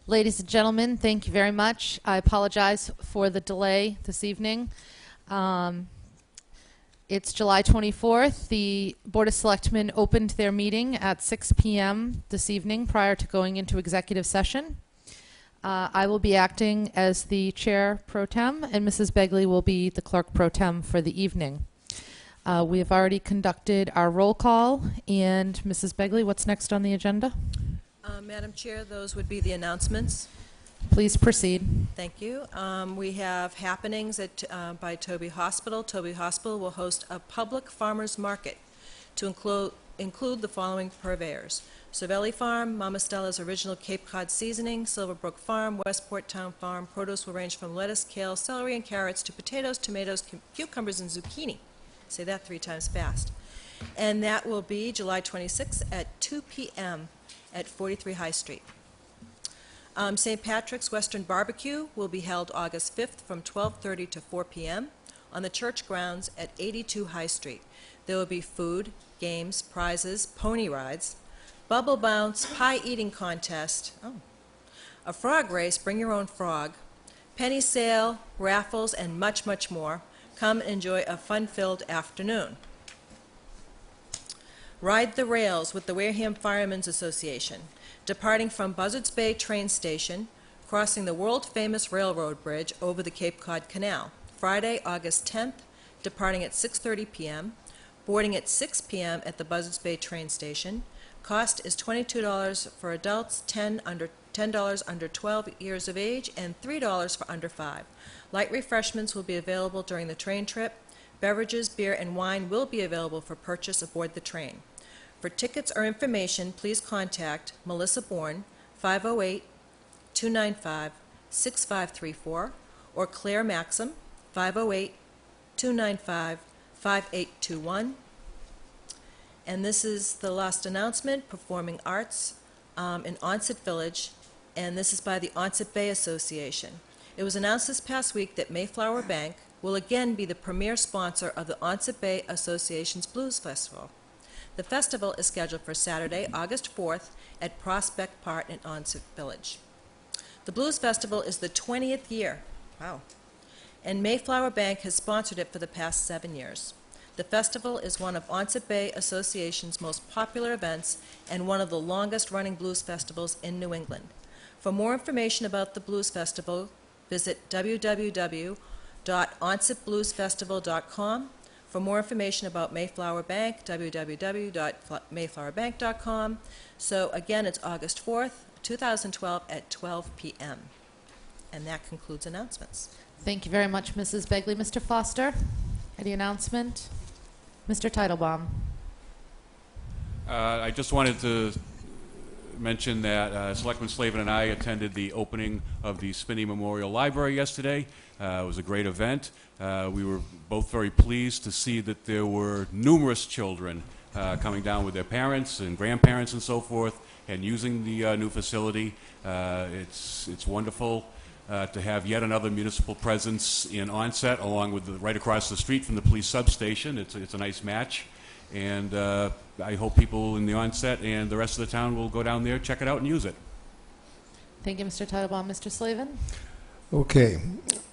Ladies and gentlemen, thank you very much. I apologize for the delay this evening. It's July 24th. The Board of Selectmen opened their meeting at 6 p.m. this evening prior to going into executive session. I will be acting as the chair pro tem, and Mrs. Begley will be the clerk pro tem for the evening. We have already conducted our roll call, and Mrs. Begley, what's next on the agenda? Madam Chair, those would be the announcements. Please proceed. Thank you. We have happenings by Toby Hospital. Toby Hospital will host a public farmers market to include the following purveyors: Cervelli Farm, Mama Stella's Original Cape Cod Seasoning, Silverbrook Farm, Westport Town Farm. Produce will range from lettuce, kale, celery, and carrots to potatoes, tomatoes, cucumbers, and zucchini. Say that 3 times fast. And that will be July 26th at 2 p.m. at 43 High Street. St. Patrick's Western Barbecue will be held August 5th from 12:30 to 4 p.m. on the church grounds at 82 High Street. There will be food, games, prizes, pony rides, bubble bounce, pie eating contest, a frog race, bring your own frog, penny sale, raffles, and much, much more. Come and enjoy a fun-filled afternoon. Ride the Rails with the Wareham Firemen's Association, departing from Buzzards Bay train station, crossing the world-famous railroad bridge over the Cape Cod Canal. Friday, August 10th, departing at 6:30 p.m., boarding at 6 p.m. at the Buzzards Bay train station. Cost is $22 for adults, $10 under 12 years of age, and $3 for under 5. Light refreshments will be available during the train trip. Beverages, beer, and wine will be available for purchase aboard the train. For tickets or information, please contact Melissa Bourne, 508-295-6534, or Claire Maxim, 508-295-5821. And this is the last announcement: Performing Arts in Onset Village, and this is by the Onset Bay Association. It was announced this past week that Mayflower Bank will again be the premier sponsor of the Onset Bay Association's Blues Festival. The festival is scheduled for Saturday, August 4th at Prospect Park in Onset Village. The Blues Festival is the 20th year. Wow. And Mayflower Bank has sponsored it for the past 7 years. The festival is one of Onset Bay Association's most popular events and one of the longest-running blues festivals in New England. For more information about the Blues Festival, visit www.onsetbluesfestival.com. For more information about Mayflower Bank, www.mayflowerbank.com. So again, it's August 4th, 2012 at 12 p.m. And that concludes announcements. Thank you very much, Mrs. Begley. Mr. Foster, any announcement? Mr. Teitelbaum. I just wanted to mention that Selectman Slavin and I attended the opening of the Spinney Memorial Library yesterday. It was a great event. We were both very pleased to see that there were numerous children coming down with their parents and grandparents and so forth and using the new facility. It's wonderful to have yet another municipal presence in Onset, along with right across the street from the police substation. It's a nice match. And I hope people in the Onset and the rest of the town will go down there, check it out, and use it. Thank you, Mr. Teitelbaum. Mr. Slavin? Okay.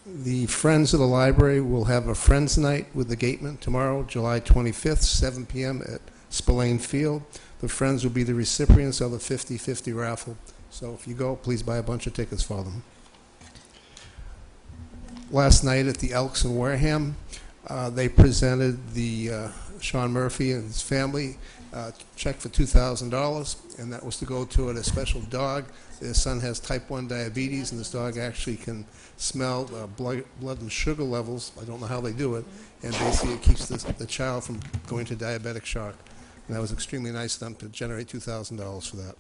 The Friends of the Library will have a Friends Night with the Gateman tomorrow, July 25th, 7 p.m. at Spillane Field. The Friends will be the recipients of the 50-50 raffle. So if you go, please buy a bunch of tickets for them. Last night at the Elks in Wareham, they presented the Sean Murphy and his family check for $2,000, and that was to go toward a special dog. Their son has type 1 diabetes, and this dog actually can smell blood and sugar levels. I don't know how they do it, and basically it keeps the child from going to diabetic shock. And that was extremely nice of them to generate $2,000 for that.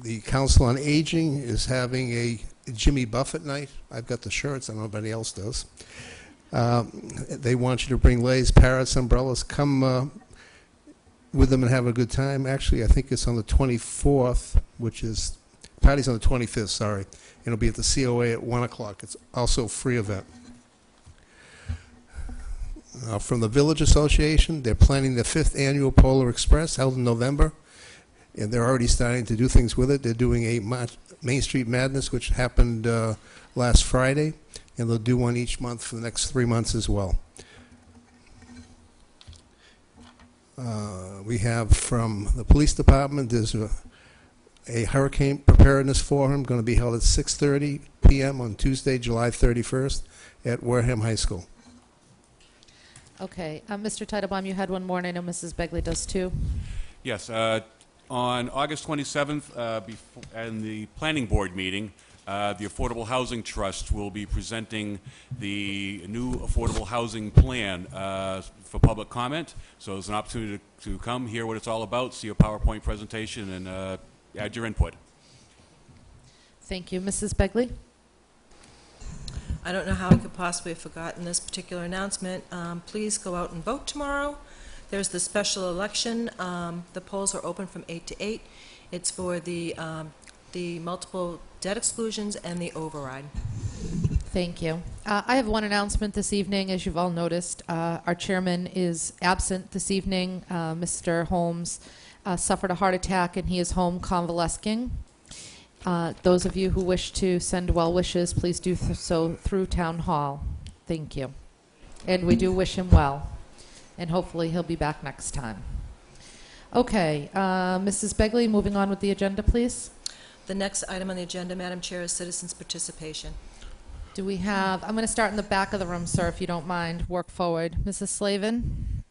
The Council on Aging is having a Jimmy Buffett night. I've got the shirts. I don't know if anybody else does. They want you to bring leis, parrots, umbrellas. Come with them and have a good time. Actually, I think it's on the 24th, which is, party's on the 25th, sorry. It'll be at the COA at 1 o'clock. It's also a free event. From the Village Association, they're planning the 5th Annual Polar Express held in November. and they're already starting to do things with it. They're doing a Main Street Madness, which happened last Friday, and they'll do one each month for the next 3 months as well. We have from the police department, there's a hurricane preparedness forum going to be held at 6:30 p.m. on Tuesday, July 31st at Wareham High School. Okay, Mr. Titlebaum, you had one more, and I know Mrs. Begley does too. Yes, on August 27th, in the planning board meeting, the Affordable Housing Trust will be presenting the new affordable housing plan for public comment. So there's an opportunity to come, hear what it's all about, see a PowerPoint presentation, and add your input. Thank you. Mrs. Begley? I don't know how I could possibly have forgotten this particular announcement. Please go out and vote tomorrow. There's the special election. The polls are open from 8 to 8. It's for the multiple debt exclusions and the override. Thank you. I have one announcement this evening. As you've all noticed, our chairman is absent this evening. Mr. Holmes suffered a heart attack, and he is home convalescing. Those of you who wish to send well wishes, please do so through Town Hall. Thank you. And we do wish him well. And hopefully he'll be back next time. Okay, Mrs. Begley, moving on with the agenda, please. The next item on the agenda, Madam Chair, is citizens' participation. Do we have, I'm going to start in the back of the room, sir, if you don't mind. Work forward. Mrs. Slavin?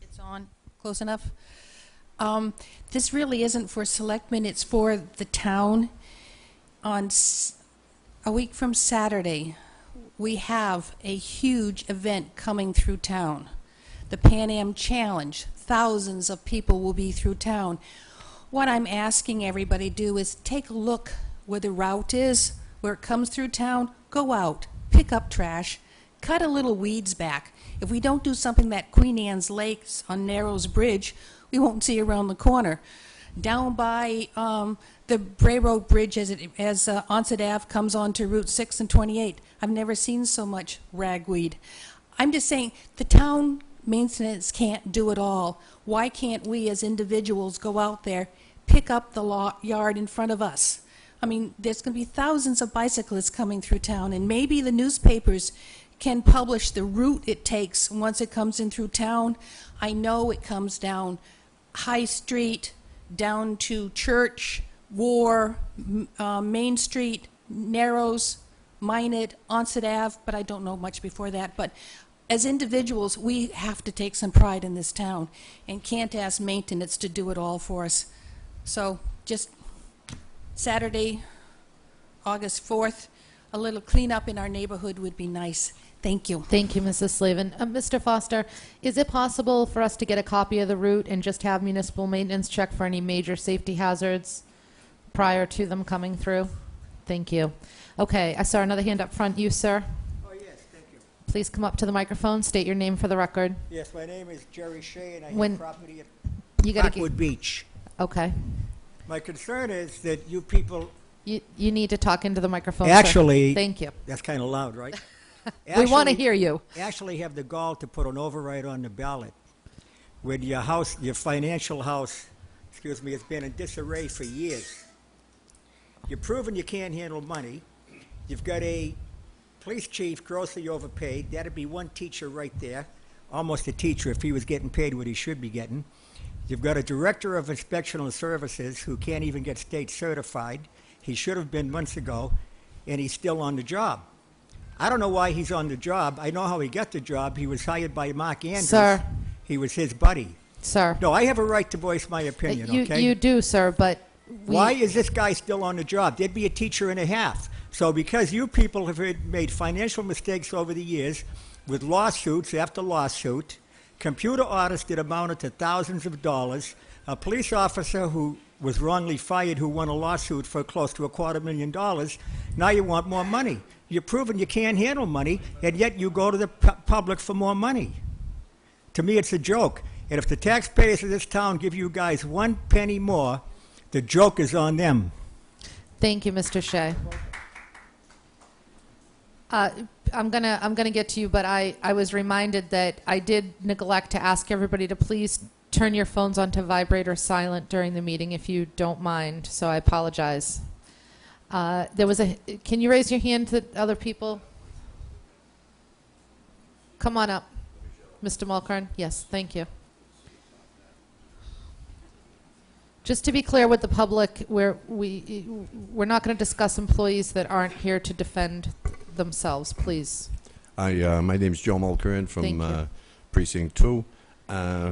It's on. Close enough? This really isn't for selectmen, it's for the town. On a week from Saturday, we have a huge event coming through town. The Pan Am Challenge. Thousands of people will be through town. What I'm asking everybody to do is take a look where the route is, where it comes through town. Go out, pick up trash, cut a little weeds back. If we don't do something at Queen Anne's Lakes on Narrows Bridge, we won't see around the corner. Down by the Bray Road Bridge as Onset Ave comes onto Route 6 and 28. I've never seen so much ragweed. I'm just saying the town maintenance can't do it all. Why can't we as individuals go out there, pick up the yard in front of us? I mean, there's going to be thousands of bicyclists coming through town, and maybe the newspapers can publish the route it takes once it comes in through town. I know it comes down High Street, down to Church, War, Main Street, Narrows, Minot, Onset Ave, but I don't know much before that. But as individuals, we have to take some pride in this town and can't ask maintenance to do it all for us. So just Saturday, August 4th, a little cleanup in our neighborhood would be nice. Thank you. Thank you, Mrs. Slavin. Mr. Foster, is it possible for us to get a copy of the route and just have municipal maintenance check for any major safety hazards prior to them coming through? Thank you. Okay, I saw another hand up front. You, sir? Oh, yes, thank you. Please come up to the microphone. State your name for the record. Yes, my name is Jerry Shea, and I When- have property at You gotta Rockwood Beach. Okay. My concern is that you people, You need to talk into the microphone, sir. Actually- Thank you. that's kind of loud, right? We want to Actually- hear you. Actually have the gall to put an override on the ballot when your house, your financial house, excuse me, has been in disarray for years. You're proving you can't handle money. You've got a police chief grossly overpaid. That'd be one teacher right there, almost a teacher if he was getting paid what he should be getting. You've got a director of inspectional services who can't even get state certified. He should have been months ago, and he's still on the job. I don't know why he's on the job. I know how he got the job. He was hired by Mark Andrews. Sir. He was his buddy. Sir. No, I have a right to voice my opinion, okay? You do, sir, but Why is this guy still on the job? There'd be a teacher and a half. So because you people have made financial mistakes over the years with lawsuits after lawsuit, computer audits that amounted to thousands of dollars, a police officer who was wrongly fired who won a lawsuit for close to $250,000, now you want more money. You're proving you can't handle money, and yet you go to the public for more money. To me, it's a joke. And if the taxpayers of this town give you guys 1 penny more The joke is on them. Thank you, Mr. Shea. I'm gonna get to you, but I was reminded that I did neglect to ask everybody to please turn your phones onto vibrate or silent during the meeting if you don't mind, so I apologize. Can you raise your hand to other people? Come on up. Mr. Mulcairn? Yes, thank you. Just to be clear with the public, we're not going to discuss employees that aren't here to defend themselves, please. My name's Joe Mulcairn Thank you. from Precinct 2. I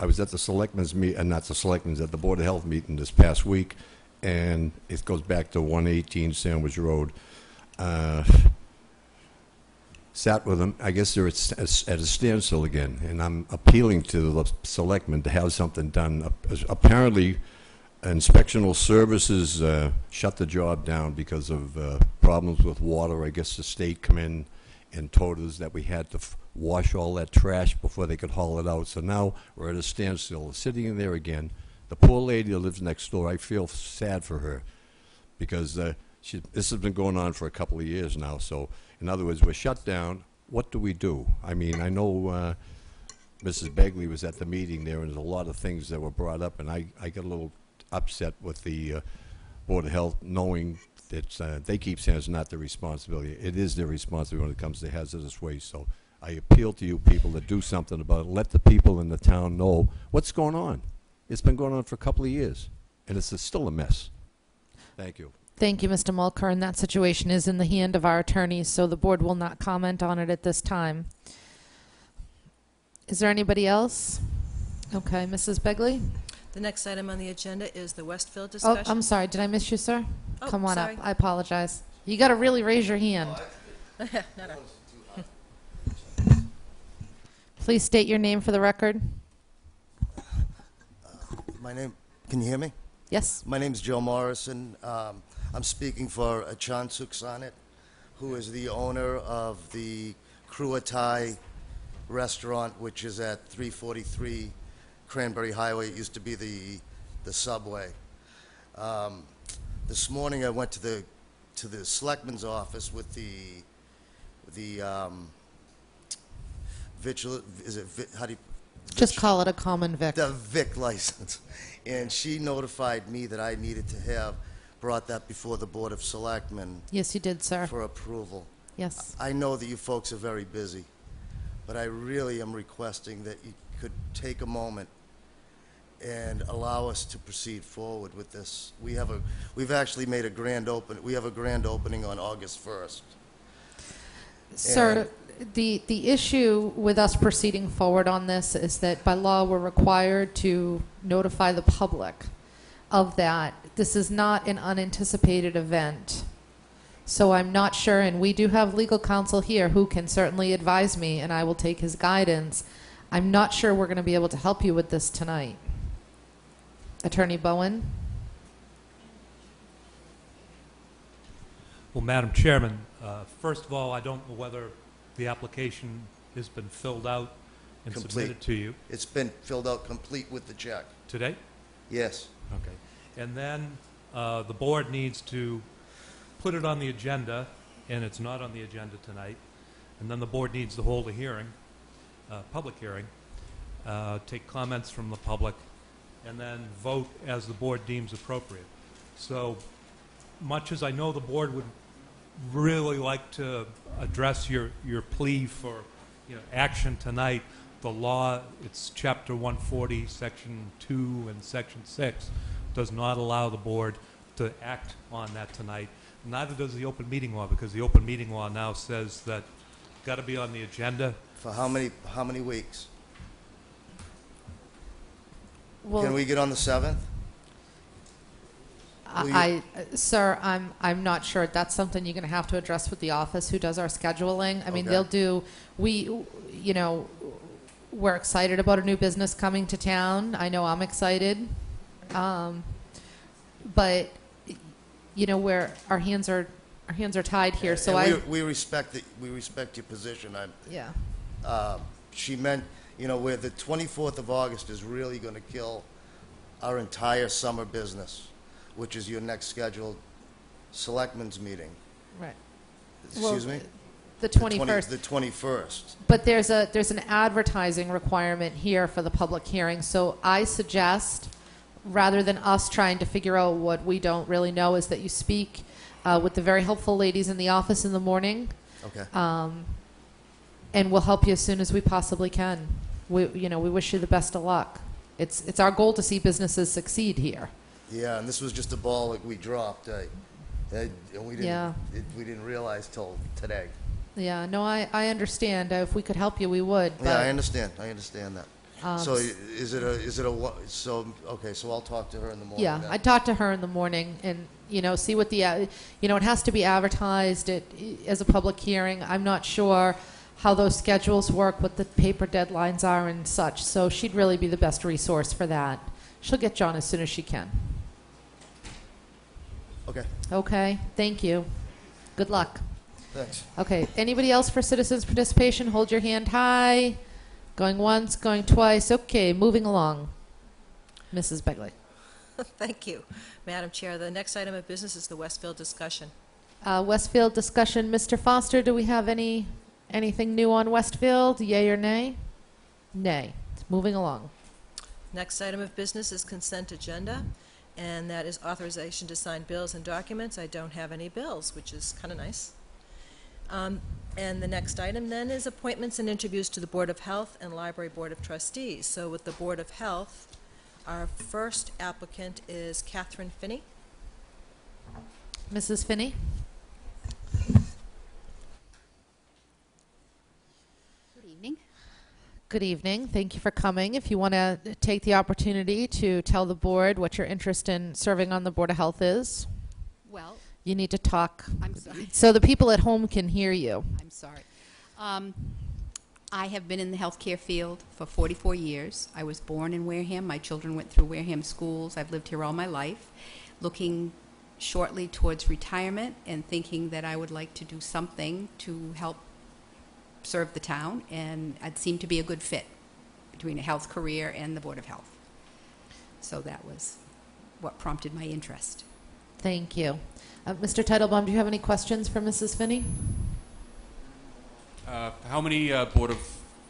was at the Selectmen's not the Selectmen's, at the Board of Health meeting this past week, and it goes back to 118 Sandwich Road. Sat with them. I guess they're at a standstill again, and I'm appealing to the Selectmen to have something done. Apparently, Inspectional Services shut the job down because of problems with water. I guess the state come in and told us that we had to wash all that trash before they could haul it out. So now we're at a standstill, sitting in there again. The poor lady that lives next door, I feel sad for her because this has been going on for a couple of years now. So, in other words, we're shut down. What do we do? I mean, I know Mrs. Begley was at the meeting there, and there's a lot of things that were brought up, and I got a little upset with the Board of Health, knowing that they keep saying it's not their responsibility. It is their responsibility when it comes to hazardous waste. So I appeal to you people to do something about it. Let the people in the town know what's going on. It's been going on for a couple of years, and it's still a mess. Thank you. Thank you, Mr. Mulcairn. That situation is in the hand of our attorneys, so the board will not comment on it at this time. Is there anybody else? Okay, Mrs. Begley? The next item on the agenda is the Westfield Oh, discussion. I'm sorry. Did I miss you, sir? Oh, Come on sorry. up. I apologize. You got to really raise your hand. Please state your name for the record. Can you hear me? Yes. My name's Joe Morrison. I'm speaking for Achan Suksanet, who is the owner of the Kruatai restaurant, which is at 343 Cranberry Highway. It used to be the Subway. This morning I went to the Selectman's office with the how do you Just call it a common vic. the Vic license, and she notified me that I needed to have brought that before the Board of Selectmen Yes, you did, sir. for approval. Yes. I know that you folks are very busy, but I really am requesting that you could take a moment and allow us to proceed forward with this. We've actually made a grand open. We have a grand opening on August 1st. Sir, the issue with us proceeding forward on this is that by law we're required to notify the public of that. This is not an unanticipated event. So I'm not sure, and we do have legal counsel here who can certainly advise me, and I will take his guidance. I'm not sure we're going to be able to help you with this tonight. Attorney Bowen? Well, Madam Chairman, first of all, I don't know whether the application has been filled out and Complete. submitted to you It's been filled out complete with the check. today? Yes. Okay. And then the board needs to put it on the agenda, and it's not on the agenda tonight. And then the board needs to hold a hearing, public hearing, take comments from the public, and then vote as the board deems appropriate. So much as I know the board would really like to address your plea for action tonight, the law, it's Chapter 140, Section 2 and Section 6, does not allow the board to act on that tonight. Neither does the open meeting law, because the open meeting law now says that it's got to be on the agenda. For how many weeks? Well, Can we get on the 7th? Sir, I'm not sure. That's something you're going to have to address with the office who does our scheduling. I mean, Okay. we're excited about a new business coming to town. I know I'm excited. But where our hands are tied here. So And we respect your position. yeah. She meant, where the 24th of August is really going to kill our entire summer business, which is your next scheduled selectmen's meeting. Right. Excuse me? The 21st. The 21st. But there's an advertising requirement here for the public hearing, so I suggest, rather than us trying to figure out what we don't really know, is that you speak with the very helpful ladies in the office in the morning, Okay. and we'll help you as soon as we possibly can. We wish you the best of luck. It's our goal to see businesses succeed here. Yeah, and this was just a ball that we dropped, and we didn't, Yeah. we didn't realize till today. Yeah, no, I understand. If we could help you, we would. But, Yeah, I understand that. So okay, so I'll talk to her in the morning yeah, then. I'd talk to her in the morning and, see what it has to be advertised as a public hearing. I'm not sure how those schedules work, what the paper deadlines are and such, so she'd really be the best resource for that. She'll get John as soon as she can. Okay, Okay, thank you. Good luck. thanks. Okay, anybody else for citizens' participation? Hold your hand high. Going once, going twice. Okay, moving along. Mrs. Begley. Thank you, Madam Chair. The next item of business is the Westfield discussion. Westfield discussion. Mr. Foster, do we have anything new on Westfield? Yay or nay? Nay. Moving along. Next item of business is consent agenda, and that is authorization to sign bills and documents. I don't have any bills, which is kind of nice. And the next item then is appointments and interviews to the Board of Health and Library Board of Trustees. So with the Board of Health, our first applicant is Catherine Finney. Mrs. Finney? Good evening. Good evening. Thank you for coming. If you want to take the opportunity to tell the board what your interest in serving on the Board of Health is, Well, you need to talk I'm sorry. so the people at home can hear you. I'm sorry. I have been in the healthcare field for 44 years. I was born in Wareham. My children went through Wareham schools. I've lived here all my life, looking shortly towards retirement and thinking that I would like to do something to help serve the town, and it seemed to be a good fit between a health career and the Board of Health. So that was what prompted my interest. Thank you. Mr. Teitelbaum, do you have any questions for Mrs. Finney? How many Board of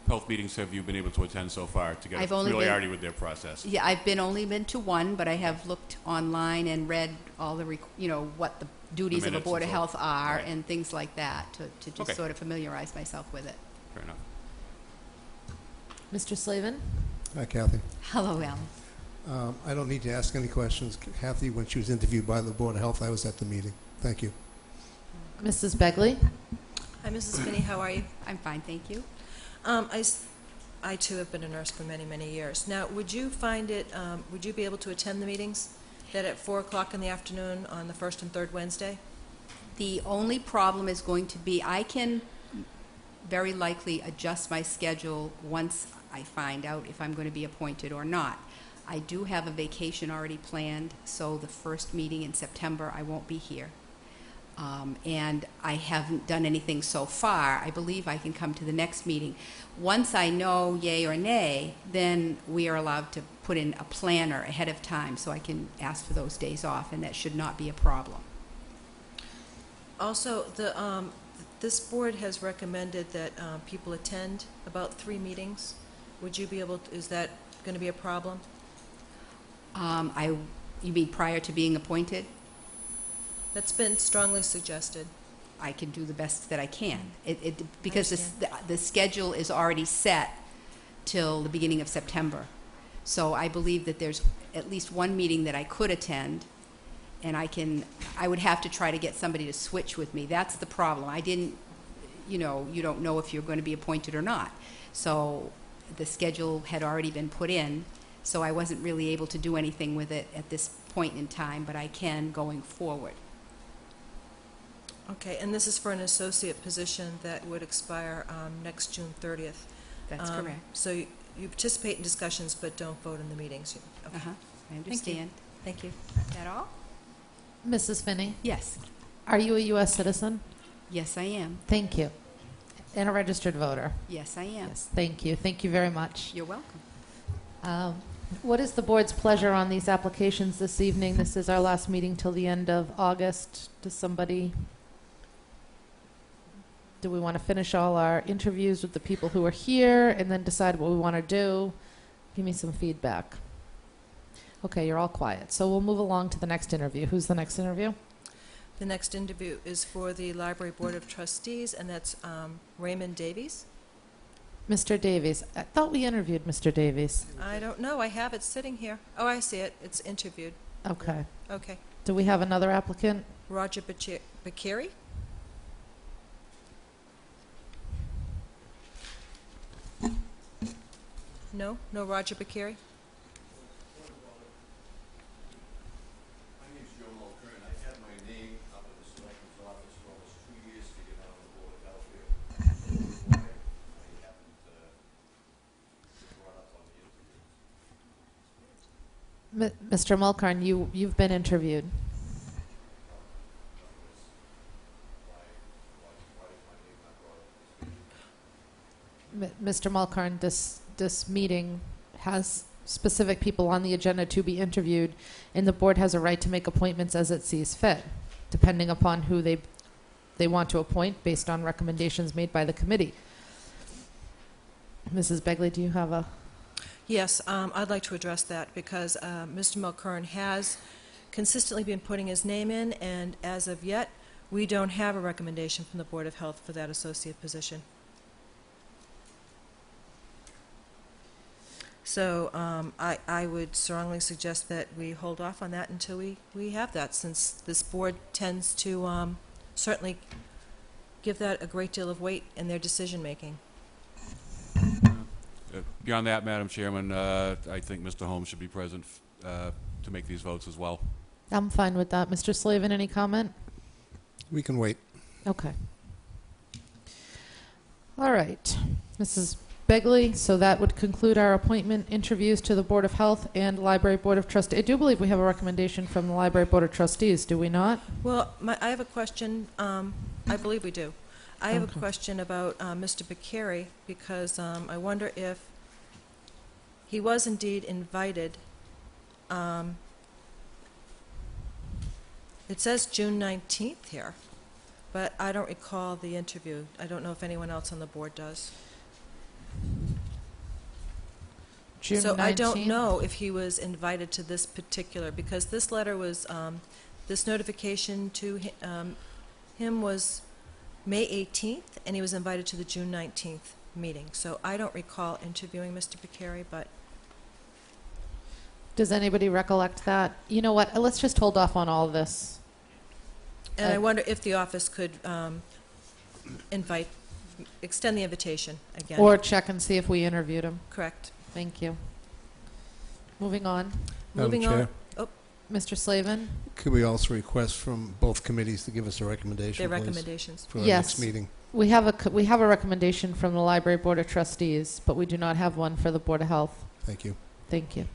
Health meetings have you been able to attend so far to get I've a only familiarity with their process? Yeah, I've only been to one, but I have looked online and read all the, what the duties of a minutes Board and of so- Health are right. and things like that to just Okay. sort of familiarize myself with it. Fair enough. Mr. Slavin? Hi, Kathy. Hello, Alan. I don't need to ask any questions. Kathy, when she was interviewed by the Board of Health, I was at the meeting. Thank you. Mrs. Begley? Hi, Mrs. Finney, how are you? I'm fine, thank you. I too have been a nurse for many, many years. Now, would you be able to attend the meetings that at 4 o'clock in the afternoon on the first and third Wednesday? The only problem is going to be I can very likely adjust my schedule once I find out if I'm going to be appointed or not. I do have a vacation already planned, so the first meeting in September I won't be here. And I haven't done anything so far. I believe I can come to the next meeting. Once I know yay or nay, then we are allowed to put in a planner ahead of time so I can ask for those days off, and that should not be a problem. Also, this board has recommended that people attend about 3 meetings. Would you be able to, is that going to be a problem? You mean prior to being appointed? That's been strongly suggested. I can do the best that I can. Because understand. the schedule is already set till the beginning of September. So I believe that there's at least one meeting that I could attend, and I would have to try to get somebody to switch with me. That's the problem. You don't know if you're going to be appointed or not. So the schedule had already been put in, so I wasn't really able to do anything with it at this point in time, but I can going forward. Okay, and this is for an associate position that would expire next June 30th. That's correct. So you participate in discussions but don't vote in the meetings. Okay. I understand. Thank you. Is that all? Mrs. Finney? Yes. Are you a U.S. citizen? Yes, I am. Thank you. And a registered voter? Yes, I am. Yes, thank you. Thank you very much. You're welcome. What is the board's pleasure on these applications this evening? This is our last meeting till the end of August. Do we want to finish all our interviews with the people who are here and then decide what we want to do? Give me some feedback. Okay, you're all quiet. So we'll move along to the next interview. Who's the next interview? The next interview is for the Library Board of Trustees, and that's Raymond Davies. Mr. Davies. I thought we interviewed Mr. Davies. I don't know, I have it sitting here. Oh, I see it, it's interviewed. Okay. Okay. Do we have another applicant? Roger Bakiri? No? No Roger Bakiri? My name's Joe Mulkern. I had my name up in the selectman's office for almost 2 years to get on the board of health here. I haven't brought up on the interview. Mr. Mulcarn, you've been interviewed. Mr. Mulcarn, this meeting has specific people on the agenda to be interviewed, and the board has a right to make appointments as it sees fit, depending upon who they want to appoint based on recommendations made by the committee. Mrs. Begley, do you have a... Yes, I'd like to address that because Mr. Mulkern has consistently been putting his name in, and as of yet, we don't have a recommendation from the Board of Health for that associate position. So I would strongly suggest that we hold off on that until we have that, since this board tends to certainly give that a great deal of weight in their decision-making. Beyond that, Madam Chairman, I think Mr. Holmes should be present to make these votes as well. I'm fine with that. Mr. Slavin, any comment? We can wait. Okay. All right. Mrs. Begley, so that would conclude our appointment interviews to the Board of Health and Library Board of Trustees. I do believe we have a recommendation from the Library Board of Trustees, do we not? Well, I have a question. I believe we do. I have Okay. a question about Mr. Bakiri, because I wonder if he was indeed invited. It says June 19th here, but I don't recall the interview. I don't know if anyone else on the board does. June So I don't 19th? know if he was invited to this particular, because this letter was, this notification to him was May 18th, and he was invited to the June 19th meeting. So I don't recall interviewing Mr. Bakiri, but Does anybody recollect that? You know what? Let's just hold off on all this. and I wonder if the office could extend the invitation again. Or check and see if we interviewed him. Correct. Thank you. Moving on. Madam Moving Chair, on. Oh, Mr. Slavin? could we also request from both committees to give us a recommendation, their please, recommendations. for our Yes. next meeting? We have a recommendation from the Library Board of Trustees, but we do not have one for the Board of Health. Thank you. Thank you.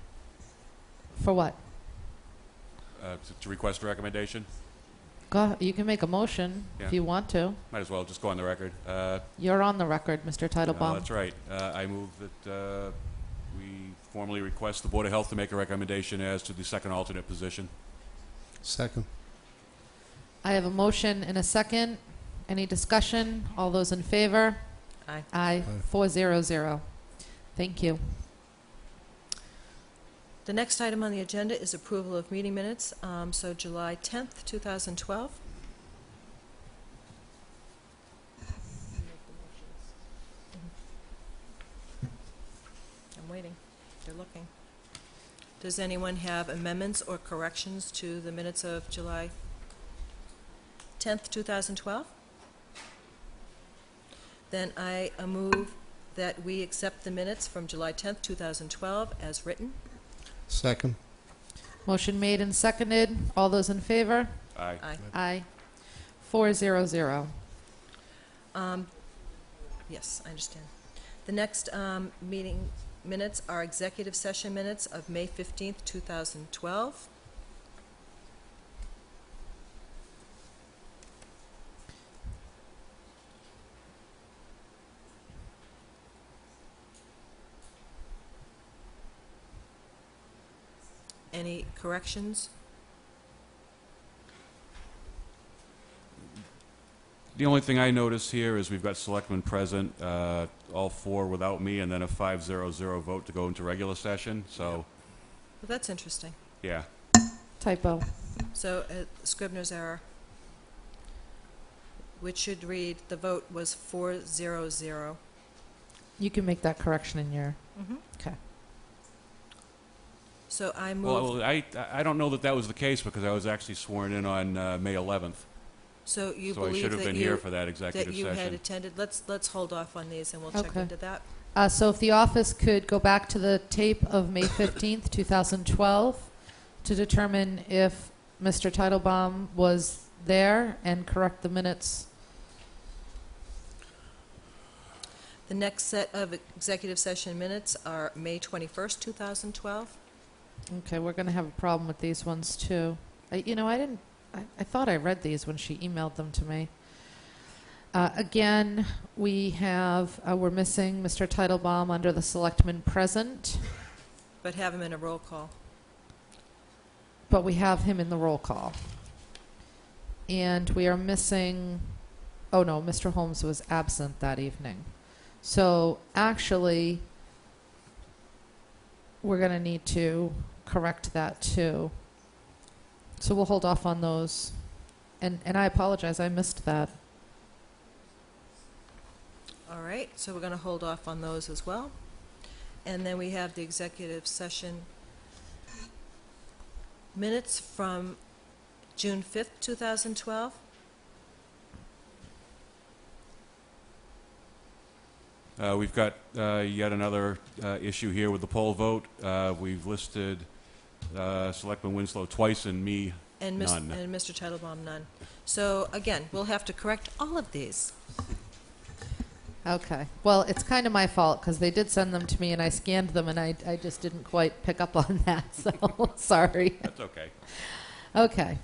For what? To request a recommendation? You can make a motion if Yeah. you want to. Might as well just go on the record. You're on the record, Mr. Titlebaum. That's right. I move that we formally request the Board of Health to make a recommendation as to the second alternate position. Second. I have a motion and a second. Any discussion? All those in favor? Aye. Aye. 400. Thank you. The next item on the agenda is approval of meeting minutes, so July 10th, 2012. I'm waiting. They're looking. Does anyone have amendments or corrections to the minutes of July 10th, 2012? Then I move that we accept the minutes from July 10th, 2012 as written. Second. Motion made and seconded. All those in favor? Aye. Aye. Aye. 400. Yes, I understand. The next meeting minutes are executive session minutes of May 15th, 2012. Any corrections? The only thing I notice here is we've got selectmen present, all 4 without me, and then a 5-0-0 vote to go into regular session, so, Well, that's interesting. yeah. Typo. So, Scribner's error, which should read, the vote was 4-0-0. You can make that correction in your, Mm-hmm. okay. So I move, Well, I don't know that that was the case because I was actually sworn in on May 11th. so you So I believe should have that been you, here for that executive that you had session. attended? Let's hold off on these and we'll check Okay. into that. So if the office could go back to the tape of May 15th, 2012, to determine if Mr. Titlebaum was there and correct the minutes. The next set of executive session minutes are May 21st, 2012. Okay, we're going to have a problem with these ones too. I thought I read these when she emailed them to me. Again, we're missing Mr. Titlebaum under the selectmen present, But have them in a roll call. but we have him in the roll call. And we are missing, oh no, Mr. Holmes was absent that evening. So actually, we're going to need to correct that too. So we'll hold off on those. And I apologize, I missed that. All right, so we're going to hold off on those as well. And then we have the executive session minutes from June 5th, 2012. We've got yet another issue here with the poll vote. We've listed Selectman Winslow twice and me And none. and Mr. Titlebaum, none. So again, we'll have to correct all of these. Okay. Well, it's kind of my fault because they did send them to me and I scanned them and I just didn't quite pick up on that. So sorry. That's okay. Okay.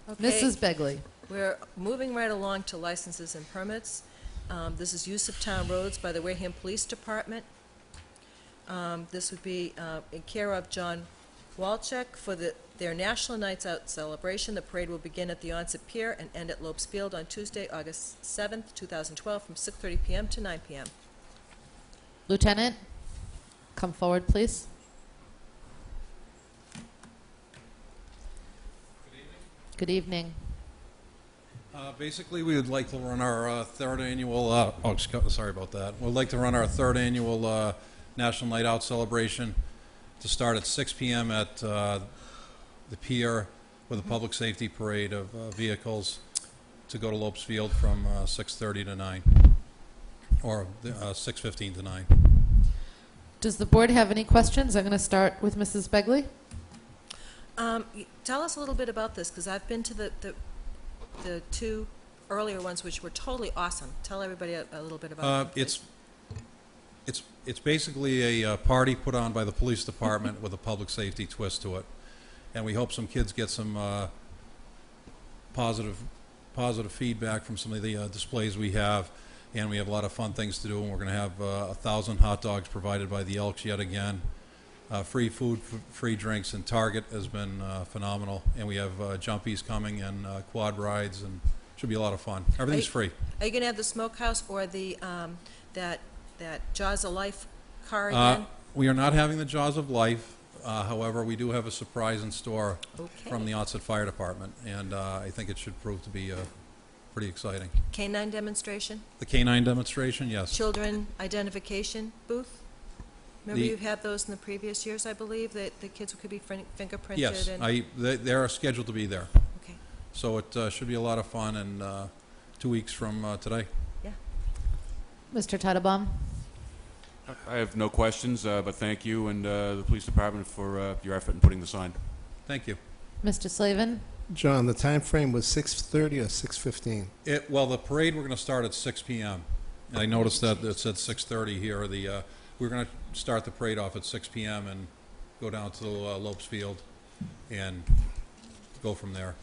Okay, Mrs. Begley. we're moving right along to licenses and permits. This is use of town roads by the Wareham Police Department. This would be in care of John Walczek for their National Nights Out celebration. The parade will begin at the Onset Pier and end at Lopes Field on Tuesday, August 7th, 2012, from 6:30 p.m. to 9 p.m. Lieutenant, come forward, please. Good evening. Basically, we would like to run our third annual, sorry about that. We'd like to run our third annual National Night Out celebration to start at 6 p.m. at the pier with a public safety parade of vehicles to go to Lopes Field from 6:30 to 9, or 6:15 to 9. Does the board have any questions? I'm going to start with Mrs. Begley. Tell us a little bit about this, because I've been to the two earlier ones, which were totally awesome. Tell everybody a little bit about them. It's basically a party put on by the police department with a public safety twist to it, and we hope some kids get some positive feedback from some of the displays we have, and we have a lot of fun things to do. And we're going to have 1,000 hot dogs provided by the Elks yet again, free food, free drinks, and Target has been phenomenal. And we have jumpies coming and quad rides, and should be a lot of fun. Everything's free. Are you going to have the smokehouse or the that Jaws of Life car again? We are not having the Jaws of Life. However, we do have a surprise in store Okay. from the Onset Fire Department, and I think it should prove to be pretty exciting. Canine demonstration, The canine demonstration, yes. children identification booth. Remember The- you had those in the previous years, I believe, that the kids could be fingerprinted? Yes, and, they are scheduled to be there. okay. So it should be a lot of fun, and 2 weeks from today. Mr. Titlebaum. I have no questions, but thank you and the police department for your effort in putting this on. Thank you. Mr. Slavin. John, the time frame was 6:30 or 6:15? Well, the parade, we're going to start at 6 p.m. I noticed that it said 6:30 here. We're going to start the parade off at 6 p.m. and go down to Lopes Field and go from there.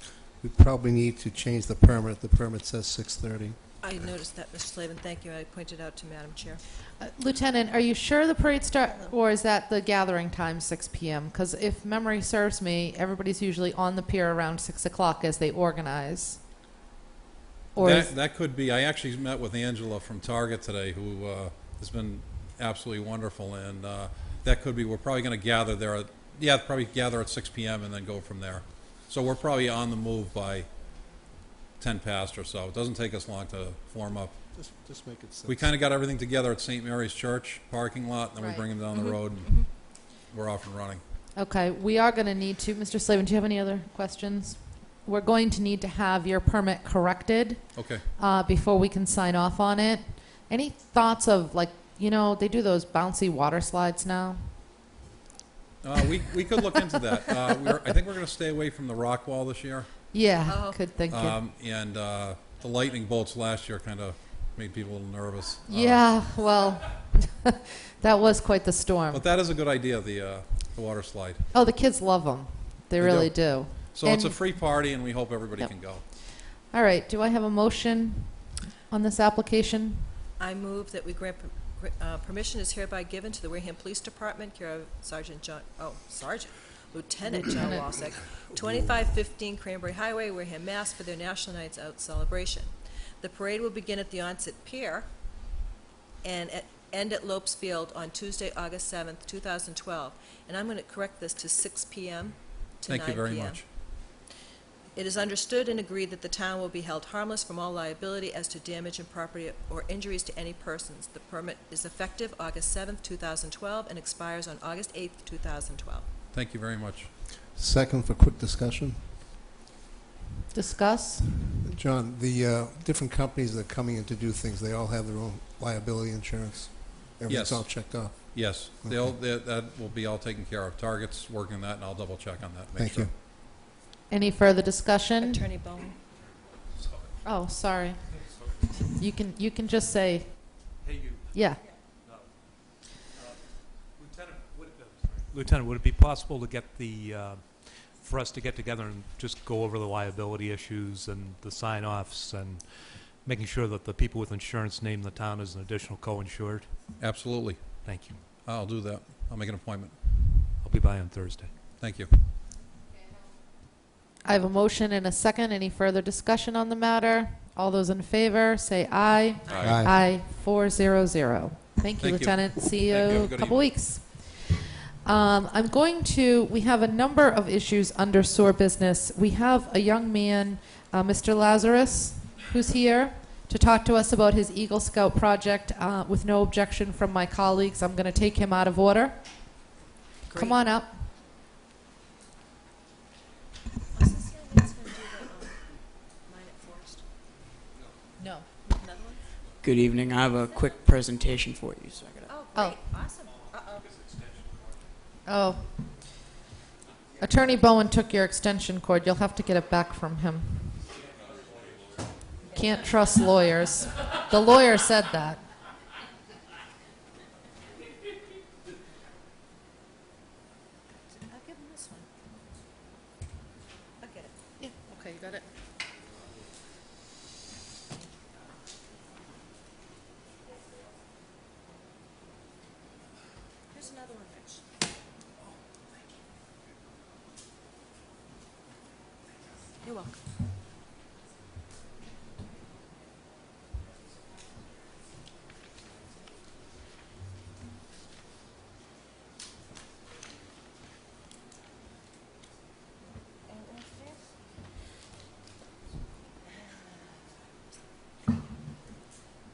We probably need to change the permit. The permit says 6:30. I noticed that, Mr. Slavin. Thank you. I pointed out to Madam Chair. Lieutenant, are you sure the parade start, or is that the gathering time, 6 p.m.? Because if memory serves me, everybody's usually on the pier around 6 o'clock as they organize. Or That could be. I actually met with Angela from Target today, who has been absolutely wonderful, and that could be. We're probably going to gather there. Probably gather at 6 p.m. and then go from there. So we're probably on the move by 10 past or so. It doesn't take us long to form up. Just make it sense. We kind of got everything together at St. Mary's Church parking lot, and then Right. we bring them down the road, and we're off and running. Okay, we are going to need to, Mr. Slavin, do you have any other questions? We're going to need to have your permit corrected Okay. before we can sign off on it. Any thoughts of, like, you know, they do those bouncy water slides now? We could look into that. I think we're going to stay away from the rock wall this year. Yeah, Oh. could think you. And the lightning bolts last year kind of made people a little nervous. Yeah, well, that was quite the storm. But that is a good idea, the water slide. Oh, the kids love them. They really do. So it's a And- free party, and we hope everybody Yep. can go. All right, do I have a motion on this application? I move that we grant permission is hereby given to the Wareham Police Department, care of Lieutenant John Walsick, 2515 Cranberry Highway, Wareham, Mass., for their National Nights Out celebration. The parade will begin at the onset pier and end at Lopes Field on Tuesday, August 7th, 2012. And I'm going to correct this to 6 p.m. to 9 Thank p.m. you very much. It is understood and agreed that the town will be held harmless from all liability as to damage and property or injuries to any persons. The permit is effective August 7th, 2012, and expires on August 8th, 2012. Thank you very much. Second for quick discussion. Discuss? John, the different companies that are coming in to do things, they all have their own liability insurance? Everything's Yes. all checked off? Yes, Okay. that will be all taken care of. Target's working that, and I'll double check on that. Make Thank sure. you. Any further discussion? Attorney Bowen. Oh, sorry. You can just say, Hey, you. yeah. Lieutenant, would it be possible to get for us to get together and just go over the liability issues and the sign-offs and making sure that the people with insurance name the town as an additional co-insured? Absolutely. Thank you. I'll do that. I'll make an appointment. I'll be by on Thursday. Thank you. I have a motion and a second. Any further discussion on the matter? All those in favor, say aye. Aye. Aye, 400. Thank you, Thank you. Lieutenant. See you Thank you. Have a in a good couple weeks. We have a number of issues under sewer business. We have a young man, Mr. Lazarus, who's here to talk to us about his Eagle Scout project. With no objection from my colleagues, I'm going to take him out of order. Come on up. No. Good evening. I have a quick presentation for you. So I gotta... Oh, great. Awesome. Uh-oh. Oh. Attorney Bowen took your extension cord. You'll have to get it back from him. Can't trust lawyers. The lawyer said that. I'll give him this one. I'll get it. Yeah. Okay, you got it. Here's another one, Rich. You're welcome.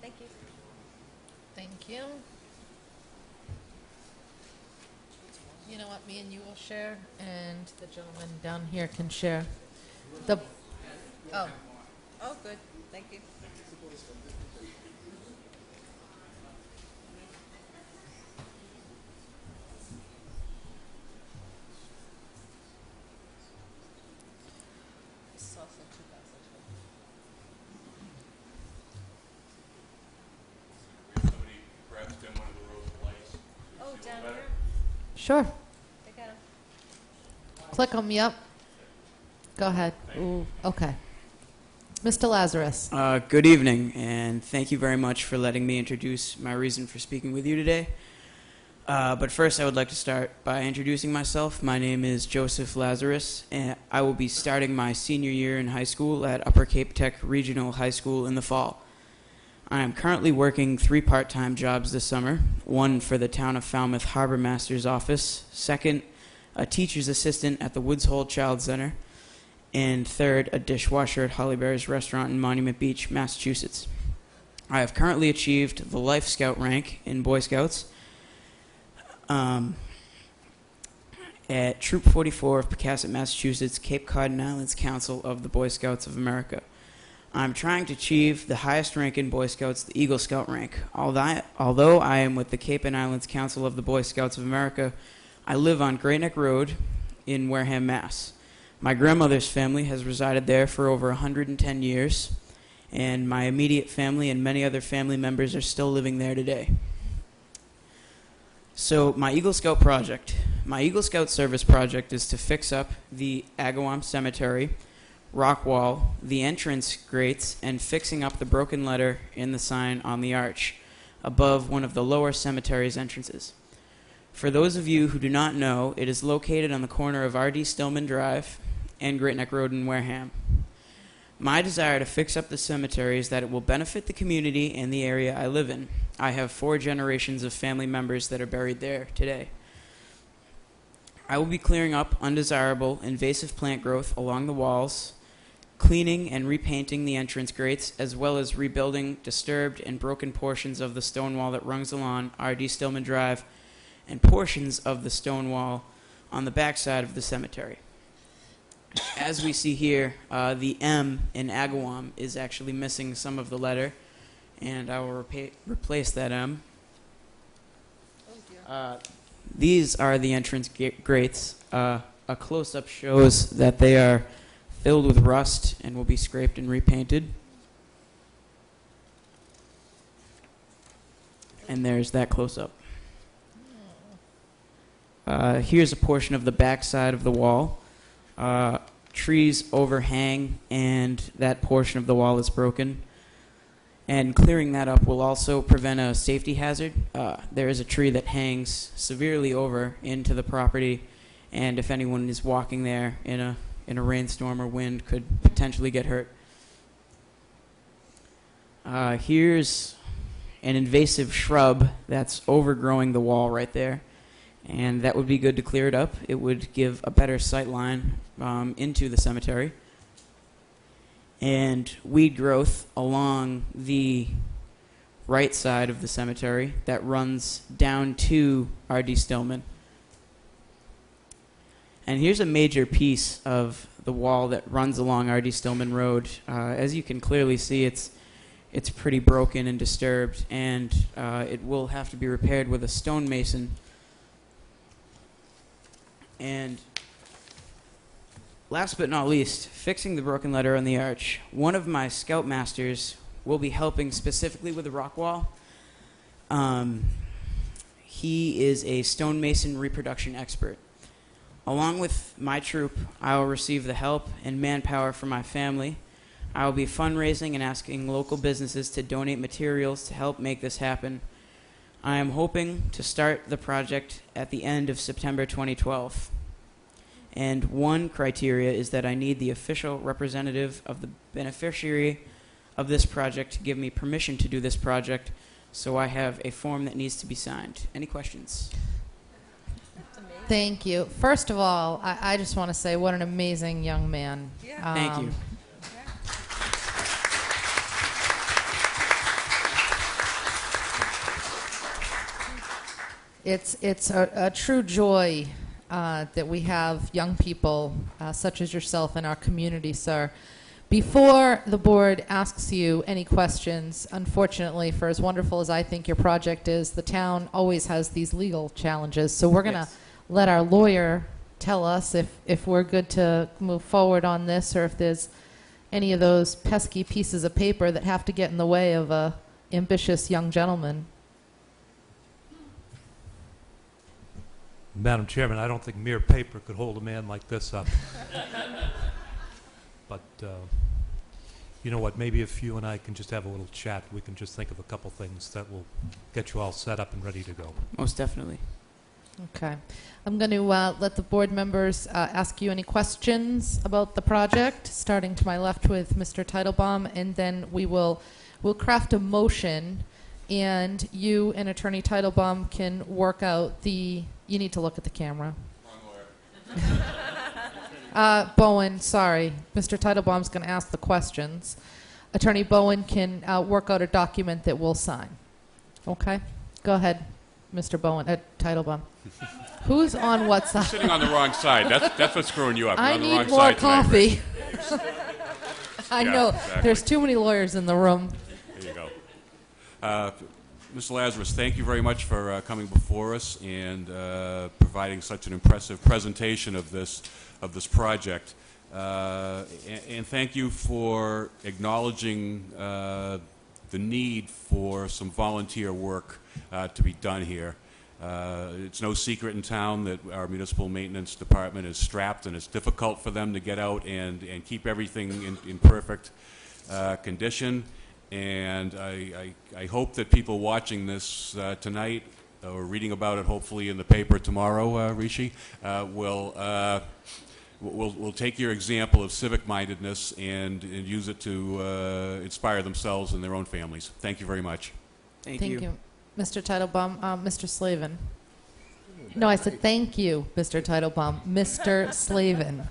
Thank you. Thank you. You know what? Me and you will share, and the gentleman down here can share. The oh. Oh, good. Thank you. This is also 2012. Somebody perhaps dim one of the rows of lights. Oh, down here? Sure. I got him. Click them. Yep. Go ahead. Ooh. Okay. Mr. Lazarus. Good evening, and thank you very much for letting me introduce my reason for speaking with you today. But first, I would like to start by introducing myself. My name is Joseph Lazarus, and I will be starting my senior year in high school at Upper Cape Tech Regional High School in the fall. I am currently working 3 part-time jobs this summer, one for the Town of Falmouth Harbor Master's office, second, a teacher's assistant at the Woods Hole Child Center, and third, a dishwasher at Hollyberry's Restaurant in Monument Beach, Massachusetts. I have currently achieved the Life Scout rank in Boy Scouts at Troop 44 of Pecasset, Massachusetts, Cape Cod and Islands Council of the Boy Scouts of America. I'm trying to achieve the highest rank in Boy Scouts, the Eagle Scout rank. Although I am with the Cape and Islands Council of the Boy Scouts of America, I live on Great Neck Road in Wareham, Mass. My grandmother's family has resided there for over 110 years, and my immediate family and many other family members are still living there today. So my Eagle Scout project. My Eagle Scout service project is to fix up the Agawam Cemetery, rock wall, the entrance grates, and fixing up the broken letter in the sign on the arch above one of the lower cemetery's entrances. For those of you who do not know, it is located on the corner of R.D. Stillman Drive and Great Neck Road in Wareham. My desire to fix up the cemetery is that it will benefit the community and the area I live in. I have 4 generations of family members that are buried there today. I will be clearing up undesirable invasive plant growth along the walls, cleaning and repainting the entrance grates, as well as rebuilding disturbed and broken portions of the stone wall that runs along R.D. Stillman Drive and portions of the stone wall on the backside of the cemetery. As we see here, the M in Agawam is actually missing some of the letter, and I will replace that M. These are the entrance grates. A close-up shows that they are filled with rust and will be scraped and repainted. And there's that close-up. Here's a portion of the back side of the wall. Trees overhang, and that portion of the wall is broken. And clearing that up will also prevent a safety hazard. There is a tree that hangs severely over into the property, and if anyone is walking there in a rainstorm or wind, could potentially get hurt. Here's an invasive shrub that's overgrowing the wall right there, and that would be good to clear it up. It would give a better sight line into the cemetery. And weed growth along the right side of the cemetery that runs down to R.D. Stillman. And here's a major piece of the wall that runs along R.D. Stillman Road. As you can clearly see, it's pretty broken and disturbed, and it will have to be repaired with a stonemason. And last but not least, fixing the broken letter on the arch. One of my scoutmasters will be helping specifically with the rock wall. He is a stonemason reproduction expert. Along with my troop, I will receive the help and manpower from my family. I will be fundraising and asking local businesses to donate materials to help make this happen. I am hoping to start the project at the end of September 2012. And one criteria is that I need the official representative of the beneficiary of this project to give me permission to do this project, so I have a form that needs to be signed. Any questions? Thank you. First of all, I just want to say what an amazing young man. Yeah. Thank you. It's a true joy that we have young people such as yourself in our community, sir. Before the board asks you any questions, unfortunately, for as wonderful as I think your project is, the town always has these legal challenges. So we're going to let our lawyer tell us if we're good to move forward on this, or if there's any of those pesky pieces of paper that have to get in the way of a ambitious young gentleman. Madam Chairman, I don't think mere paper could hold a man like this up. But you know what, maybe if you and I can just have a little chat, we can just think of a couple things that will get you all set up and ready to go. Most definitely. Okay. I'm going to let the board members ask you any questions about the project, starting to my left with Mr. Titlebaum, and then we'll craft a motion, and you and Attorney Titlebaum can work out the... You need to look at the camera. Bowen, sorry. Mr. Titlebaum's going to ask the questions. Attorney Bowen can work out a document that we'll sign. Okay? Go ahead, Mr. Bowen, Titlebaum. Who's on what side? Sitting on the wrong side. That's what's screwing you up. You're I on the need wrong more side tonight, coffee. Rick. I Yeah, know. exactly. There's too many lawyers in the room. There you go. Mr. Lazarus, thank you very much for coming before us and providing such an impressive presentation of this project. And thank you for acknowledging the need for some volunteer work to be done here. It's no secret in town that our municipal maintenance department is strapped, and it's difficult for them to get out and keep everything in perfect condition. And I hope that people watching this tonight, or reading about it hopefully in the paper tomorrow, Rishi, will take your example of civic-mindedness and use it to inspire themselves and their own families. Thank you very much. Thank you. Mr. Titlebaum. Mr. Slavin. No, I said thank you, Mr. Titlebaum. Mr. Slavin.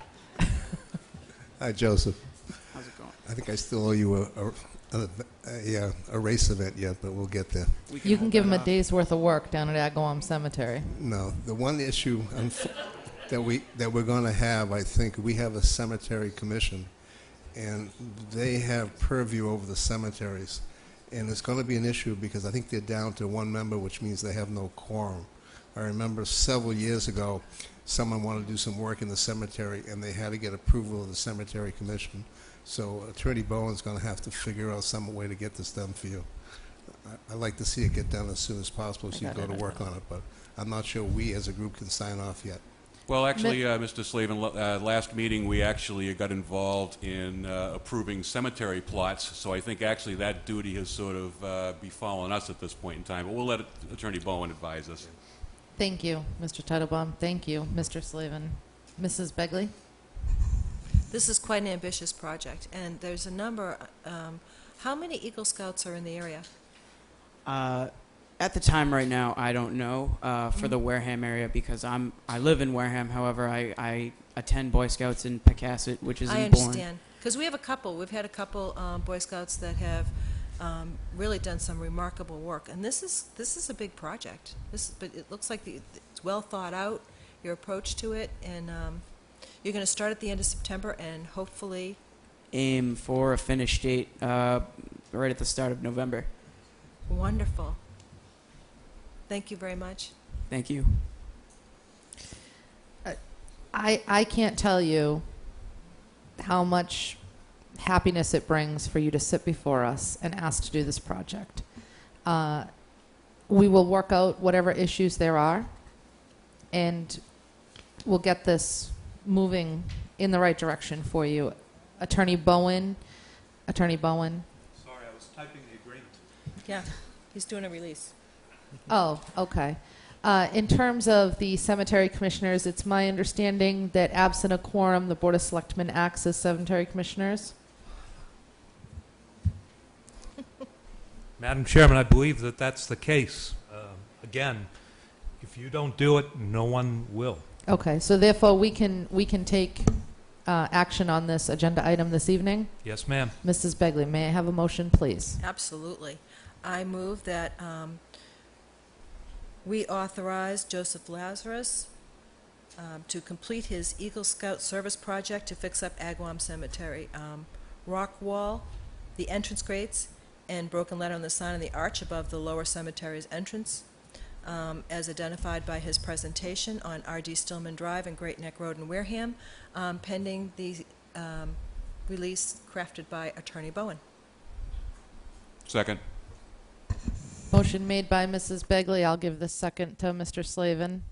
Hi, Joseph. How's it going? I think I still owe you a race event yet, but we'll get there. You can give him a day's worth of work down at Agawam Cemetery. No, the one issue that we're going to have, I think, we have a cemetery commission, and they have purview over the cemeteries. And it's going to be an issue because I think they're down to one member, which means they have no quorum. I remember several years ago, someone wanted to do some work in the cemetery, and they had to get approval of the cemetery commission. So Attorney Bowen's going to have to figure out some way to get this done for you. I'd like to see it get done as soon as possible so you can go to work on it, but I'm not sure we as a group can sign off yet. Well, actually, Mr. Slavin, last meeting we actually got involved in approving cemetery plots, so I think actually that duty has sort of befallen us at this point in time, but we'll let Attorney Bowen advise us. Thank you, Mr. Titlebaum. Thank you, Mr. Slavin. Mrs. Begley? This is quite an ambitious project, and there's a number. How many Eagle Scouts are in the area? At the time right now, I don't know for the Wareham area because I live in Wareham. However, I attend Boy Scouts in Pecasset, which is I in Bourne. understand. Because we have a couple. We've had a couple Boy Scouts that have really done some remarkable work. And this is a big project. But it looks like it's well thought out, your approach to it. And you're going to start at the end of September and hopefully... Aim for a finish date right at the start of November. Wonderful. Thank you very much. Thank you. I can't tell you how much happiness it brings for you to sit before us and ask to do this project. We will work out whatever issues there are, and we'll get this moving in the right direction for you. Attorney Bowen. Sorry, I was typing the agreement. Yeah, he's doing a release. Oh, okay. In terms of the cemetery commissioners, it's my understanding that absent a quorum, the Board of Selectmen acts as cemetery commissioners. Madam Chairman, I believe that that's the case. Again, if you don't do it, no one will. Okay, so therefore we can take action on this agenda item this evening. Yes, ma'am. Mrs. Begley, may I have a motion, please? Absolutely. I move that we authorize Joseph Lazarus to complete his Eagle Scout service project to fix up Agawam Cemetery. Rock wall, the entrance grates, and broken letter on the sign on the arch above the lower cemetery's entrance, as identified by his presentation on R.D. Stillman Drive and Great Neck Road in Wareham, pending the release crafted by Attorney Bowen. Second. Motion made by Mrs. Begley. I'll give the second to Mr. Slavin.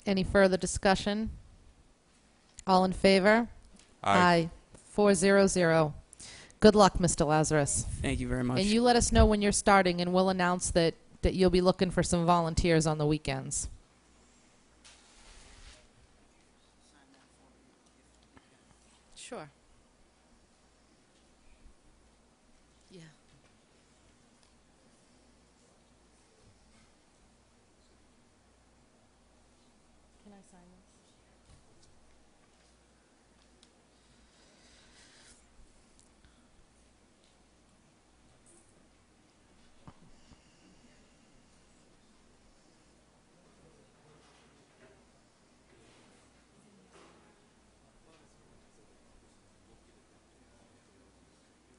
Any further discussion? All in favor? Aye. 400. Good luck, Mr. Lazarus. Thank you very much. And you let us know when you're starting, and we'll announce that you'll be looking for some volunteers on the weekends. Sure. Yeah. Can I sign this?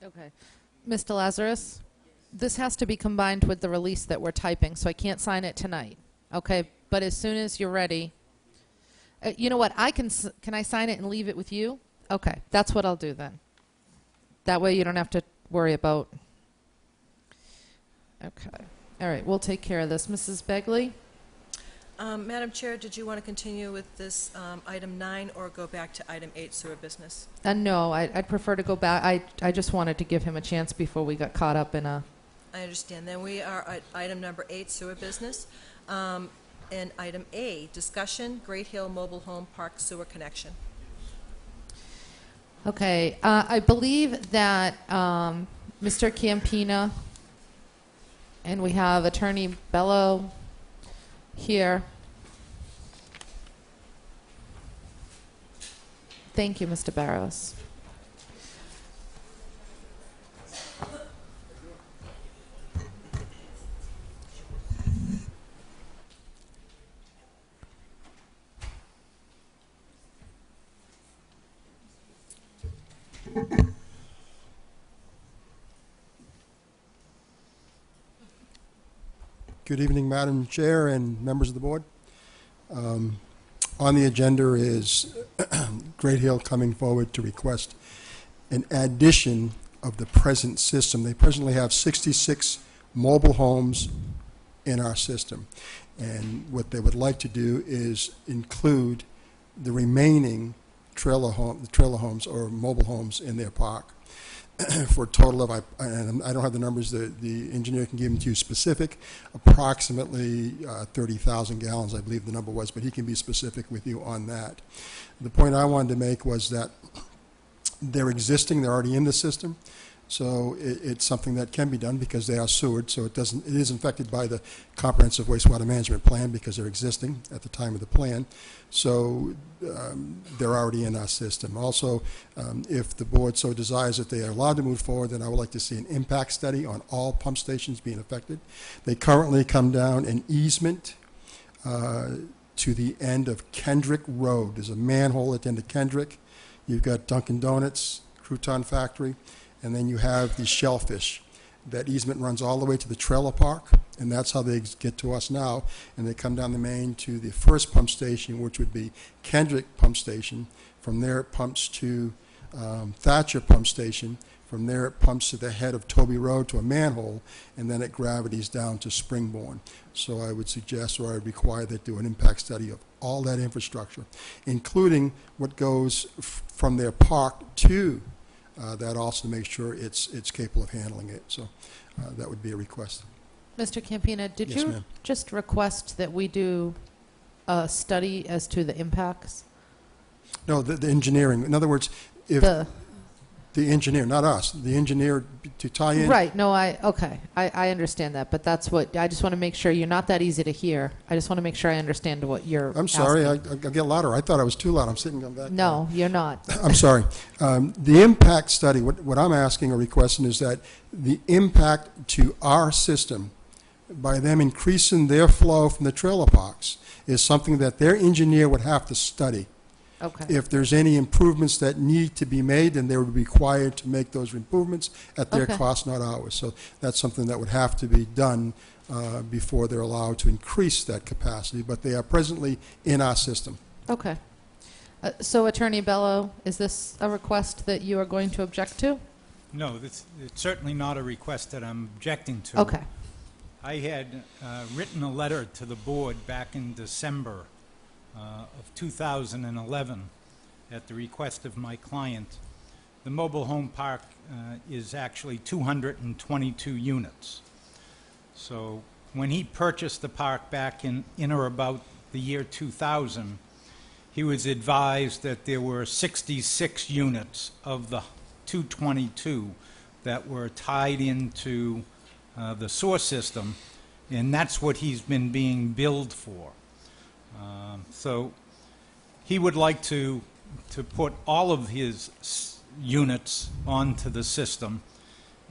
Okay. Mr. Lazarus, this has to be combined with the release that we're typing, so I can't sign it tonight. Okay, but as soon as you're ready, you know what? Can I sign it and leave it with you? Okay, that's what I'll do then. That way you don't have to worry about. Okay. All right, we'll take care of this. Mrs. Begley? Madam Chair, did you want to continue with this item 9 or go back to item 8, sewer business? No, I'd prefer to go back. I just wanted to give him a chance before we got caught up in a... I understand. Then we are at item number 8, sewer business. And item A, discussion, Great Hill Mobile Home Park sewer connection. Okay, I believe that Mr. Campina, and we have Attorney Bello here. Thank you, Mr. Barros. Good evening, Madam Chair and members of the board. On the agenda is Great Hill coming forward to request an addition of the present system. They presently have 66 mobile homes in our system. And what they would like to do is include the remaining trailer homes or mobile homes in their park for a total of, and I don't have the numbers, the engineer can give them to you specific, approximately 30,000 gallons, I believe the number was, but he can be specific with you on that. The point I wanted to make was that they're existing, they're already in the system, so it's something that can be done because they are sewered, so it is affected by the comprehensive wastewater management plan because they're existing at the time of the plan, so they're already in our system. Also, if the board so desires that they are allowed to move forward, then I would like to see an impact study on all pump stations being affected. They currently come down an easement to the end of Kendrick Road. There's a manhole at the end of Kendrick. You've got Dunkin' Donuts, Crouton Factory, and then you have the Shellfish. That easement runs all the way to the trailer park, and that's how they get to us now. And they come down the main to the first pump station, which would be Kendrick Pump Station. From there it pumps to Thatcher Pump Station. From there it pumps to the head of Toby Road to a manhole, and then it gravities down to Springbourne. So I would suggest, or I would require, that do an impact study of all that infrastructure, including what goes from their park to that, also to make sure it's capable of handling it. So that would be a request. Mr. Campina, did Yes, you ma'am. just request that we do a study as to the impacts? No, the engineering. In other words, if the engineer, not us, the engineer to tie in. Right, no, I understand that, but that's what, I just want to make sure, you're not that easy to hear. I just want to make sure I understand what you're I'm sorry, asking. I'll get louder. I thought I was too loud. I'm sitting on back. No, you're not. I'm sorry. The impact study, what I'm asking or requesting is that the impact to our system by them increasing their flow from the trailer parks is something that their engineer would have to study. Okay. If there's any improvements that need to be made, then they would be required to make those improvements at their Okay. cost, not ours. So that's something that would have to be done before they're allowed to increase that capacity, but they are presently in our system. Okay. So Attorney Bello, is this a request that you are going to object to? No, it's certainly not a request that I'm objecting to. Okay. I had written a letter to the board back in December of 2011 at the request of my client the mobile home park is actually 222 units. So when he purchased the park back in or about the year 2000, he was advised that there were 66 units of the 222 that were tied into the sewer system, and that's what he's been being billed for. So he would like to put all of his units onto the system,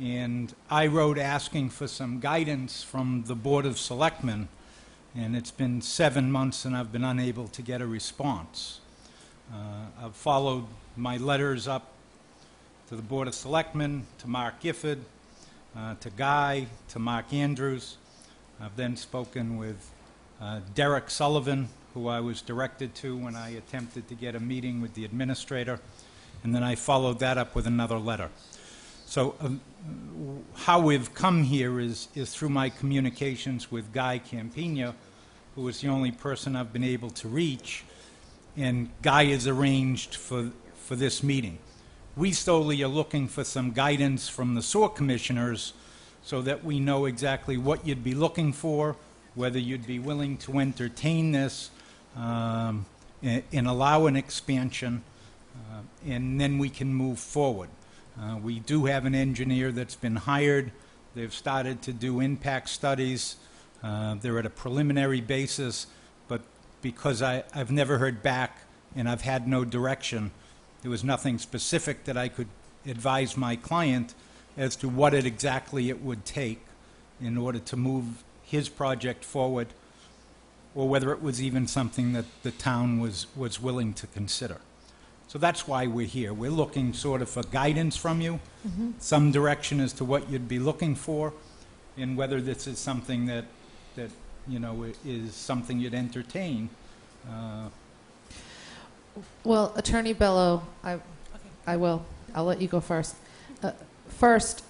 and I wrote asking for some guidance from the Board of Selectmen, and it's been 7 months and I've been unable to get a response. I've followed my letters up to the Board of Selectmen, to Mark Gifford, to Guy, to Mark Andrews. I've then spoken with Derek Sullivan, who I was directed to when I attempted to get a meeting with the administrator, and then I followed that up with another letter. So how we've come here is through my communications with Guy Campina, who is the only person I've been able to reach, and Guy is arranged for this meeting. We solely are looking for some guidance from the sewer commissioners so that we know exactly what you'd be looking for, whether you'd be willing to entertain this and allow an expansion, and then we can move forward. We do have an engineer that's been hired. They've started to do impact studies. They're at a preliminary basis, but because I've never heard back and I've had no direction, there was nothing specific that I could advise my client as to what exactly it would take in order to move his project forward, or whether it was even something that the town was willing to consider. So that's why we're here. We're looking sort of for guidance from you, some direction as to what you'd be looking for, and whether this is something that you know, is something you'd entertain. Well, Attorney Bello, I will. I'll let you go first. First,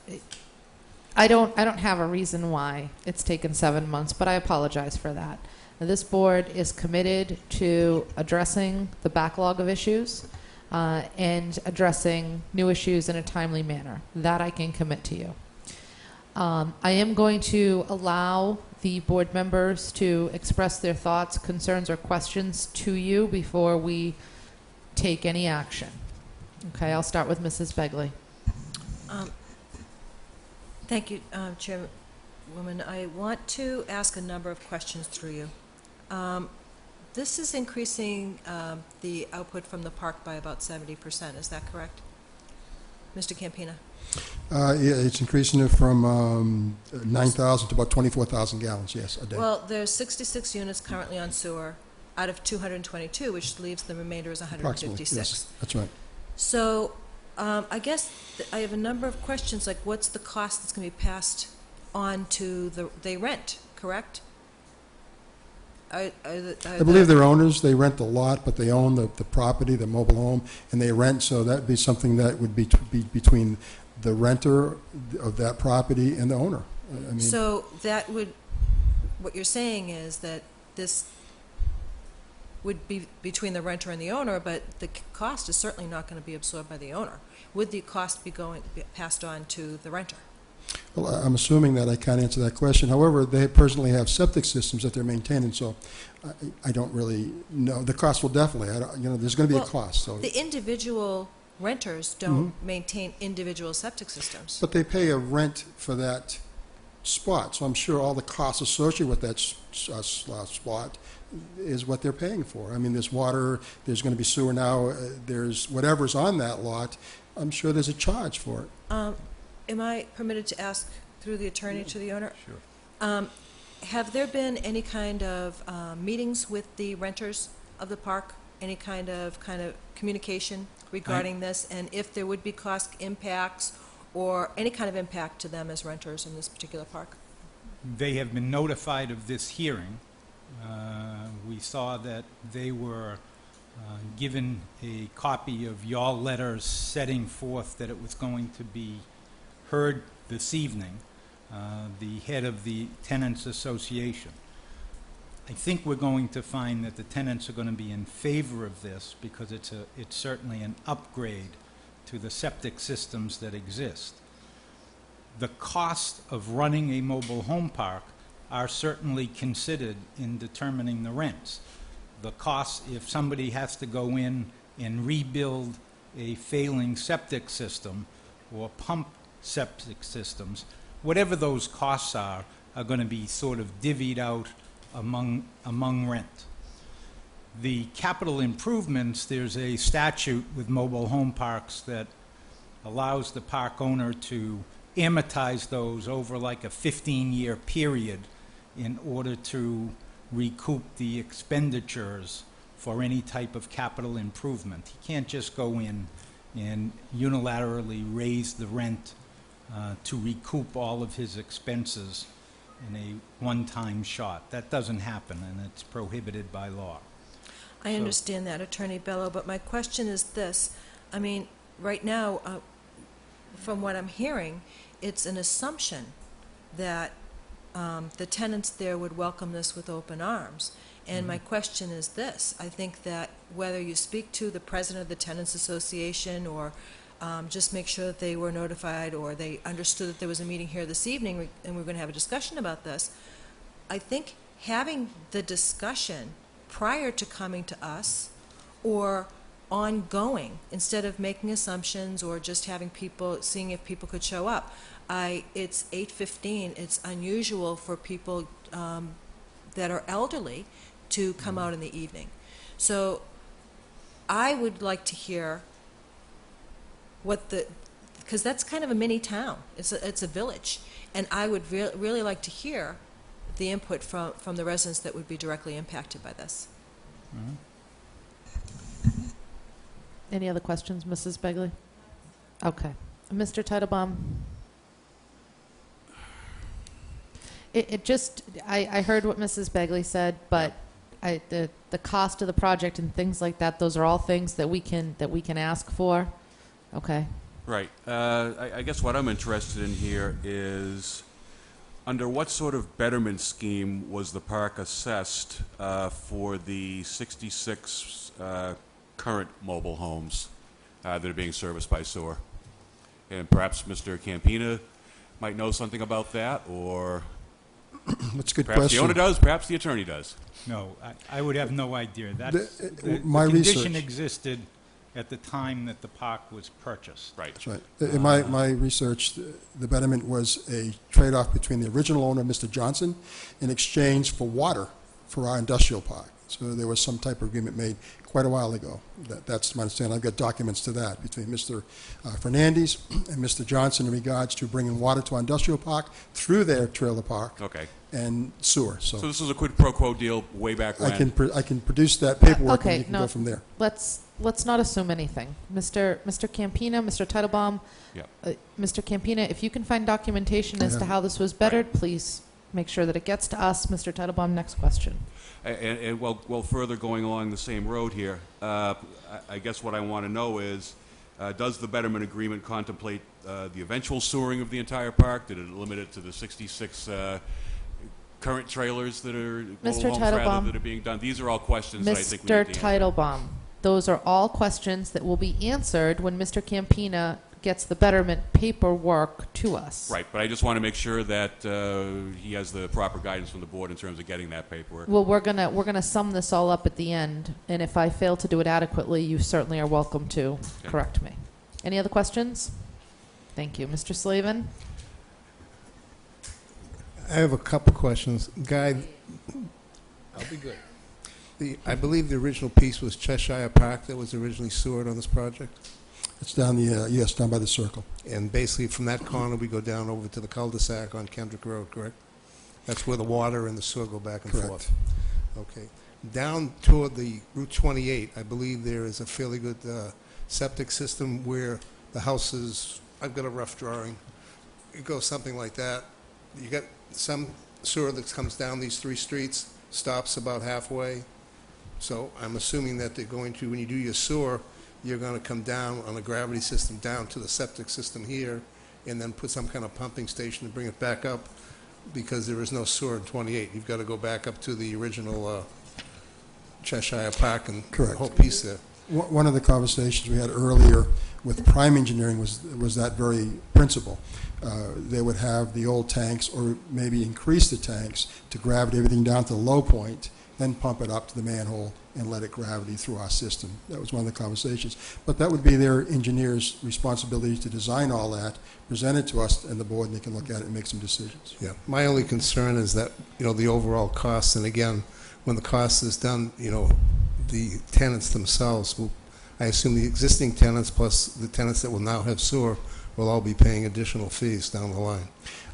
I don't have a reason why it's taken 7 months, but I apologize for that. This board is committed to addressing the backlog of issues and addressing new issues in a timely manner. That I can commit to you. I am going to allow the board members to express their thoughts, concerns, or questions to you before we take any action. Okay, I'll start with Mrs. Begley. Thank you, Chairwoman. I want to ask a number of questions through you. This is increasing the output from the park by about 70%. Is that correct? Mr. Campina? Yeah, it's increasing it from 9,000 to about 24,000 gallons, yes, a day. Well, there's 66 units currently on sewer out of 222, which leaves the remainder as 156. Yes, that's right. So I guess I have a number of questions, like what's the cost that's going to be passed on to they rent, correct? I believe they're owners. They rent the lot, but they own the property, the mobile home, and they rent, so that would be something that would be between the renter of that property and the owner. I mean, so that would, what you're saying is that this would be between the renter and the owner, but the cost is certainly not going to be absorbed by the owner. Would the cost be passed on to the renter? Well, I'm assuming that I can't answer that question. However, they personally have septic systems that they're maintaining, so I don't really know. The cost will definitely, there's going to be a cost. So the individual renters don't maintain individual septic systems. But they pay a rent for that spot, so I'm sure all the costs associated with that spot is what they're paying for. I mean, there's water, there's going to be sewer now, there's whatever's on that lot. I'm sure there's a charge for it. Am I permitted to ask through the attorney to the owner? Sure. Have there been any kind of meetings with the renters of the park? Any kind of communication regarding this? And if there would be cost impacts or any kind of impact to them as renters in this particular park? They have been notified of this hearing. We saw that they were given a copy of your letters setting forth that it was going to be heard this evening, the head of the Tenants Association. I think we're going to find that the tenants are going to be in favor of this because it's certainly an upgrade to the septic systems that exist. The cost of running a mobile home park are certainly considered in determining the rents. The cost, if somebody has to go in and rebuild a failing septic system or pump septic systems, whatever those costs are going to be sort of divvied out among rent. The capital improvements, there's a statute with mobile home parks that allows the park owner to amortize those over like a 15-year period in order to recoup the expenditures for any type of capital improvement. He can't just go in and unilaterally raise the rent to recoup all of his expenses in a one-time shot. That doesn't happen, and it's prohibited by law. I understand that, Attorney Bello, but my question is this. I mean, right now, from what I'm hearing, it's an assumption that the tenants there would welcome this with open arms. And my question is this. I think that whether you speak to the president of the Tenants Association or just make sure that they were notified or they understood that there was a meeting here this evening and we're going to have a discussion about this, I think having the discussion prior to coming to us or ongoing, instead of making assumptions or just having people, seeing if people could show up. It's 8:15. It's unusual for people that are elderly to come out in the evening. So I would like to hear because that's kind of a mini town. It's a village. And I would really like to hear the input from the residents that would be directly impacted by this. Any other questions, Mrs. Begley? Okay. Mr. Titlebaum? I heard what Mrs. Begley said, but the cost of the project and things like that, those are all things that we can ask for. Okay. Right. I guess what I'm interested in here is under what sort of betterment scheme was the park assessed for the 66 current mobile homes that are being serviced by sewer? And perhaps Mr. Campina might know something about that, or That's a good perhaps question. the owner does, perhaps the attorney does. No, I would have no idea. My the condition research- existed at the time that the park was purchased. Right. That's right. In my research, the betterment was a trade-off between the original owner, Mr. Johnson, in exchange for water for our industrial park. So there was some type of agreement made quite a while ago. That's my understanding. I've got documents to that between Mr. Fernandez and Mr. Johnson in regards to bringing water to our industrial park through their trailer park Okay. and sewer. So this was a quid pro quo deal way back when. I can produce that paperwork Okay, and you can no. go from there. Let's not assume anything. Mr. Campina, Mr. Titlebaum, Yep. Mr. Campina, if you can find documentation as to how this was bettered, please make sure that it gets to us. Mr. Titlebaum, next question. And well, further going along the same road here, I guess what I want to know is, does the betterment agreement contemplate the eventual sewering of the entire park? Did it limit it to the 66 current trailers that are Mr. mobile homes rather Titlebaum. that are being done? These are all questions that I think we Mr. need to answer. Titlebaum, those are all questions that will be answered when Mr. Campina gets the betterment paperwork to us. Right, but I just want to make sure that he has the proper guidance from the board in terms of getting that paperwork. Well, we're gonna sum this all up at the end, and if I fail to do it adequately, you certainly are welcome to correct me. Any other questions? Thank you. Mr. Slavin? I have a couple questions. Guy, I'll be good. I believe the original piece was Cheshire Park that was originally sewered on this project. It's down down by the circle. And basically from that corner, we go down over to the cul-de-sac on Kendrick Road, correct? That's where the water and the sewer go back and Correct. forth. Okay. Down toward the Route 28, I believe there is a fairly good septic system where the house is, I've got a rough drawing. It goes something like that. You got some sewer that comes down these three streets, stops about halfway. So I'm assuming that they're going to, when you do your sewer, you're going to come down on a gravity system down to the septic system here and then put some kind of pumping station to bring it back up because there is no sewer in 28. You've got to go back up to the original Cheshire Park and the whole piece there. One of the conversations we had earlier with Prime Engineering was that very principle. They would have the old tanks, or maybe increase the tanks to gravity everything down to the low point, then pump it up to the manhole and let it gravity through our system. That was one of the conversations. But that would be their engineers' responsibility to design all that, present it to us and the board, and they can look at it and make some decisions. Yeah, my only concern is that, the overall cost, and again, when the cost is done, the tenants themselves will, I assume the existing tenants plus the tenants that will now have sewer will all be paying additional fees down the line.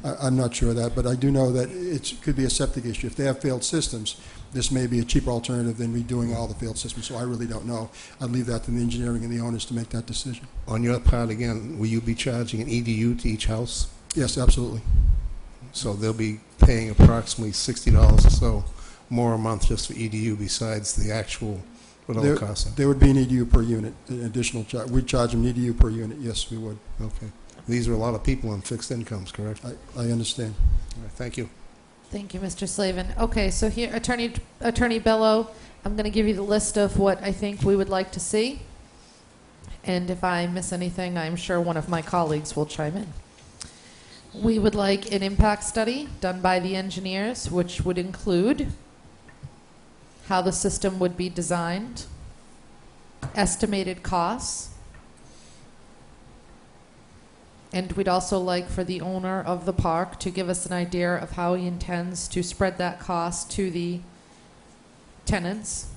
I'm not sure of that, but I do know that it could be a septic issue. If they have failed systems, this may be a cheaper alternative than redoing all the failed systems, so I really don't know. I'd leave that to the engineering and the owners to make that decision. On your part, again, will you be charging an EDU to each house? Yes, absolutely. So they'll be paying approximately $60 or so more a month just for EDU besides the actual, whatever it costs them. There would be an EDU per unit, an additional charge. We'd charge them EDU per unit, yes, we would. Okay. These are a lot of people on fixed incomes, correct? I understand. All right, thank you. Thank you, Mr. Slavin. Okay, so here, Attorney Bello, I'm going to give you the list of what I think we would like to see. And if I miss anything, I'm sure one of my colleagues will chime in. We would like an impact study done by the engineers, which would include how the system would be designed, estimated costs, and we'd also like for the owner of the park to give us an idea of how he intends to spread that cost to the tenants.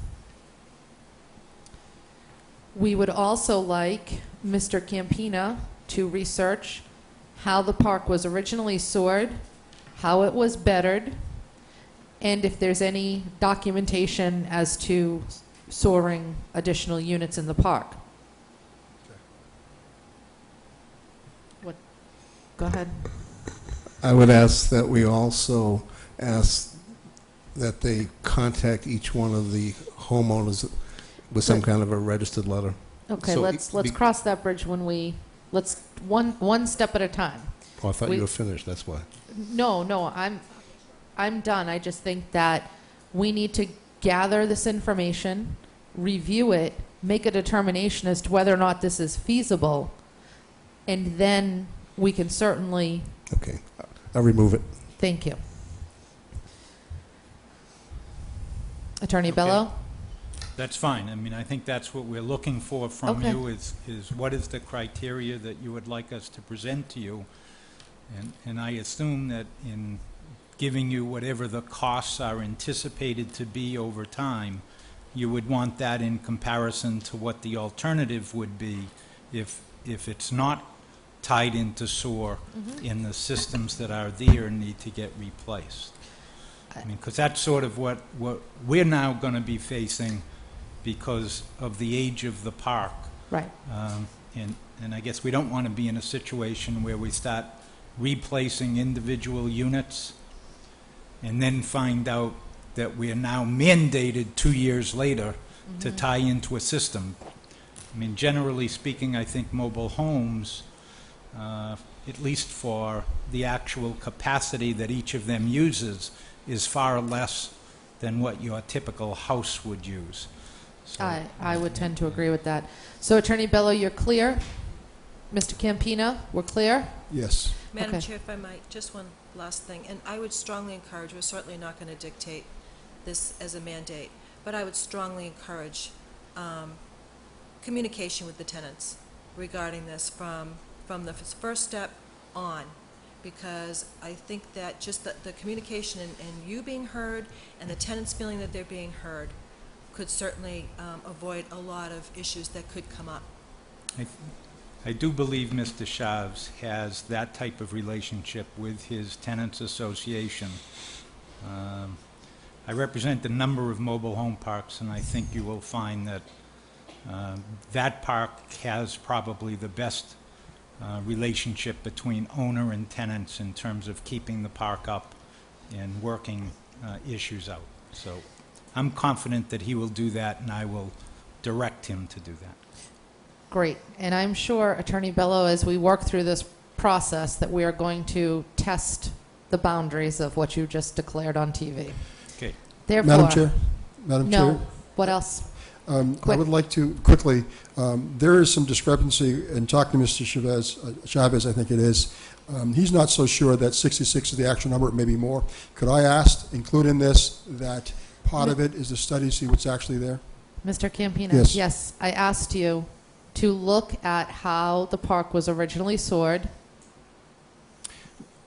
We would also like Mr. Campina to research how the park was originally sewered, how it was bettered, and if there's any documentation as to sewering additional units in the park. What? Go ahead. I would ask that we also ask that they contact each one of the homeowners with some kind of a registered letter. Okay, So let's cross that bridge when we, let's one step at a time. Oh, I thought you were finished, that's why. No, I'm done. I just think that we need to gather this information, review it, make a determination as to whether or not this is feasible, and then we can certainly... Okay, I'll remove it. Thank you. Attorney Bello? That's fine. I mean, I think that's what we're looking for from Okay. you is what is the criteria that you would like us to present to you? And I assume that in giving you whatever the costs are anticipated to be over time, you would want that in comparison to what the alternative would be if it's not tied into sewer in the systems that are there and need to get replaced. I mean, because that's sort of what we're now going to be facing because of the age of the park. Right. And I guess we don't want to be in a situation where we start replacing individual units and then find out that we are now mandated 2 years later to tie into a system. I mean, generally speaking, I think mobile homes, at least for the actual capacity that each of them uses, is far less than what your typical house would use. So, I would tend to agree with that. So, Attorney Bello, you're clear? Mr. Campina, we're clear? Yes. Madam Okay. Chair, if I might, just one last thing, and I would strongly encourage, we're certainly not going to dictate this as a mandate, but I would strongly encourage communication with the tenants regarding this from the first step on, because I think that just the communication and you being heard and the tenants feeling that they're being heard could certainly avoid a lot of issues that could come up. I do believe Mr. Shavs has that type of relationship with his tenants association. I represent a number of mobile home parks, and I think you will find that that park has probably the best relationship between owner and tenants in terms of keeping the park up and working issues out. So I'm confident that he will do that, and I will direct him to do that. Great. And I'm sure, Attorney Bello, as we work through this process, that we are going to test the boundaries of what you just declared on TV. Okay. Therefore, Madam Chair? Madam no. Chair? What else? I Quick. would like to, quickly, there is some discrepancy in talking to Mr. Chavez, I think it is. He's not so sure that 66 is the actual number, it may be more. Could I ask, include in this, that part of it is the study, see what's actually there? Mr. Campino? Yes. Yes, I asked you to look at how the park was originally soared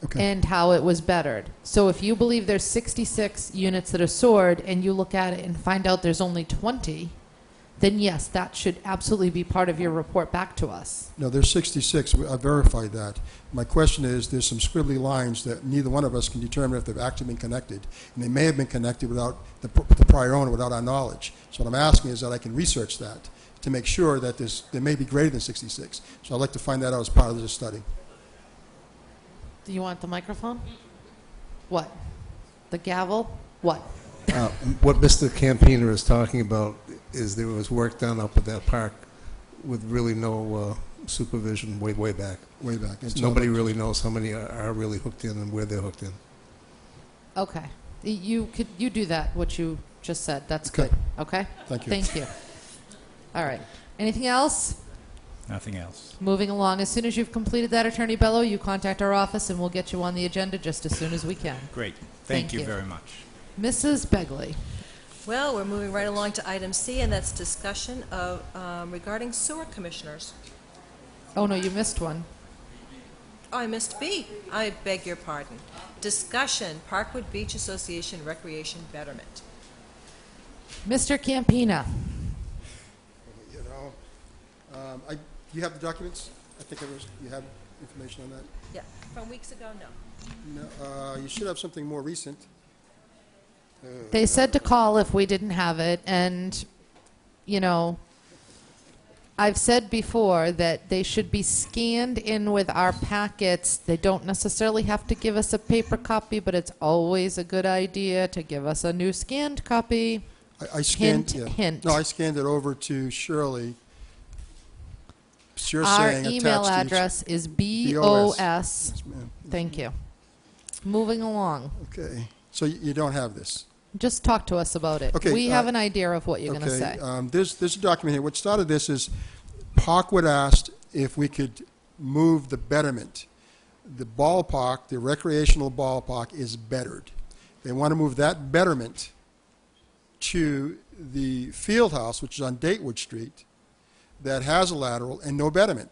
Okay. and how it was bettered. So if you believe there's 66 units that are soared and you look at it and find out there's only 20, then yes, that should absolutely be part of your report back to us. No, there's 66. I verified that. My question is, there's some squibbly lines that neither one of us can determine if they've actually been connected. And they may have been connected without the prior owner, without our knowledge. So what I'm asking is that I can research that to make sure that there may be greater than 66. So I'd like to find that out as part of this study. Do you want the microphone? What? The gavel? What? What Mr. Campina is talking about is there was work done up at that park with really no supervision way back. Way back. And so Nobody really knows how many are really hooked in and where they're hooked in. Okay. You do that, what you just said. That's Okay. good. Okay? Thank you. Thank you. All right. Anything else? Nothing else. Moving along. As soon as you've completed that, Attorney Bello, you contact our office and we'll get you on the agenda just as soon as we can. Great. Thank Thank you you. very much. Mrs. Begley. Well, we're moving right along to item C, and that's discussion of, regarding sewer commissioners. Oh, no, you missed one. Oh, I missed B. I beg your pardon. Discussion, Parkwood Beach Association Recreation Betterment. Mr. Campina. You know, you have the documents? I think you have information on that? Yeah, from weeks ago, no. No, you should have something more recent. They said to call if we didn't have it, and, you know, I've said before that they should be scanned in with our packets. They don't necessarily have to give us a paper copy, but it's always a good idea to give us a new scanned copy. I scanned, Hint, yeah. hint. No, I scanned it over to Shirley. You're Our saying email attached to each- address is BOS. BOS. Yes, ma'am. Thank you. Moving along. Okay, so you don't have this? Just talk to us about it. Okay, We have an idea of what you're going to say. There's a document here. What started this is Parkwood asked if we could move the betterment. The ballpark, the recreational ballpark, is bettered. They want to move that betterment to the field house, which is on Datewood Street, that has a lateral and no betterment.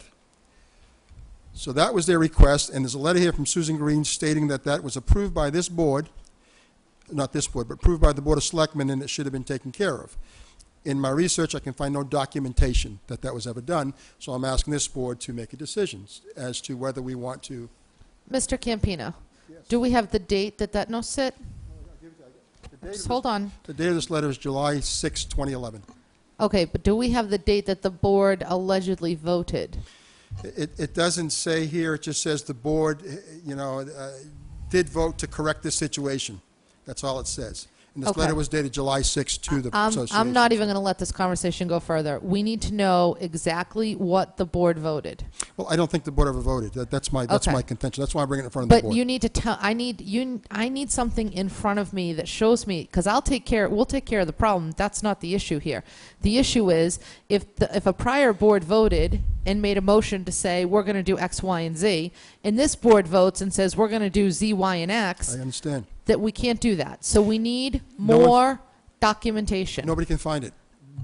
So that was their request, and there's a letter here from Susan Green stating that that was approved by this board, not this board, but approved by the Board of Selectmen, and it should have been taken care of. In my research, I can find no documentation that that was ever done, so I'm asking this board to make a decision as to whether we want to. Mr. Campina, do we have the date that no, sit. Just hold on. The date of this letter is July 6, 2011. Okay, but do we have the date that the board allegedly voted? It doesn't say here, it just says the board, did vote to correct this situation. That's all it says. And this Okay. letter was dated July 6 to the association. I'm not even going to let this conversation go further. We need to know exactly what the board voted. Well, I don't think the board ever voted. That's my Okay. contention. That's why I'm bringing it in front of the But board. you need to tell. I need something in front of me that shows me, because we'll take care of the problem. That's not the issue here. The issue is if a prior board voted and made a motion to say we're going to do X, Y, and Z, and this board votes and says we're going to do Z, Y, and X, I understand. that we can't do that. So we need No one- more documentation. Nobody can find it.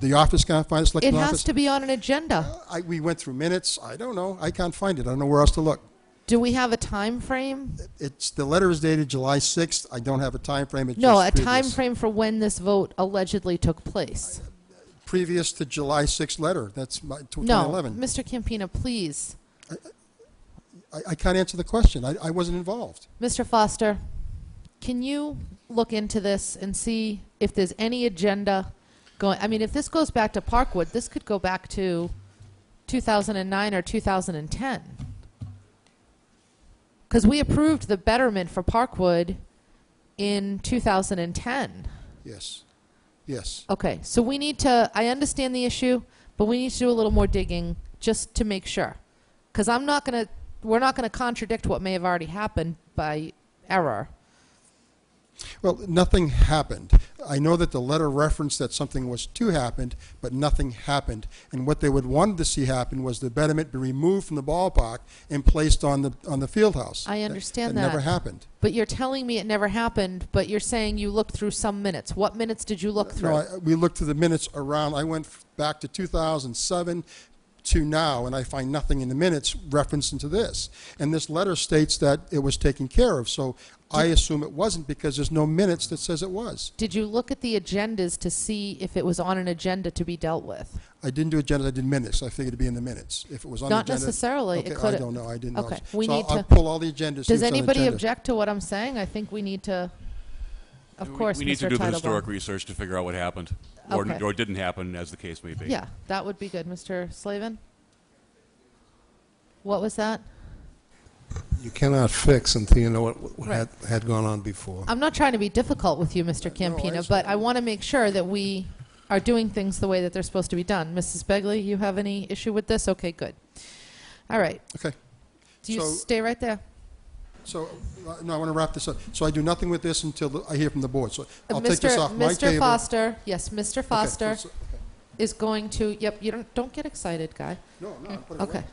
The office can't find it, It selectman has office. to be on an agenda. We went through minutes. I don't know. I can't find it. I don't know where else to look. Do we have a time frame? The letter is dated July 6th. I don't have a time frame. It's No, just a time previous. frame for when this vote allegedly took place. Previous to July 6th letter. That's No, 2011. Mr. Campina, please. I can't answer the question. I wasn't involved. Mr. Foster, can you look into this and see if there's any agenda going? I mean, if this goes back to Parkwood, this could go back to 2009 or 2010. Because we approved the betterment for Parkwood in 2010. Yes. Yes. Okay, so we need to, I understand the issue, but we need to do a little more digging just to make sure. Because we're not going to contradict what may have already happened by error. Well, nothing happened. I know that the letter referenced that something was to happen, but nothing happened. And what they would want to see happen was the betterment be removed from the ballpark and placed on the field house. I understand that. that. Never happened. But you're telling me it never happened, but you're saying you looked through some minutes. What minutes did you look through? No, we looked through the minutes around. I went back to 2007 to now, and I find nothing in the minutes referencing to this. And this letter states that it was taken care of. So I assume it wasn't because there's no minutes that says it was. Did you look at the agendas to see if it was on an agenda to be dealt with? I didn't do agendas. I did minutes. I figured it'd be in the minutes. If it was on Not the agenda. necessarily. Okay, It could. I don't know. I didn't know. Okay. So We need I'll to. pull all the agendas. see Does what's on the anybody agenda. object to what I'm saying? I think we need to. Of course, We need Mr. to do the Titlebaum. historic research to figure out what happened, Okay. or didn't happen, as the case may be. Yeah, that would be good, Mr. Slavin. What was that? You cannot fix until you know what Right. had gone on before. I'm not trying to be difficult with you, Mr. Campina, but I want to make sure that we are doing things the way that they're supposed to be done. Mrs. Begley, you have any issue with this? Okay, good. All right. Okay. Do you So- stay right there? So, no, I want to wrap this up. So I do nothing with this until I hear from the board. So I'll take this off my Mr. table. Foster, yes, Mr. Okay, Foster so- is going to, yep, you don't get excited, guy. No, I put it Okay. away.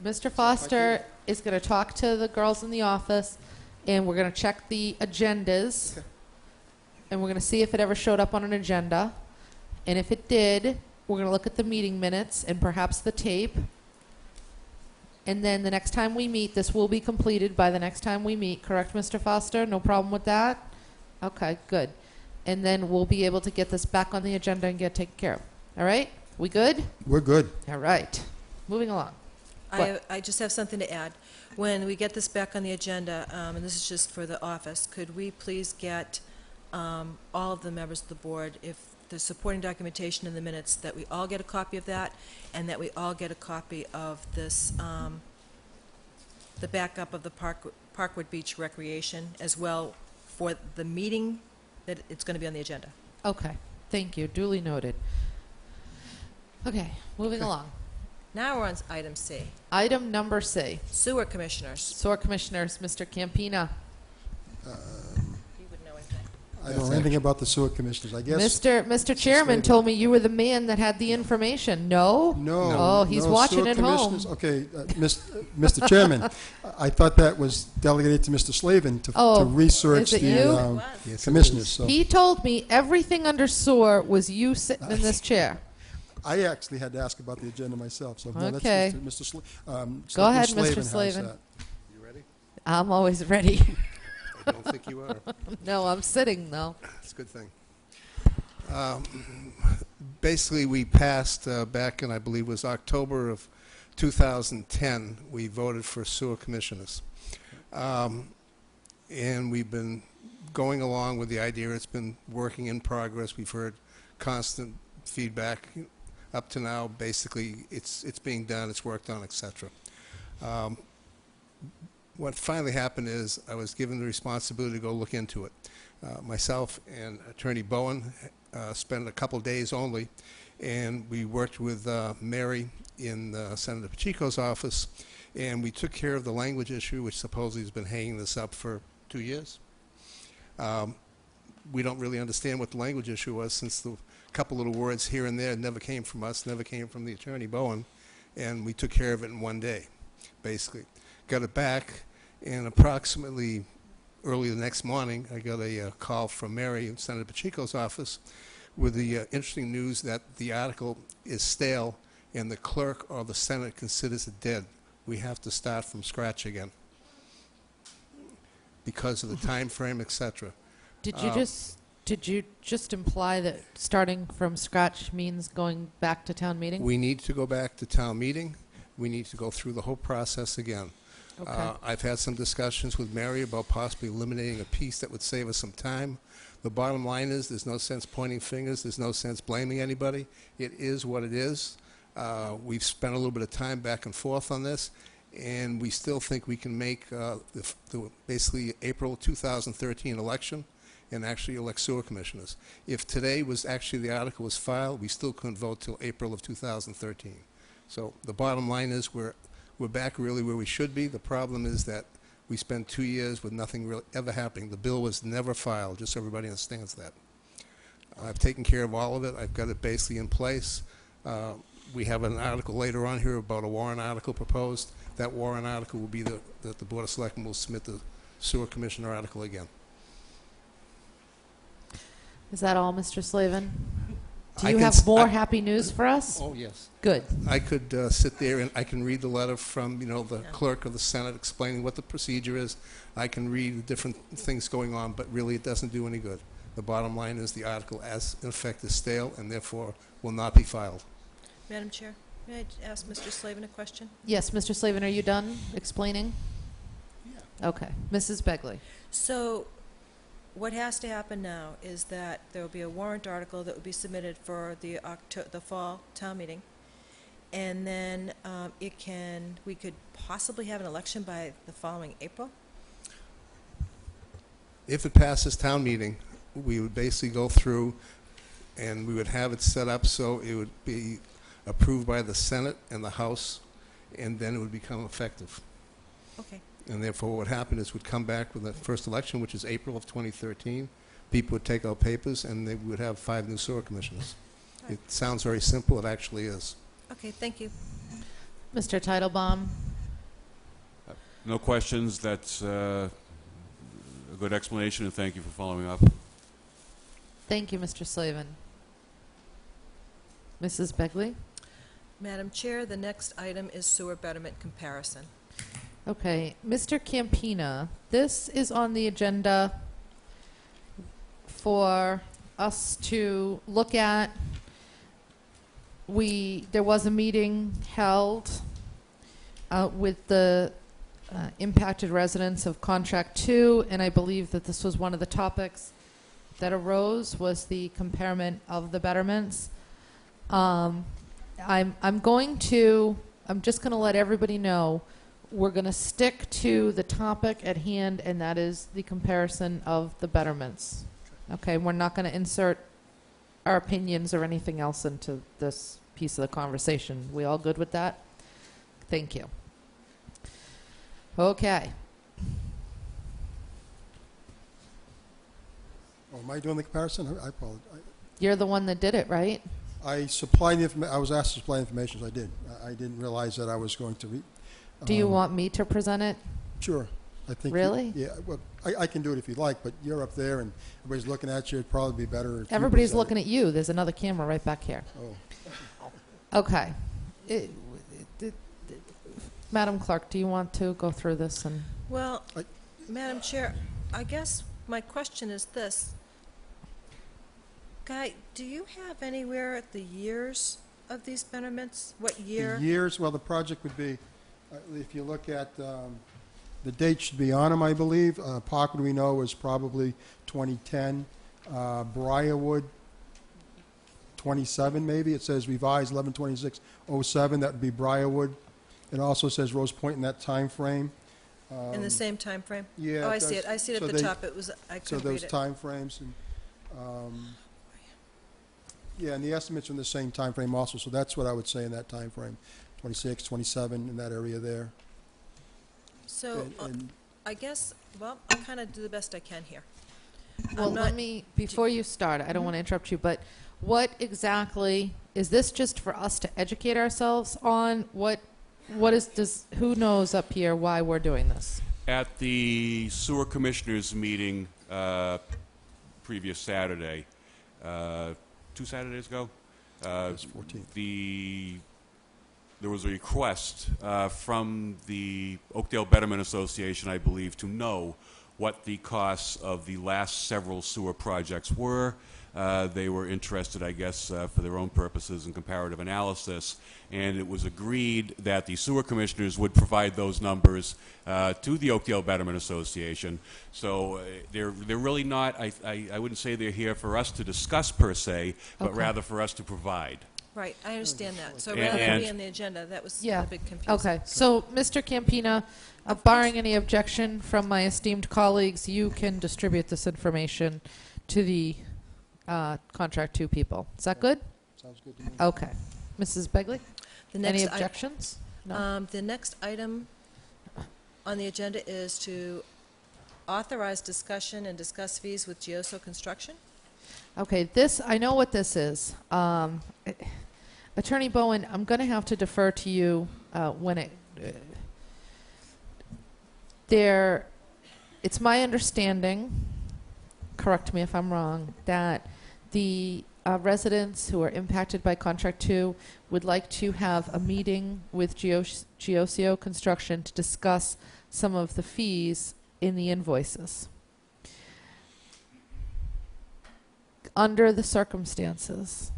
Mr. Foster is going to talk to the girls in the office, and we're going to check the agendas, Okay. and we're going to see if it ever showed up on an agenda. And if it did, we're going to look at the meeting minutes and perhaps the tape. And then the next time we meet, this will be completed by the next time we meet, correct, Mr. Foster? No problem with that? Okay, good. And then we'll be able to get this back on the agenda and get taken care of. All right? We good? We're good. All right. Moving along. What? I just have something to add. When we get this back on the agenda, and this is just for the office, could we please get all of the members of the board, if the supporting documentation in the minutes, that we all get a copy of that, and that we all get a copy of this, the backup of the Parkwood Beach Recreation as well for the meeting that it's going to be on the agenda. Okay, thank you. Duly noted. Okay, moving along. Now we're on item C, Item number C. sewer commissioners. SOAR Commissioners, Mr. Campina. You would know anything. I don't know anything about the sewer commissioners. I guess. Mr. Chairman told me you were the man that had the information. No? No. Oh, he's no, watching sewer at home. commissioners- Okay, Mr. Chairman, I thought that was delegated to Mr. Slavin to Oh, research is it the you? Yes, it commissioners. is. So He told me everything under SOAR was you sitting in this chair. I actually had to ask about the agenda myself. So no, Okay. that's Mr. Go ahead, Slavin Mr. has Slavin. that. You ready? I'm always ready. I don't think you are. No, I'm sitting, though. It's a good thing. Basically, we passed back in, I believe it was October of 2010, we voted for sewer commissioners. And we've been going along with the idea. It's been working in progress. We've heard constant feedback up to now. Basically, it's being done, it's worked on, etc. What finally happened is I was given the responsibility to go look into it. Myself and Attorney Bowen spent a couple days only, and we worked with Mary in Senator Pacheco's office, and we took care of the language issue, which supposedly has been hanging this up for 2 years. We don't really understand what the language issue was, since the couple little words here and there never came from us, never came from the Attorney Bowen, and we took care of it in one day, basically. Got it back, and approximately early the next morning, I got a call from Mary in Senator Pacheco's office with the interesting news that the article is stale and the clerk or the Senate considers it dead. We have to start from scratch again because of the time frame, etc. Did you just imply that starting from scratch means going back to town meeting? We need to go back to town meeting. We need to go through the whole process again. Okay. I've had some discussions with Mary about possibly eliminating a piece that would save us some time. The bottom line is there's no sense pointing fingers. There's no sense blaming anybody. It is what it is. We've spent a little bit of time back and forth on this, and we still think we can make the basically April 2013 election and actually elect sewer commissioners. If today was actually the article was filed, we still couldn't vote till April of 2013. So the bottom line is we're back really where we should be. The problem is that We spent 2 years with nothing really ever happening. The bill was never filed, just so everybody understands that. I've taken care of all of it. I've got it basically in place. We have an article later on here about a warrant article proposed. That warrant article will be that the Board of Selectmen will submit the sewer commissioner article again. Is that all, Mr. Slavin? Do I you can have s- more I- happy news for us? Oh, yes. Good. I could sit there and I can read the letter from, the clerk of the Senate explaining what the procedure is. I can read the different things going on, but really it doesn't do any good. The bottom line is the article, as in effect, is stale and therefore will not be filed. Madam Chair, may I ask Mr. Slavin a question? Yes, Mr. Slavin, are you done explaining? Yeah. Okay. Mrs. Begley. So what has to happen now is that there will be a warrant article that will be submitted for the fall town meeting. And then we could possibly have an election by the following April? If it passes town meeting, we would basically go through and we would have it set up so it would be approved by the Senate and the House, and then it would become effective. Okay. And therefore, what would happen is we'd come back with the first election, which is April of 2013. People would take out papers, and they would have 5 new sewer commissioners. All right. It sounds very simple. It actually is. Okay, thank you. Mr. Titlebaum. No questions. That's a good explanation, and thank you for following up. Thank you, Mr. Slavin. Mrs. Begley? Madam Chair, the next item is sewer betterment comparison. Okay, Mr. Campina, this is on the agenda for us to look at. There was a meeting held with the impacted residents of Contract 2, and I believe that this was one of the topics that arose, was the comparison of the betterments. I'm just going to let everybody know we're going to stick to the topic at hand, and that is the comparison of the betterments. Okay, we're not going to insert our opinions or anything else into this piece of the conversation. We all good with that? Thank you. Okay. Oh, am I doing the comparison? I apologize. You're the one that did it, right? I supplied the information. I was asked to supply information, so I did. I didn't realize that I was going to read. Do you want me to present it? Sure. I think. Really? Yeah. Well, I can do it if you'd like, but you're up there and everybody's looking at you. It'd probably be better if Everybody's looking at you. There's another camera right back here. Oh. Okay. Madam Clerk, do you want to go through this? And Well, Madam Chair, I guess my question is this. Guy, do you have anywhere the years of these betterments? What year? The years, well, the project would be, if you look at, the date should be on them, I believe. Parkwood, we know, was probably 2010. Briarwood, 27 maybe. It says revised 11/26/07. That would be Briarwood. It also says Rose Point in that time frame. In the same time frame? Yeah. Oh, I see it. I see it So at the they- top. It was, I So couldn't those read it. time frames and, yeah, and the estimates are in the same time frame also, so that's what I would say in that time frame, 26, 27, in that area there. So, And I guess, well, I'll kind of do the best I can here. well, I'm let not- me, before you start, I don't want to interrupt you, but what exactly, is this just for us to educate ourselves on? Who knows up here why we're doing this? At the sewer commissioners meeting previous Saturday, 2 Saturdays ago, It's 14. there was a request from the Oakdale Betterment Association, I believe, to know what the costs of the last several sewer projects were. They were interested, I guess, for their own purposes in comparative analysis, and it was agreed that the sewer commissioners would provide those numbers to the Oakdale Betterment Association. So they're really not, I wouldn't say they're here for us to discuss per se, but Okay. rather for us to provide. Right, I understand that. So And- rather than and- be on the agenda, that was Yeah. a bit confusing. Okay, so Mr. Campina, barring any objection from my esteemed colleagues, you can distribute this information to the Contract 2 people. Is that good? Sounds good to me. Okay. Mrs. Begley? The Any next objections? No? The next item on the agenda is to authorize discussion and discuss fees with Gioso Construction. Okay, this, I know what this is. Attorney Bowen, I'm going to have to defer to you when it... it's my understanding, correct me if I'm wrong, that the residents who are impacted by Contract 2 would like to have a meeting with Gioso Construction to discuss some of the fees in the invoices. Under the circumstances,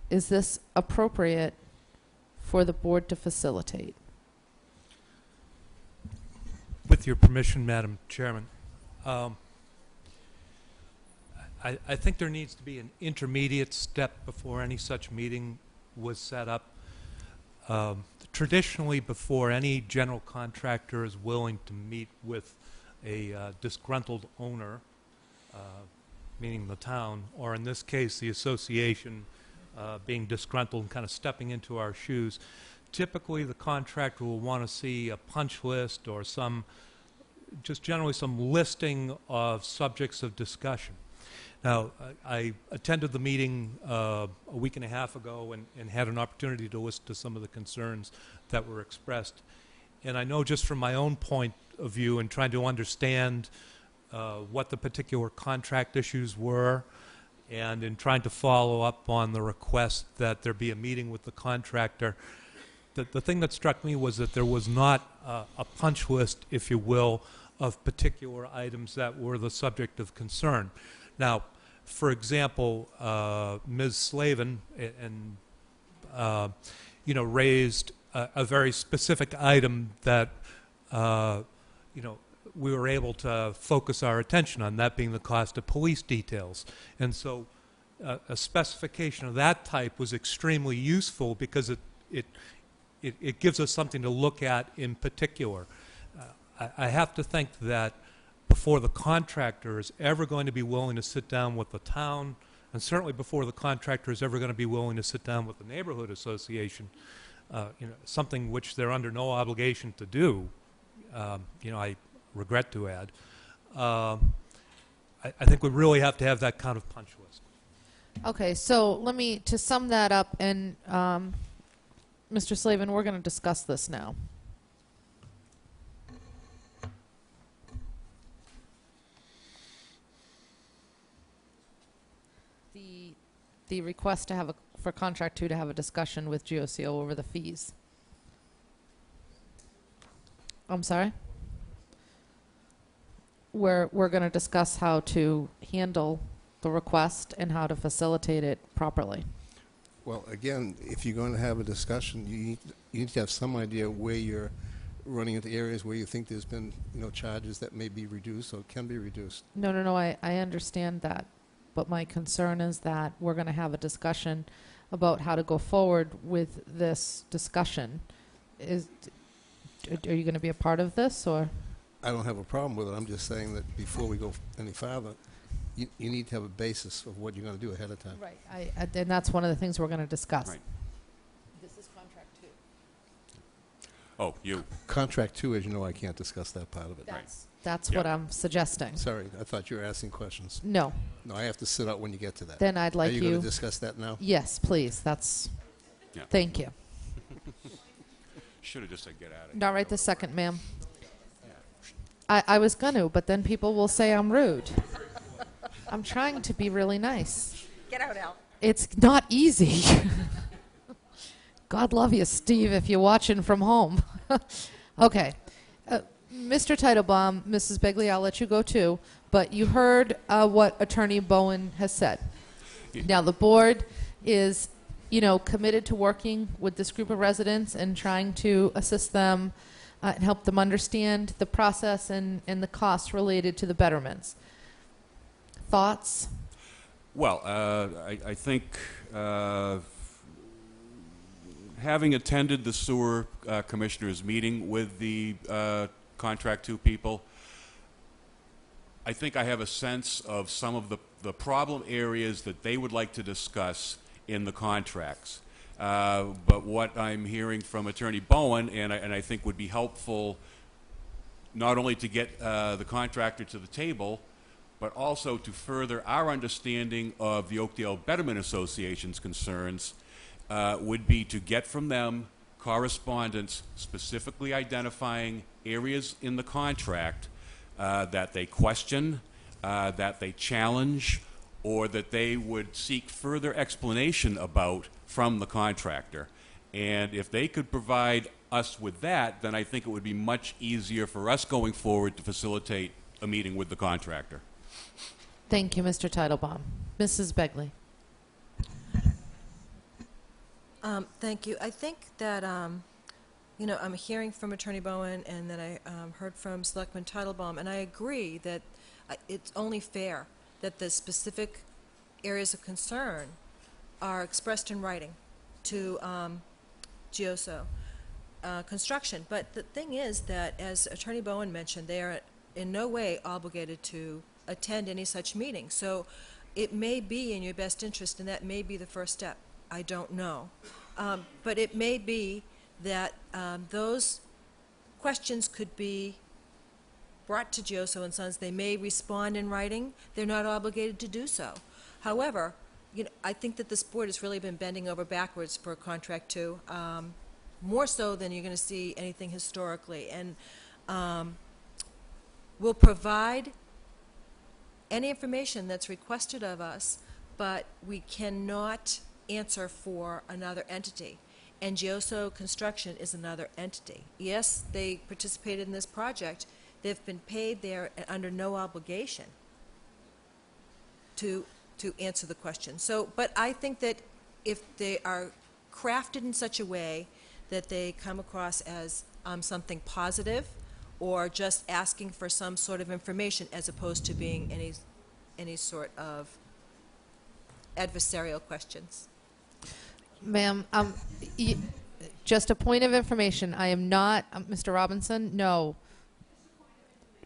is this appropriate for the board to facilitate? With your permission, Madam Chairman, I think there needs to be an intermediate step before any such meeting was set up. Traditionally, before any general contractor is willing to meet with a disgruntled owner, meaning the town, or in this case the association being disgruntled and kind of stepping into our shoes, typically the contractor will want to see a punch list or just generally some listing of subjects of discussion. Now, I attended the meeting a week and a half ago and had an opportunity to listen to some of the concerns that were expressed. And I know just from my own point of view and trying to understand what the particular contract issues were, and in trying to follow up on the request that there be a meeting with the contractor, the thing that struck me was that there was not a punch list, if you will, of particular items that were the subject of concern. Now, for example, Ms. Slavin raised a very specific item that we were able to focus our attention on, that being the cost of police details. And so a specification of that type was extremely useful because it gives us something to look at in particular. I have to think that before the contractor is ever going to be willing to sit down with the town, and certainly before the contractor is ever going to be willing to sit down with the neighborhood association, something which they're under no obligation to do, I regret to add, I think we really have to have that kind of punch list. Okay, so to sum that up, and Mr. Slavin, we're going to discuss this now. The request to for Contract 2 to have a discussion with GOCO over the fees. I'm sorry? We're going to discuss how to handle the request and how to facilitate it properly. Well, again, if you're going to have a discussion, you need to have some idea where you're running into areas where you think there's been, charges that may be reduced or can be reduced. No, I understand that. But my concern is that we're going to have a discussion about how to go forward with this discussion. Are you going to be a part of this, or? I don't have a problem with it. I'm just saying that before we go any farther, you need to have a basis of what you're going to do ahead of time. Right. And that's one of the things we're going to discuss. Right. This is Contract 2. Oh, you. Contract 2, as you know, I can't discuss that part of it. That's what I'm suggesting. Sorry, I thought you were asking questions. No. No, I have to sit out when you get to that. Then I'd like Are you you... going to discuss that now? Yes, please. Yeah. Thank you. Should have just said get out of here. Not right this second, ma'am. I was going to, but then people will say I'm rude. I'm trying to be really nice. Get out, Al. It's not easy. God love you, Steve, if you're watching from home. Okay. Mr. Teitelbaum, Mrs. Begley, I'll let you go too, but you heard what Attorney Bowen has said. Now, the board is, committed to working with this group of residents and trying to assist them and help them understand the process and the costs related to the betterments. Thoughts? Well, I think having attended the sewer commissioners meeting with the Contract 2 people, I think I have a sense of some of the problem areas that they would like to discuss in the contracts. But what I'm hearing from Attorney Bowen, and I think would be helpful not only to get the contractor to the table, but also to further our understanding of the Oakdale Betterment Association's concerns, would be to get from them correspondence specifically identifying areas in the contract that they question, that they challenge, or that they would seek further explanation about from the contractor. And if they could provide us with that, then I think it would be much easier for us going forward to facilitate a meeting with the contractor. Thank you, Mr. Titlebaum. Mrs. Begley. Thank you. I think that, you know, I'm hearing from Attorney Bowen and that I heard from Selectman Titlebaum, and I agree that it's only fair that the specific areas of concern are expressed in writing to GIOSO Construction. But the thing is that, as Attorney Bowen mentioned, they are in no way obligated to attend any such meeting. So it may be in your best interest, and that may be the first step. I don't know. But it may be that those questions could be brought to GIOSO and Sons. They may respond in writing. They're not obligated to do so. However, you know, I think that this board has really been bending over backwards for a contract too, more so than you're going to see anything historically. And we'll provide any information that's requested of us, but we cannot answer for another entity. And GIOSO Construction is another entity. Yes, they participated in this project. They've been paid there under no obligation to answer the question. So, but I think that if they are crafted in such a way that they come across as something positive, or just asking for some sort of information as opposed to being any sort of adversarial questions. Ma'am, just a point of information. I am not, Mr. Robinson, no.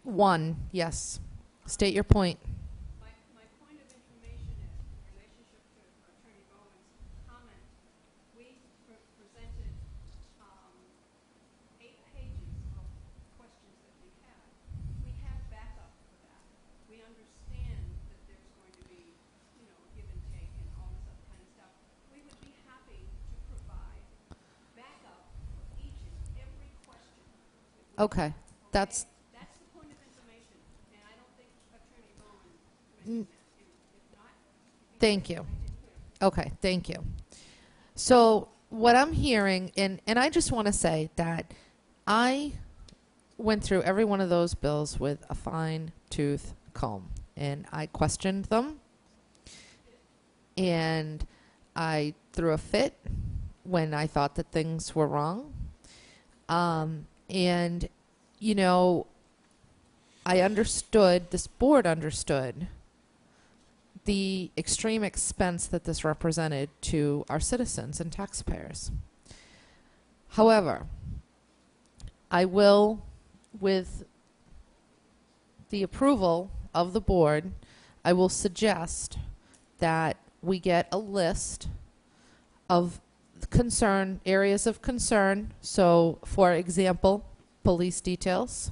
One, yes. State your point. My point of information is, in relationship to Attorney Bowen's comment, we presented 8 pages of questions that we had. We have backup for that. We understand that there's going to be, you know, give and take and all this other kind of stuff. We would be happy to provide backup for each and every question. Okay, that's That's the point of information, and I don't think Attorney Bowen mentioned that. If not, thank you. Okay, thank you. So what I'm hearing, and I just want to say that I went through every one of those bills with a fine-tooth comb, and I questioned them, and I threw a fit when I thought that things were wrong. And, you know, I understood, this board understood, the extreme expense that this represented to our citizens and taxpayers. However, I will, with the approval of the board, I will suggest that we get a list of concern, areas of concern. So, for example, police details,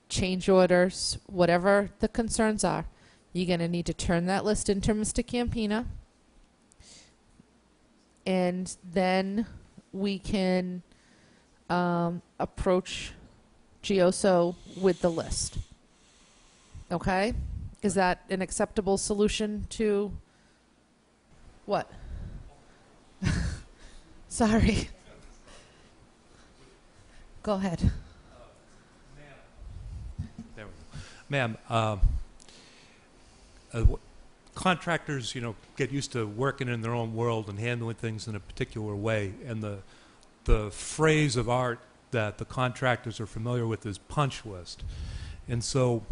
change orders, whatever the concerns are. You're going to need to turn that list into Mr. Campina, and then we can approach GIOSO with the list. Okay? Is that an acceptable solution to what? Sorry. Go ahead. There we go. Ma'am, contractors, you know, get used to working in their own world and handling things in a particular way, and the phrase of art that the contractors are familiar with is punch list. And so,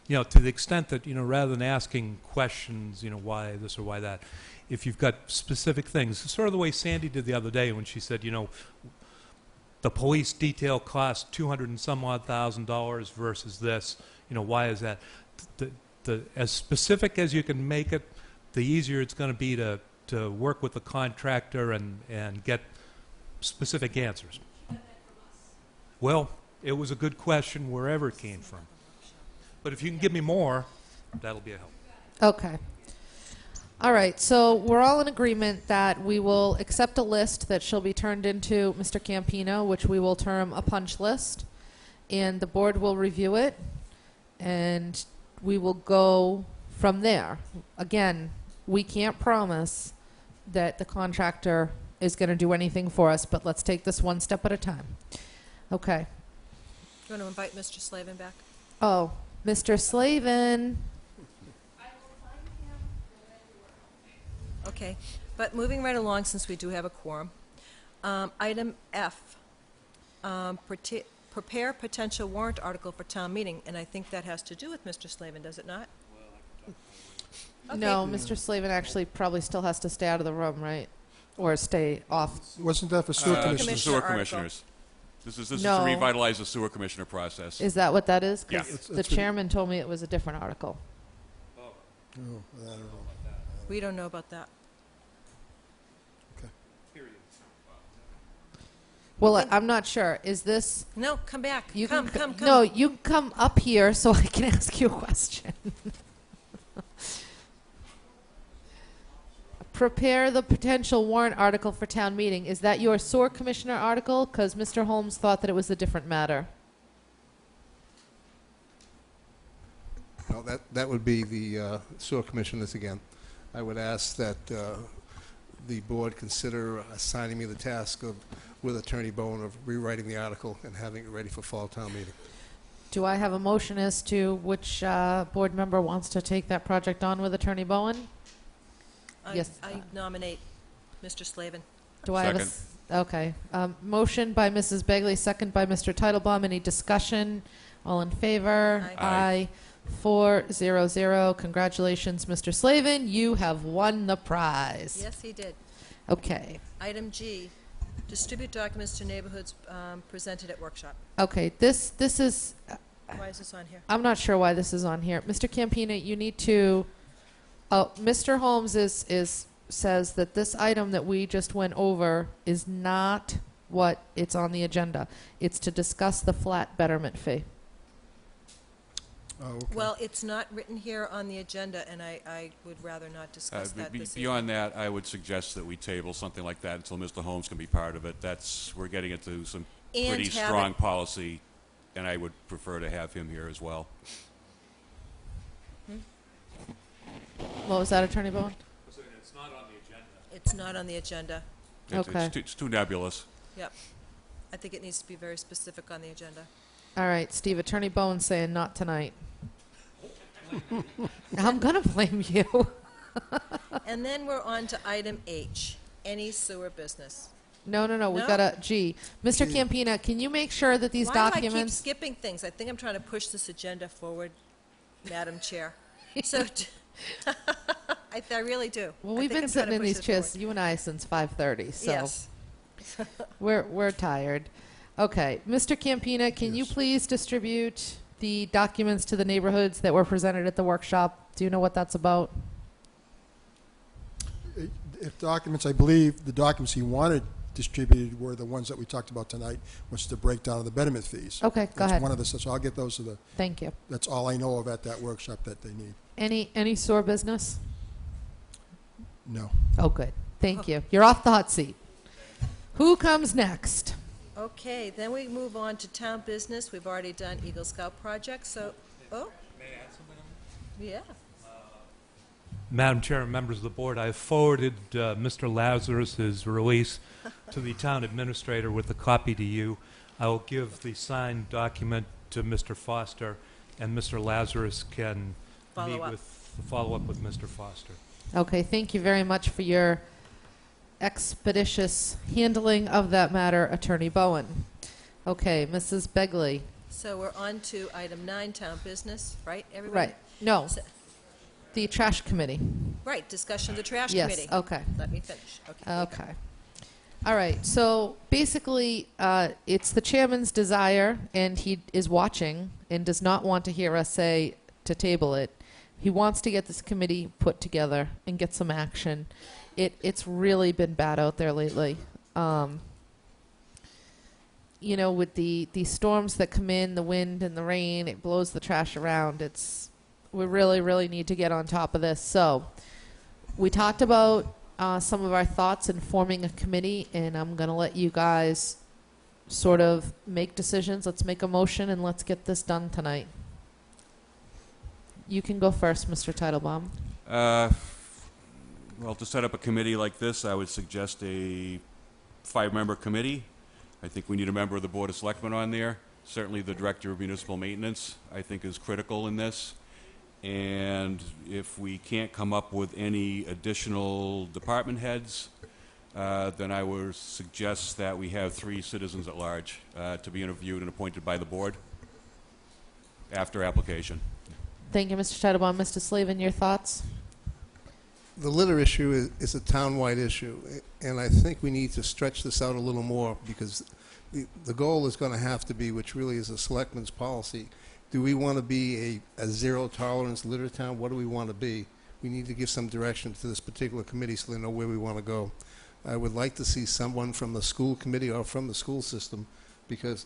you know, to the extent that, you know, rather than asking questions, you know, why this or why that, if you've got specific things, sort of the way Sandy did the other day when she said, you know, the police detail costs $200 and some odd thousand versus this, you know, why is that? As specific as you can make it, the easier it's going to be to work with the contractor and get specific answers. Well, It was a good question wherever it came from. But if you can give me more, that'll be a help. Okay. All right, so we're all in agreement that we will accept a list that shall be turned into Mr. Campino, which we will term a punch list, and the board will review it, and we will go from there. Again, we can't promise that the contractor is going to do anything for us, but let's take this one step at a time. Okay. Do you want to invite Mr. Slavin back? Oh, Mr. Slavin. Okay, but moving right along, since we do have a quorum, item F, prepare potential warrant article for town meeting, and I think that has to do with Mr. Slavin, does it not? Okay. No, Mr. Slavin actually probably still has to stay out of the room, right? Or stay off. Wasn't that for sewer commissioners? Sewer commissioners. This is No. to revitalize the sewer commissioner process. Is that what that is? 'Cause Yeah. the chairman told me it was a different article. Oh, I don't know. We don't know about that. Well, I'm not sure. Is this? No, come back. You Come. No, you can come up here so I can ask you a question. Prepare the potential warrant article for town meeting. Is that your sewer commissioner article? Because Mr. Holmes thought that it was a different matter. No, that would be the sewer commissioners again. I would ask that the board consider assigning me the task of, with Attorney Bowen, of rewriting the article and having it ready for fall town meeting. Do I have a motion as to which board member wants to take that project on with Attorney Bowen? Yes. I nominate Mr. Slavin. Do I have a okay. Motion by Mrs. Begley, second by Mr. Titlebaum. Any discussion? All in favor? Aye. 4-0-0. Congratulations, Mr. Slavin. You have won the prize. Yes, he did. Okay. Item G, distribute documents to neighborhoods presented at workshop. Okay. This is. Why is this on here? I'm not sure why this is on here. Mr. Campina, you need to. Oh, Mr. Holmes says that this item that we just went over is not what it's on the agenda. It's to discuss the flat betterment fee. Oh, okay. Well, it's not written here on the agenda, and I would rather not discuss that this evening. Beyond that, I would suggest that we table something like that until Mr. Holmes can be part of it. We're getting into some And pretty have strong it- policy, and I would prefer to have him here as well. What was that, Attorney Bowen? It's not on the agenda. It's not on the agenda. Okay. It's too nebulous. Yep. I think it needs to be very specific on the agenda. All right, Steve. Attorney Bowen's saying not tonight. I'm gonna blame you. And then we're on to item H, any sewer business. No. We No? got a G. Mr. Campina, can you make sure that these Why do I keep documents? skipping things? I think I'm trying to push this agenda forward, Madam Chair. So, I really do. Well, I we've think been I'm trying sitting to in push these it chairs, forward. you and I, since 5:30. So Yes. we're tired. Okay, Mr. Campina, can you please distribute the documents to the neighborhoods that were presented at the workshop? Do you know what that's about? If documents, I believe the documents he wanted distributed were the ones that we talked about tonight, was the breakdown of the betterment fees. Okay, go That's ahead. one of the, so I'll get those to the, Thank you. that's all I know of at that workshop that they need. Any sewer business? No. Oh, good. Thank you. You're off the hot seat. Who comes next? Okay, then we move on to town business. We've already done Eagle Scout project, so, oh, May I add something on yeah. Madam Chair and members of the board, I have forwarded Mr. Lazarus's release to the town administrator with a copy to you. I will give the signed document to Mr. Foster, and Mr. Lazarus can Follow up. follow up with Mr. Foster. Okay, thank you very much for your expeditious handling of that matter, Attorney Bowen. Okay, Mrs. Begley. So we're on to item 9, town business, right, everybody? Right. No, So- the trash committee. Right, discussion of the trash Yes, committee. okay. Let me finish. Okay. here you go. Okay. All right. So basically, it's the chairman's desire, and he is watching and does not want to hear us say to table it. He wants to get this committee put together and get some action. It's really been bad out there lately. you know, with the storms that come in, the wind and the rain, it blows the trash around. We really, really need to get on top of this. So we talked about some of our thoughts in forming a committee, and I'm going to let you guys sort of make decisions. Let's make a motion, and let's get this done tonight. You can go first, Mr. Teitelbaum. Well, to set up a committee like this, I would suggest a 5-member committee. I think we need a member of the Board of Selectmen on there. Certainly the Director of Municipal Maintenance, I think, is critical in this. And if we can't come up with any additional department heads, then I would suggest that we have 3 citizens at large to be interviewed and appointed by the board after application. Thank you, Mr. Teitelbaum. Mr. Slavin, your thoughts? The litter issue is a town-wide issue, and I think we need to stretch this out a little more, because the goal is going to have to be, which really is a selectman's policy. Do we want to be a zero-tolerance litter town? What do we want to be? We need to give some direction to this particular committee so they know where we want to go. I would like to see someone from the school committee or from the school system, because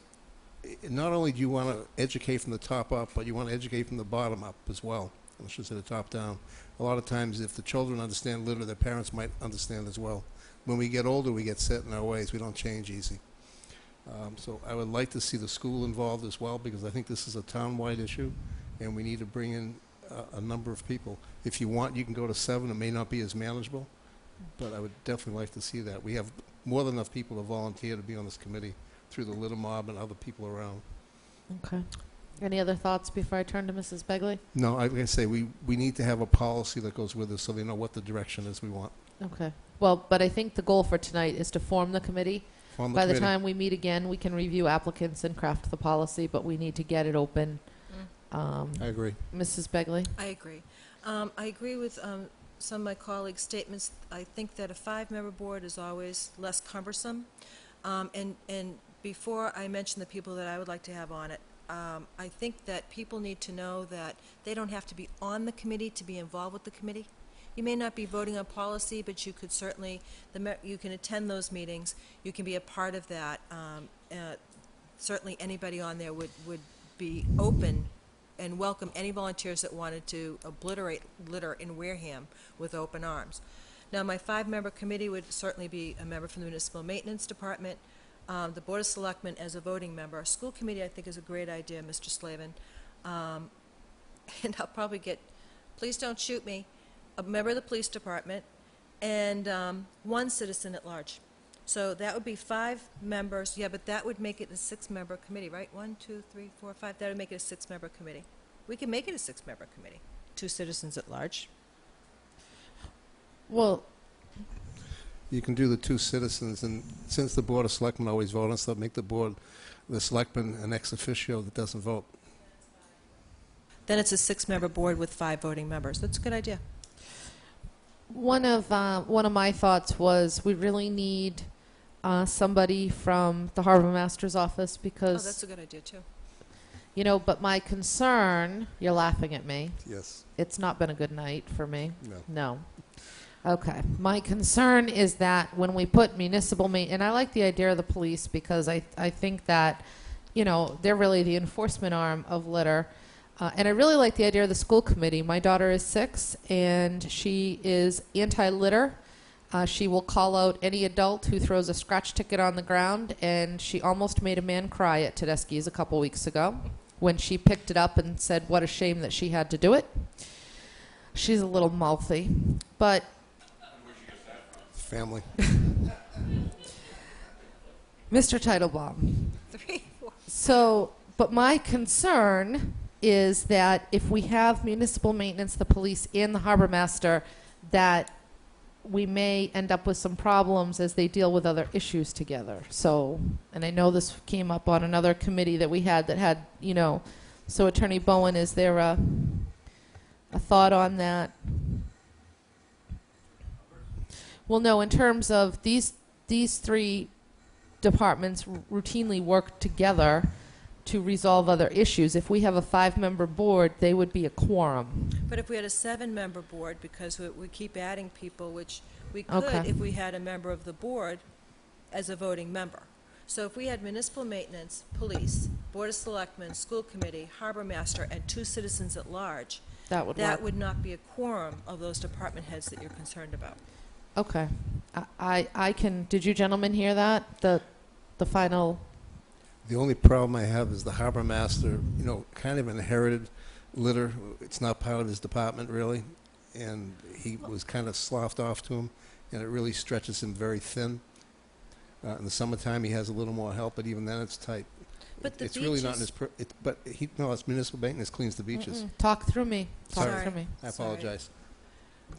not only do you want to educate from the top up, but you want to educate from the bottom up as well. I should say the top down. A lot of times, if the children understand litter, their parents might understand as well. When we get older, we get set in our ways. We don't change easy. So I would like to see the school involved as well, because I think this is a town-wide issue, and we need to bring in a number of people. If you want, you can go to 7. It may not be as manageable, but I would definitely like to see that. We have more than enough people to volunteer to be on this committee through the litter mob and other people around. Okay. Any other thoughts before I turn to Mrs. Begley? No, like I say, we need to have a policy that goes with this so they know what the direction is we want. Okay. Well, but I think the goal for tonight is to form the committee. By the time we meet again, we can review applicants and craft the policy, but we need to get it open. I agree. Mrs. Begley? I agree. I agree with some of my colleagues' statements. I think that a 5-member board is always less cumbersome. And before I mention the people that I would like to have on it, I think that people need to know that they don't have to be on the committee to be involved with the committee. You may not be voting on policy, but you could certainly, you can attend those meetings. You can be a part of that. Certainly anybody on there would be open and welcome any volunteers that wanted to obliterate litter in Wareham with open arms. Now, my 5-member committee would certainly be a member from the Municipal Maintenance Department, the Board of Selectmen as a voting member. A school committee, I think, is a great idea, Mr. Slavin. And I'll probably get, please don't shoot me, a member of the police department, and 1 citizen at large. So that would be 5 members. Yeah, but that would make it a 6-member committee, right? 1, 2, 3, 4, 5. That would make it a 6-member committee. We can make it a 6-member committee. 2 citizens at large. Well, You can do the 2 citizens, and since the Board of Selectmen always vote on stuff, make the selectmen an ex officio that doesn't vote. Then it's a 6-member board with 5 voting members. That's a good idea. one of my thoughts was we really need somebody from the harbor master's office, Oh, because that's a good idea, too. you know, but my concern, you're laughing at me. Yes. It's not been a good night for me. No. No. Okay. My concern is that when we put municipal and I like the idea of the police, because I think that, you know, they're really the enforcement arm of litter. And I really like the idea of the school committee. My daughter is 6, and she is anti-litter. She will call out any adult who throws a scratch ticket on the ground, and she almost made a man cry at Tedeschi's a couple weeks ago when she picked it up and said what a shame that she had to do it. She's a little mouthy, but... Family. Mr. Teitelbaum. 3, 4. So, but my concern is that if we have municipal maintenance, the police, and the harbor master, that we may end up with some problems as they deal with other issues together. So, and I know this came up on another committee that we had that had, you know, so Attorney Bowen, is there a thought on that? Well, no, in terms of these 3 departments routinely work together to resolve other issues. If we have a 5-member board, they would be a quorum. But if we had a 7-member board, because we keep adding people, which we could Okay. if we had a member of the board as a voting member. So if we had municipal maintenance, police, Board of Selectmen, school committee, harbor master, and 2 citizens at large, That would that work. would not be a quorum of those department heads that you're concerned about. Okay. I can, did you gentlemen hear that? The final, The only problem I have is the harbor master, kind of inherited litter. It's not part of his department, really, and he was kind of sloughed off to him, and it really stretches him very thin. In the summertime, he has a little more help, but even then, it's tight. But the It's really not in beaches- his, it's municipal maintenance cleans the beaches. talk through me. Talk Sorry. through me. I Sorry. apologize.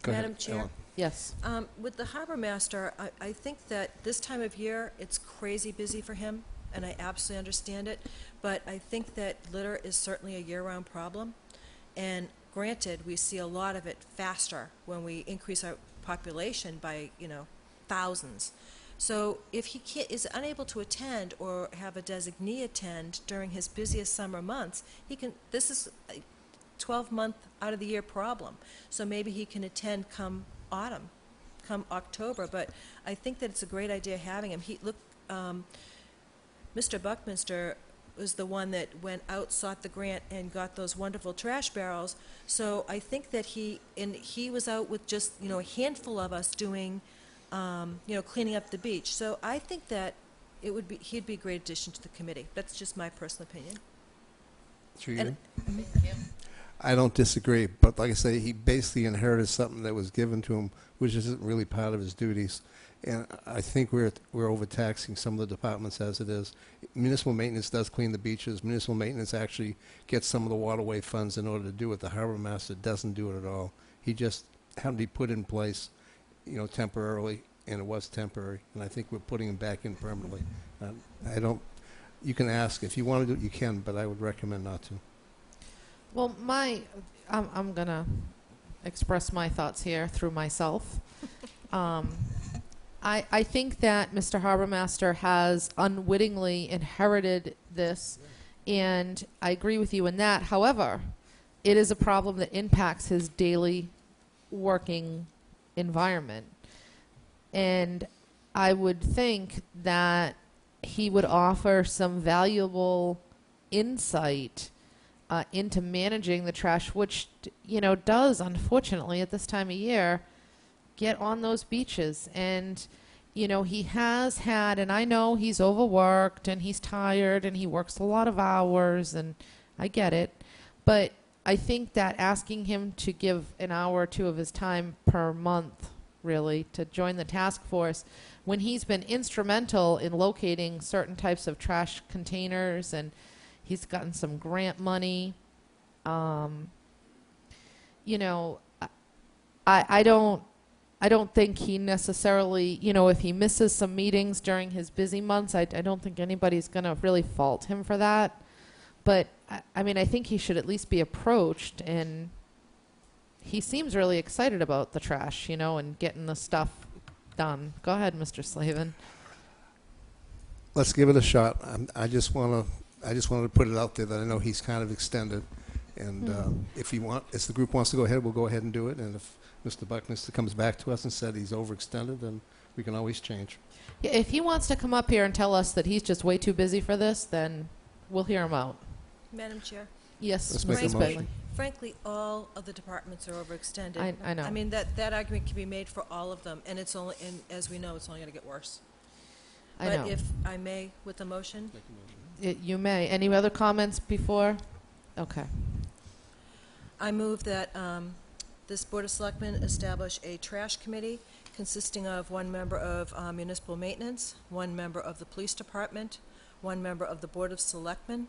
Go ahead, Madam Chair? Ellen. Yes. With the harbor master, I think that this time of year, it's crazy busy for him, and I absolutely understand it, but I think that litter is certainly a year-round problem, and granted, we see a lot of it faster when we increase our population by, thousands. So if he is unable to attend or have a designee attend during his busiest summer months, this is a 12-month out of the year problem. So maybe he can attend come autumn, come October, but I think that it's a great idea having him. Mr. Buckminster was the one that went out, sought the grant, and got those wonderful trash barrels. So I think that he was out with just, a handful of us doing, cleaning up the beach. So I think that he'd be a great addition to the committee. That's just my personal opinion. Through And- you. I don't disagree, but like I say, he basically inherited something that was given to him, which isn't really part of his duties. And I think we're overtaxing some of the departments as it is. Municipal maintenance does clean the beaches. Municipal maintenance actually gets some of the waterway funds in order to do it. The harbor master doesn't do it at all. He just had to be put in place, temporarily, and it was temporary. And I think we're putting him back in permanently. You can ask. If you want to do it, you can, but I would recommend not to. Well, I'm going to express my thoughts here through myself. I think that Mr. Harbor Master has unwittingly inherited this, and I agree with you in that. However, it is a problem that impacts his daily working environment. And I would think that he would offer some valuable insight into managing the trash, which, does, unfortunately, at this time of year, get on those beaches. And, he has had, and I know he's overworked and he's tired and he works a lot of hours, and I get it. But I think that asking him to give an hour or two of his time per month, really, to join the task force, when he's been instrumental in locating certain types of trash containers, and he's gotten some grant money. I don't think he necessarily, if he misses some meetings during his busy months, I don't think anybody's going to really fault him for that. But, I think he should at least be approached, and he seems really excited about the trash, and getting the stuff done. Go ahead, Mr. Slavin. Let's give it a shot. I just wanted to put it out there that I know he's kind of extended, and if the group wants to go ahead, we'll go ahead and do it. And if Mr. Buckminster comes back to us and said he's overextended, then we can always change. Yeah, if he wants to come up here and tell us that he's just way too busy for this, then we'll hear him out. Madam Chair? Yes, Let's make a Mrs. motion. Bailey. Frankly, all of the departments are overextended. I know. I mean, that argument can be made for all of them, and as we know, it's only going to get worse. I know. But if I may, with the motion? You may. Any other comments before? Okay. I move that this Board of Selectmen establish a trash committee consisting of 1 member of municipal maintenance, 1 member of the police department, 1 member of the Board of Selectmen,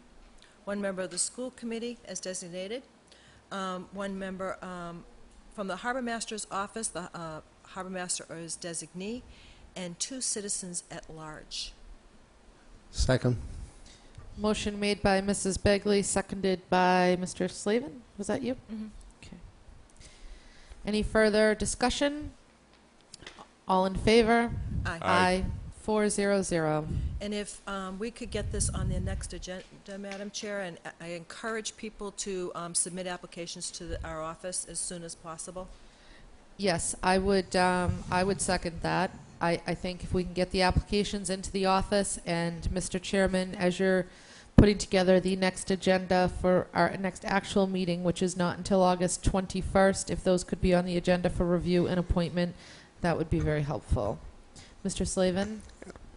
1 member of the school committee as designated, 1 member from the harbor master's office, the harbor master or his designee, and 2 citizens at large. Second. Motion made by Mrs. Begley, seconded by Mr. Slavin. Was that you? Mm-hmm. Okay. Any further discussion? All in favor? Aye. Aye. 400. And if we could get this on the next agenda, Madam Chair, and I encourage people to submit applications to our office as soon as possible. Yes, I would second that. I think if we can get the applications into the office, and Mr. Chairman, as you're putting together the next agenda for our next actual meeting, which is not until August 21st, if those could be on the agenda for review and appointment, that would be very helpful. Mr. Slavin?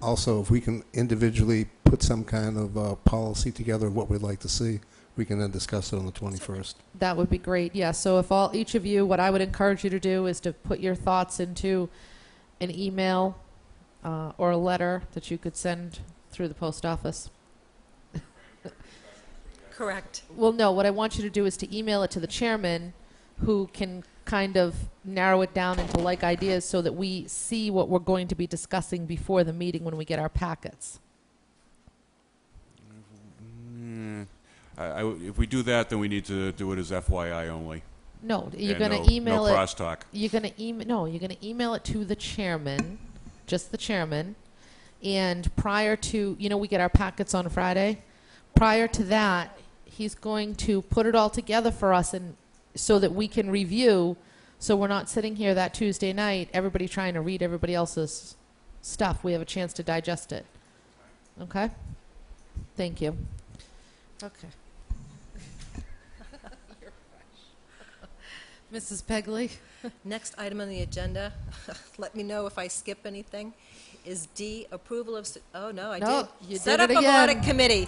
Also, if we can individually put some kind of policy together of what we'd like to see, we can then discuss it on the 21st. That would be great, yeah. So if each of you, what I would encourage you to do is to put your thoughts into an email or a letter that you could send through the post office. Correct. Well, no, what I want you to do is to email it to the chairman, who can kind of narrow it down into like ideas so that we see what we're going to be discussing before the meeting when we get our packets. If we do that, then we need to do it as FYI only. No, you're And going to email no it. crosstalk. You're going to you're going to email it to the chairman, just the chairman. And prior to, we get our packets on Friday. Prior to that, he's going to put it all together for us, and so that we can review, so we're not sitting here that Tuesday night, everybody trying to read everybody else's stuff. We have a chance to digest it. Okay? Thank you. Okay. Mrs. Pegley? Next item on the agenda, let me know if I skip anything, is D, approval of, oh, no, I No, did. you Set did it up of again. audit committee.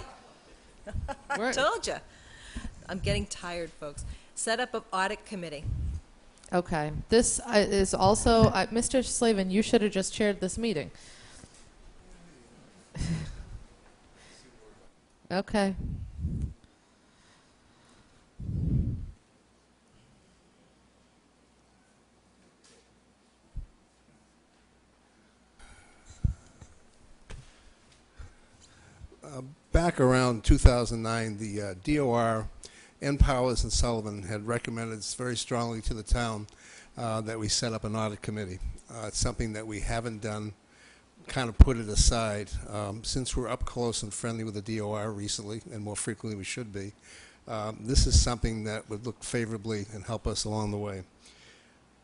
I We're- told you. I'm getting tired, folks. Set up of audit committee. Okay. This is also, Mr. Slavin, you should have just chaired this meeting. Okay. Back around 2009, the DOR and Powers and Sullivan had recommended very strongly to the town that we set up an audit committee. It's something that we haven't done, kind of put it aside. Since we're up close and friendly with the DOR recently, and more frequently we should be, this is something that would look favorably and help us along the way.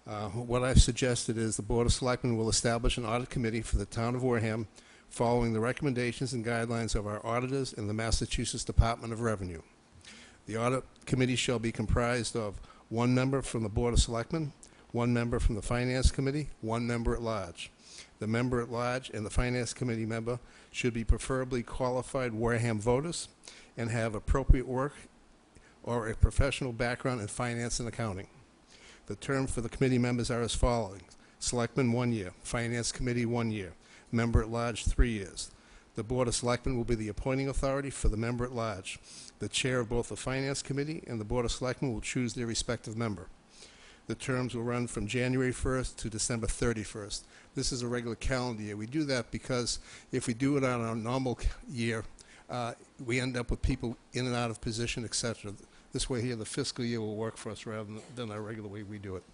What I've suggested is the Board of Selectmen will establish an audit committee for the town of Wareham following the recommendations and guidelines of our auditors and the Massachusetts Department of Revenue. The audit committee shall be comprised of one member from the Board of Selectmen, one member from the Finance Committee, one member at large. The member at large and the Finance Committee member should be preferably qualified Wareham voters and have appropriate work or a professional background in finance and accounting. The term for the committee members are as following: Selectmen 1 year, Finance Committee 1 year, member at large 3 years. The Board of Selectmen will be the appointing authority for the member at large. The chair of both the Finance Committee and the Board of Selectmen will choose their respective member. The terms will run from January 1st to December 31st. This is a regular calendar year. We do that because if we do it on a normal year, we end up with people in and out of position, etc. This way here, the fiscal year will work for us rather than our regular way we do it.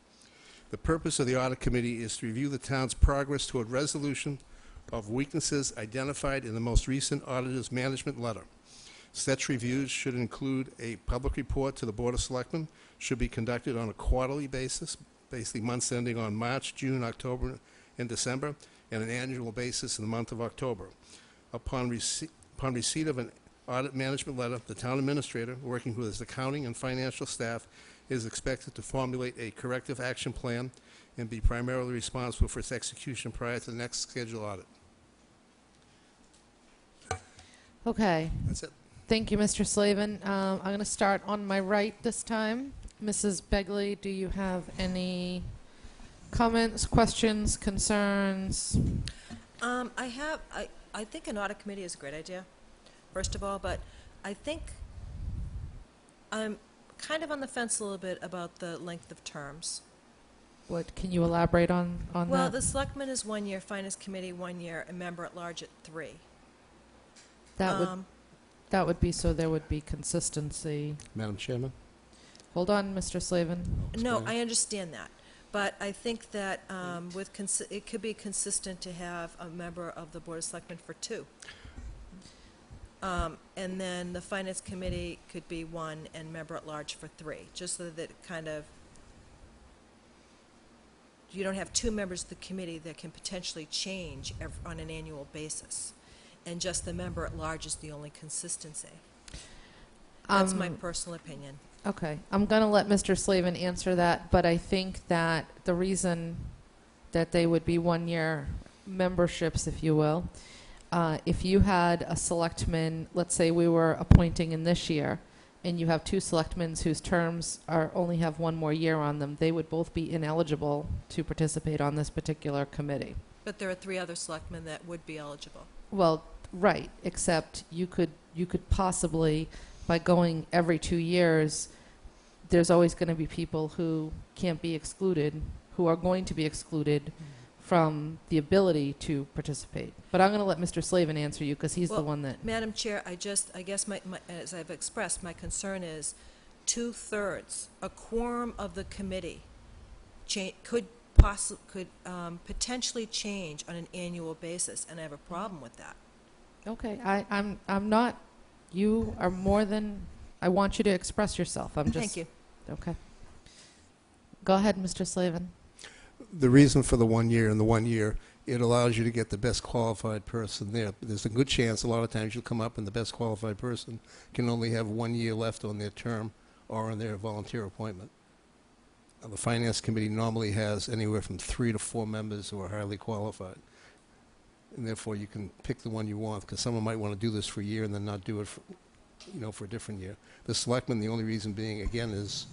The purpose of the Audit Committee is to review the town's progress toward resolution of weaknesses identified in the most recent auditor's management letter. Such reviews should include a public report to the Board of Selectmen, should be conducted on a quarterly basis, basically months ending on March, June, October, and December, and an annual basis in the month of October. Upon receipt of an audit management letter, the town administrator, working with his accounting and financial staff, is expected to formulate a corrective action plan and be primarily responsible for its execution prior to the next scheduled audit. Okay. That's it. Thank you, Mr. Slavin. I'm going to start on my right this time. Mrs. Begley, do you have any comments, questions, concerns? I think an audit committee is a great idea, first of all, but I think I'm kind of on the fence a little bit about the length of terms. What, can you elaborate on that? Well, the selectman is 1 year, finance committee 1 year, and member at large at 3. That would be so there would be consistency. Madam Chairman? Hold on, Mr. Slavin. No, I understand that, but I think that it could be consistent to have a member of the Board of Selectmen for 2. And then the Finance Committee could be 1 and member at large for 3, just so that it kind of you don't have two members of the committee that can potentially change on an annual basis. And just the member at large is the only consistency. That's my personal opinion. Okay, I'm going to let Mr. Slavin answer that, but I think that the reason that they would be one-year memberships, if you will, if you had a selectman, let's say we were appointing in this year, and you have two selectmen whose terms only have one more year on them, they would both be ineligible to participate on this particular committee. But there are 3 other selectmen that would be eligible. Well, right, except you could possibly, by going every 2 years, there's always going to be people who can't be excluded, who are going to be excluded from the ability to participate. But I'm going to let Mr. Slavin answer you because he's the one that... Madam Chair, I guess as I've expressed, my concern is 2/3, a quorum of the committee could potentially change on an annual basis, and I have a problem with that. Okay, I'm not... You are more than... I want you to express yourself. I'm just... Thank you. Okay. Go ahead, Mr. Slavin. The reason for the 1 year and the 1 year, it allows you to get the best qualified person there. There's a good chance a lot of times you'll come up and the best qualified person can only have 1 year left on their term or on their volunteer appointment. The Finance Committee normally has anywhere from 3 to 4 members who are highly qualified. And therefore you can pick the one you want, because someone might want to do this for a year and then not do it for a different year. The selectmen, the only reason being, again, is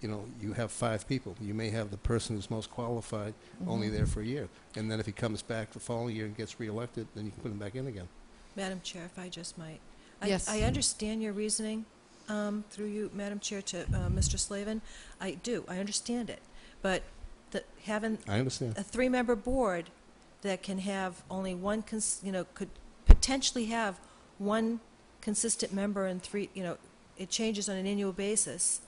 you have 5 people. You may have the person who's most qualified only there for a year. And then if he comes back the following year and gets reelected, then you can put him back in again. Madam Chair, if I just might. Yes. I understand your reasoning, through you, Madam Chair, to Mr. Slavin. I do. I understand it. But having I understand. a 3-member board that can have only one, could potentially have one consistent member and 3, it changes on an annual basis,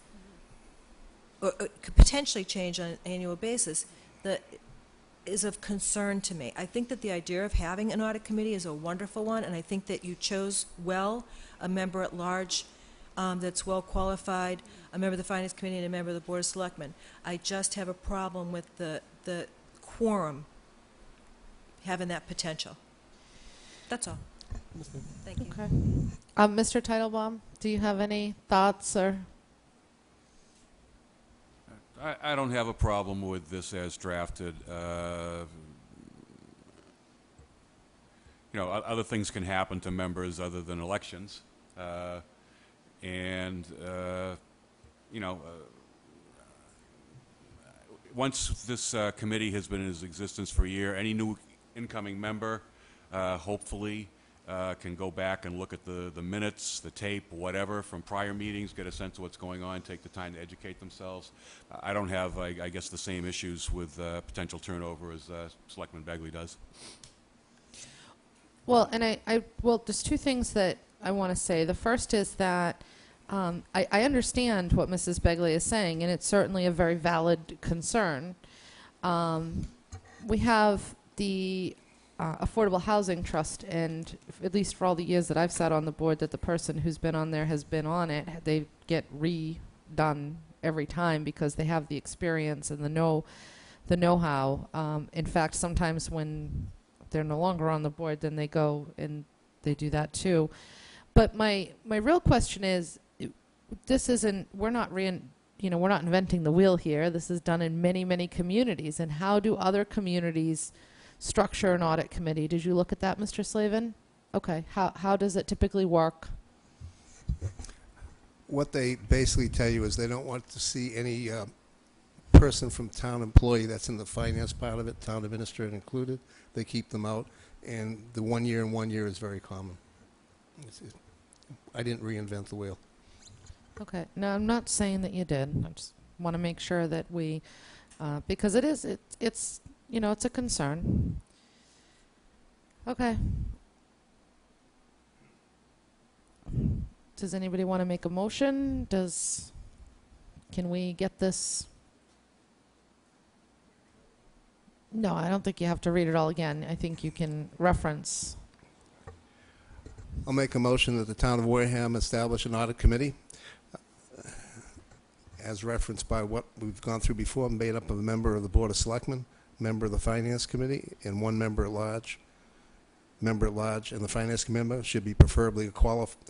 or could potentially change on an annual basis, that is of concern to me. I think that the idea of having an audit committee is a wonderful one, and I think that you chose well a member at large that's well qualified, a member of the Finance Committee and a member of the Board of Selectmen. I just have a problem with the quorum having that potential. That's all. Thank you. Okay. Mr. Teitelbaum, do you have any thoughts or... I don't have a problem with this as drafted. Other things can happen to members other than elections. Once this committee has been in existence for a year, any new incoming member, hopefully, can go back and look at the minutes, the tape, whatever, from prior meetings, get a sense of what's going on, take the time to educate themselves. I don't have, I guess, the same issues with potential turnover as Selectman Begley does. Well, and well, there's 2 things that I want to say. The first is that I understand what Mrs. Begley is saying, and it's certainly a very valid concern. We have the Affordable Housing Trust, and at least for all the years that I've sat on the board that the person who's been on there has been on it, they get redone every time because they have the experience and the know-how. In fact, sometimes when they're no longer on the board, then they go and they do that too. But my real question is, we're not inventing the wheel here. This is done in many, many communities. And how do other communities structure an audit committee? Did you look at that, Mr. Slavin? Okay. How does it typically work? What they basically tell you is they don't want to see any person from town employee that's in the finance part of it, town administrator included. They keep them out. And the 1 year and 1 year is very common. I didn't reinvent the wheel. Okay. No, I'm not saying that you did. I just want to make sure that we, because it's a concern. Okay. Does anybody want to make a motion? Can we get this? No, I don't think you have to read it all again. I think you can reference. I'll make a motion that the town of Wareham establish an audit committee as referenced by what we've gone through before, made up of a member of the Board of Selectmen, member of the Finance Committee, and one member at large. Member at large and the Finance Committee member should be preferably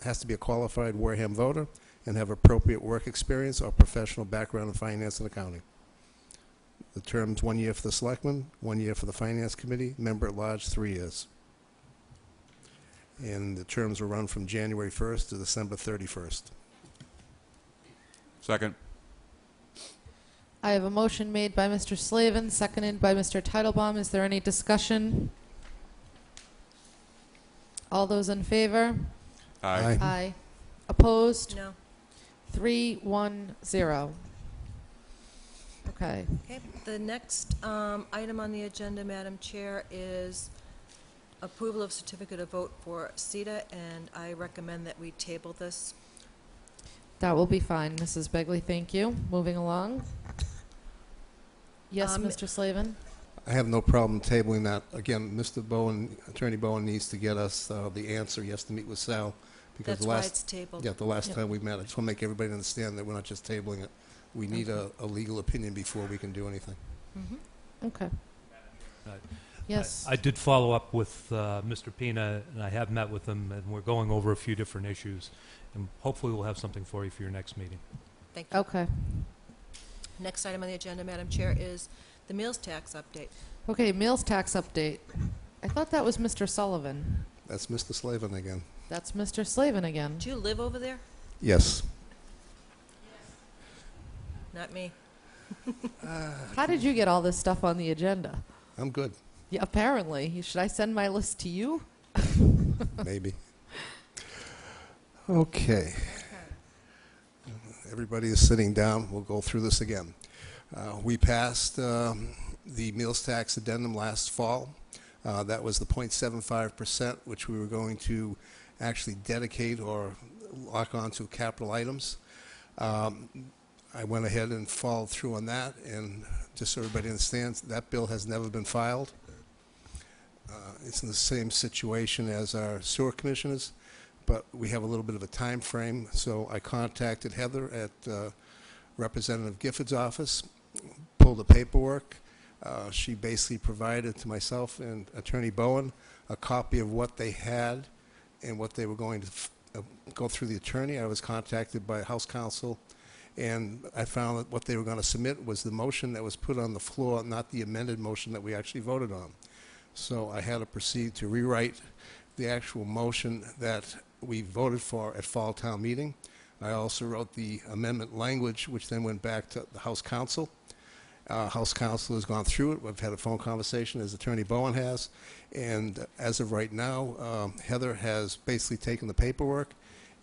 has to be a qualified Wareham voter and have appropriate work experience or professional background in finance and accounting. The term's 1 year for the Selectmen, 1 year for the Finance Committee, member at large, 3 years. And the terms will run from January 1st to December 31st. Second. I have a motion made by Mr. Slavin, seconded by Mr. Titlebaum. Is there any discussion? All those in favor? Aye. Aye. Opposed? No. 3-1-0. Okay. Okay, the next item on the agenda, Madam Chair, is approval of certificate of vote for CETA, and I recommend that we table this. That will be fine, Mrs. Begley. Thank you. Moving along. Yes, Mr. Slavin? I have no problem tabling that. Again, Mr. Bowen, Attorney Bowen needs to get us the answer. He has to meet with Sal. Because That's why it's tabled. Yeah, the last time we met, I just want to make everybody understand that we're not just tabling it. We need a legal opinion before we can do anything. Mm-hmm. Okay. Right. Yes. I did follow up with Mr. Pina, and I have met with him, and we're going over a few different issues, and hopefully we'll have something for you for your next meeting. Thank you. Okay. Next item on the agenda, Madam Chair, is the meals tax update. Okay, meals tax update. I thought that was Mr. Sullivan. That's Mr. Slavin again. That's Mr. Slavin again. Do you live over there? Yes. Not me. How did you get all this stuff on the agenda? I'm good. Yeah, apparently. Should I send my list to you? Maybe. Okay. Everybody is sitting down. We'll go through this again. We passed the meals tax addendum last fall. That was the 0.75%, which we were going to actually dedicate or lock onto capital items. I went ahead and followed through on that, and just so everybody understands, that bill has never been filed. It's in the same situation as our sewer commissioners, but we have a little bit of a time frame, so I contacted Heather at Representative Gifford's office, pulled the paperwork. She basically provided to myself and Attorney Bowen a copy of what they had and what they were going to go through the attorney. I was contacted by House Counsel, and I found that what they were going to submit was the motion that was put on the floor, not the amended motion that we actually voted on. So I had to proceed to rewrite the actual motion that we voted for at fall town meeting. I also wrote the amendment language, which then went back to the House Counsel. House Counsel has gone through it. We've had a phone conversation, as Attorney Bowen has, and as of right now, Heather has basically taken the paperwork,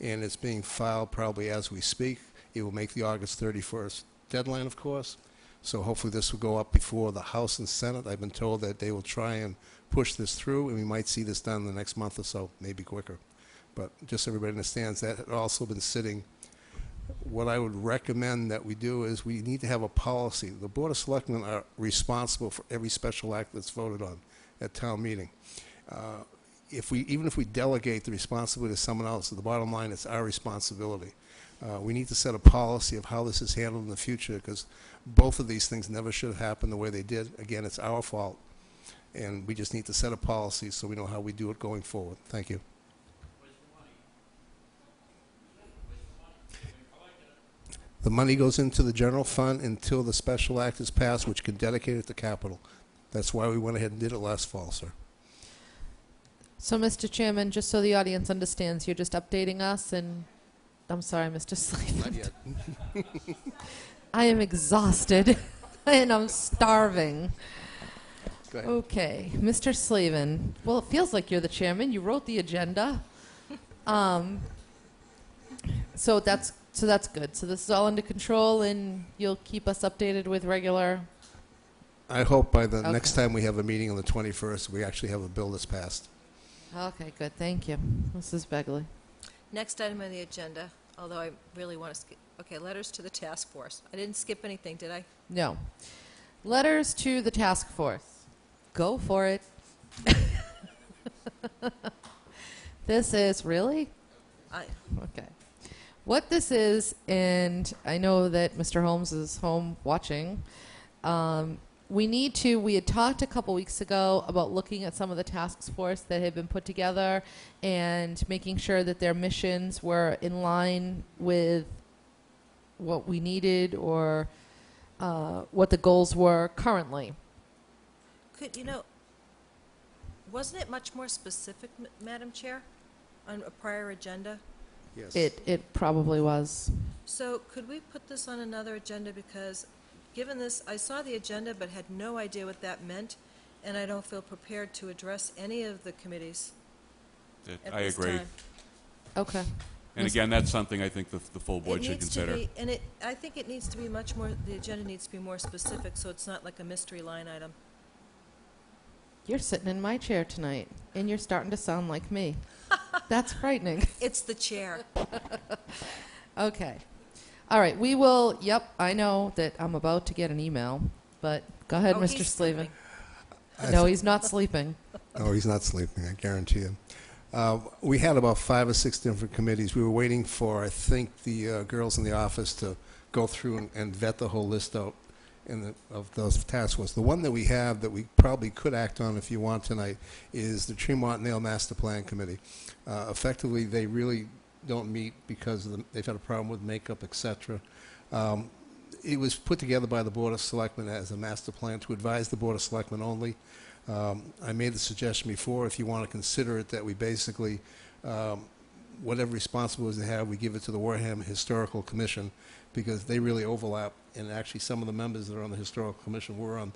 and it's being filed probably as we speak. It will make the August 31st deadline, of course, so hopefully this will go up before the House and Senate. I've been told that they will try and push this through, and we might see this done in the next month or so, maybe quicker. But just so everybody understands, that had also been sitting. What I would recommend that we do is we need to have a policy. The Board of Selectmen are responsible for every special act that's voted on at town meeting. Even if we delegate the responsibility to someone else, the bottom line, it's our responsibility. We need to set a policy of how this is handled in the future, because both of these things never should have happened the way they did. Again, it's our fault, and we just need to set a policy so we know how we do it going forward. Thank you. The money goes into the general fund until the special act is passed, which can dedicate it to capital. That's why we went ahead and did it last fall, sir. So, Mr. Chairman, just so the audience understands, you're just updating us, and I'm sorry, Mr. Slavin. Not yet. I am exhausted, and I'm starving. Go ahead. Okay, Mr. Slavin. Well, it feels like you're the chairman. You wrote the agenda. So that's good. So this is all under control, and you'll keep us updated with regular. I hope by the Okay. next time we have a meeting on the 21st, we actually have a bill that's passed. Okay, good. Thank you, Mrs. Begley. Next item on the agenda, although I really want to skip, okay, letters to the task force. I didn't skip anything, did I? No. Letters to the task force. Go for it. This is really? Okay. What this is, and I know that Mr. Holmes is home watching, we had talked a couple weeks ago about looking at some of the task force that had been put together and making sure that their missions were in line with what we needed or what the goals were currently. Wasn't it much more specific, Madam Chair, on a prior agenda? Yes. It probably was. So could we put this on another agenda, because given this, I saw the agenda but had no idea what that meant, and I don't feel prepared to address any of the committees at I this agree. time. Okay. And again, that's something I think the full board It should needs to consider. be, and I think it needs to be much more, the agenda needs to be more specific, so it's not like a mystery line item. You're sitting in my chair tonight, and you're starting to sound like me. That's frightening. It's the chair. Okay. All right, we will, yep, I know that I'm about to get an email, but go ahead, Oh, Mr. he's Slavin. sleeping. No, he's not sleeping. No, he's not sleeping, I guarantee you. We had about 5 or 6 different committees. We were waiting for, I think, the girls in the office to go through and vet the whole list out of those task force. The one that we have that we probably could act on if you want tonight is the Tremont Nail Master Plan Committee. Effectively, they really don't meet because they've had a problem with makeup, etc. It was put together by the Board of Selectmen as a master plan to advise the Board of Selectmen only. I made the suggestion before, if you want to consider it, that we basically, whatever responsibilities they have, we give it to the Wareham Historical Commission, because they really overlap, and actually some of the members that are on the Historical Commission were on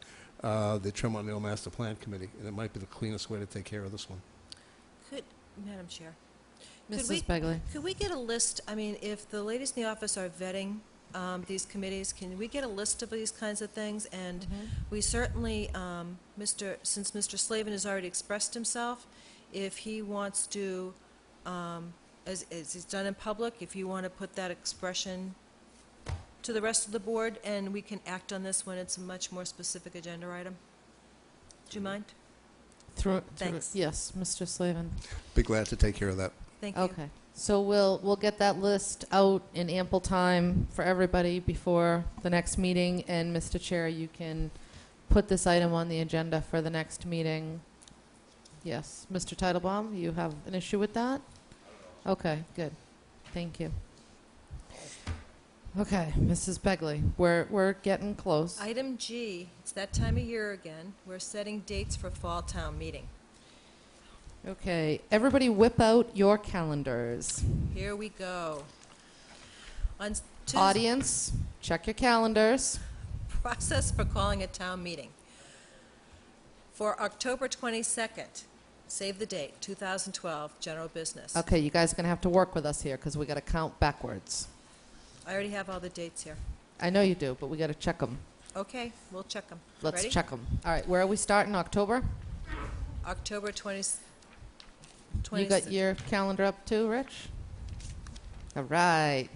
the Tremont Nail Master Plan Committee, and it might be the cleanest way to take care of this one. Madam Chair. Mrs. Begley. Could we get a list, I mean, if the ladies in the office are vetting these committees, can we get a list of these kinds of things? And we certainly, since Mr. Slavin has already expressed himself, if he wants to, as he's done in public, if you want to put that expression to the rest of the board, and we can act on this when it's a much more specific agenda item. Do you mind? Thanks. Yes, Mr. Slavin. Be glad to take care of that. Thank you. Okay. So we'll get that list out in ample time for everybody before the next meeting. And Mr. Chair, you can put this item on the agenda for the next meeting. Yes. Mr. Titlebaum, you have an issue with that? Okay, good. Thank you. Okay, Mrs. Begley, we're getting close. Item G, it's that time of year again. We're setting dates for Fall Town Meeting. Okay, everybody whip out your calendars. Here we go. On Tuesday, Audience, check your calendars. process for calling a town meeting. For October 22nd, save the date, 2012, general business. Okay, you guys are going to have to work with us here because we got to count backwards. I already have all the dates here. I know you do, but we got to check them. Okay, we'll check them. Let's Ready? check them. All right, where are we starting? October? October 20. You got your calendar up too, Rich? All right.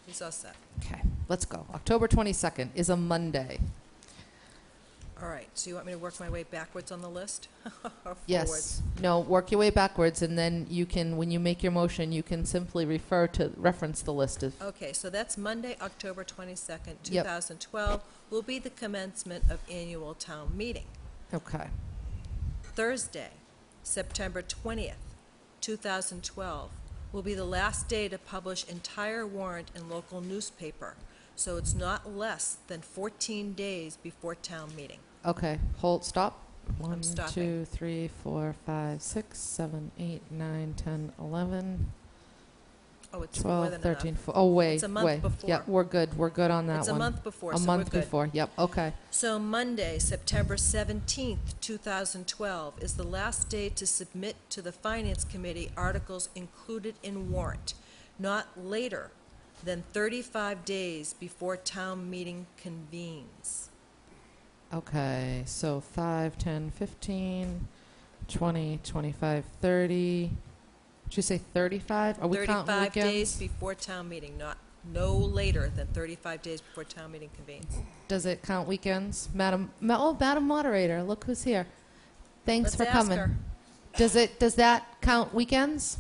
He's all set. Okay, let's go. October 22nd is a Monday. All right, so you want me to work my way backwards on the list? Or Yes. forwards? No, work your way backwards, and then you can, when you make your motion, you can simply reference the list of. Okay, so that's Monday, October 22nd, Yep. 2012, will be the commencement of annual town meeting. Okay. Thursday, September 20th, 2012, will be the last day to publish entire warrant in local newspaper, so it's not less than 14 days before town meeting. Okay, hold, stop. I'm 1, stopping. 2, 3, 4, 5, 6, 7, 8, 9, 10, 11, Oh, it's more 12, than 13, enough. 4. Oh, wait, It's a month wait. before. Yep, we're good. We're good on that It's one. a month before, A so month we're good. before, yep, okay. So Monday, September 17th, 2012, is the last day to submit to the Finance Committee articles included in warrant, not later than 35 days before town meeting convenes. Okay, so 5, 10, 15, 20, 25, 30. Did you say 35? Are we counting 35 days weekends? before town meeting, no later than 35 days before town meeting convenes. Does it count weekends? Madam Moderator, look who's here. Thanks Let's for ask coming. her. Does that count weekends?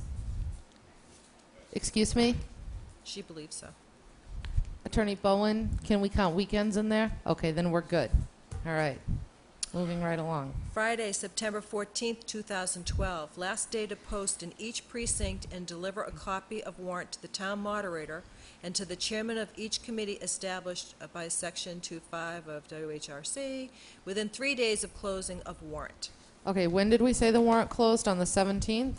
Excuse me? She believes so. Attorney Bowen, can we count weekends in there? Okay, then we're good. All right. Moving right along. Friday, September 14th, 2012, last day to post in each precinct and deliver a copy of warrant to the town moderator and to the chairman of each committee established by Section 25 of WHRC within 3 days of closing of warrant. Okay, when did we say the warrant closed? On the 17th?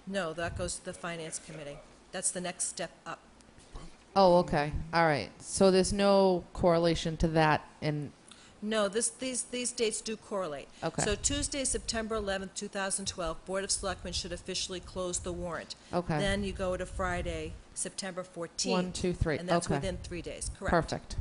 No, that goes to the Finance Committee. That's the next step up. Oh, okay. All right. So there's no correlation to that in... No, these dates do correlate. Okay. So Tuesday, September 11th, 2012, Board of Selectmen should officially close the warrant. Okay. Then you go to Friday, September 14th. 1, 2, 3. And that's Okay. within 3 days, correct? Perfect.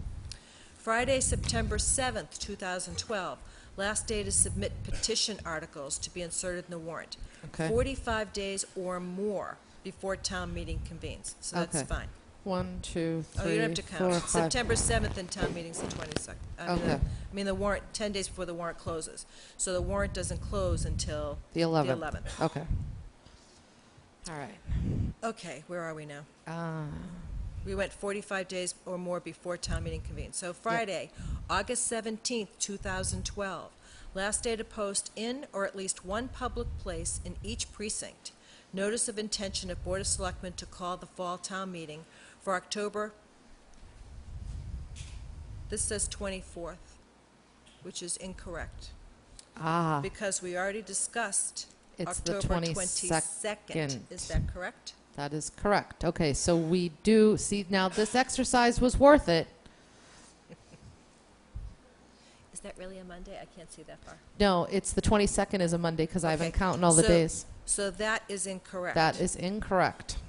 Friday, September 7th, 2012, last day to submit petition articles to be inserted in the warrant. Okay. 45 days or more before town meeting convenes, so that's Okay. fine. 1, 2, 3, Oh, you don't have to 4, count. 5. September 7th and town meeting's the 22nd. Okay. I mean, the warrant, 10 days before the warrant closes. So the warrant doesn't close until The 11th. the 11th. Okay. All right. Okay, where are we now? We went 45 days or more before town meeting convenes. So Friday, August 17th, 2012, last day to post in or at least one public place in each precinct, notice of intention of Board of Selectmen to call the fall town meeting for October, this says 24th, which is incorrect, Ah, because we already discussed it's the October 22nd. Is that correct? That is correct. Okay, so we do see now this exercise was worth it. Is that really a Monday? I can't see that far. No, it's the 22nd is a Monday because I've been Okay, counting all the so- days. So that is incorrect. That is incorrect.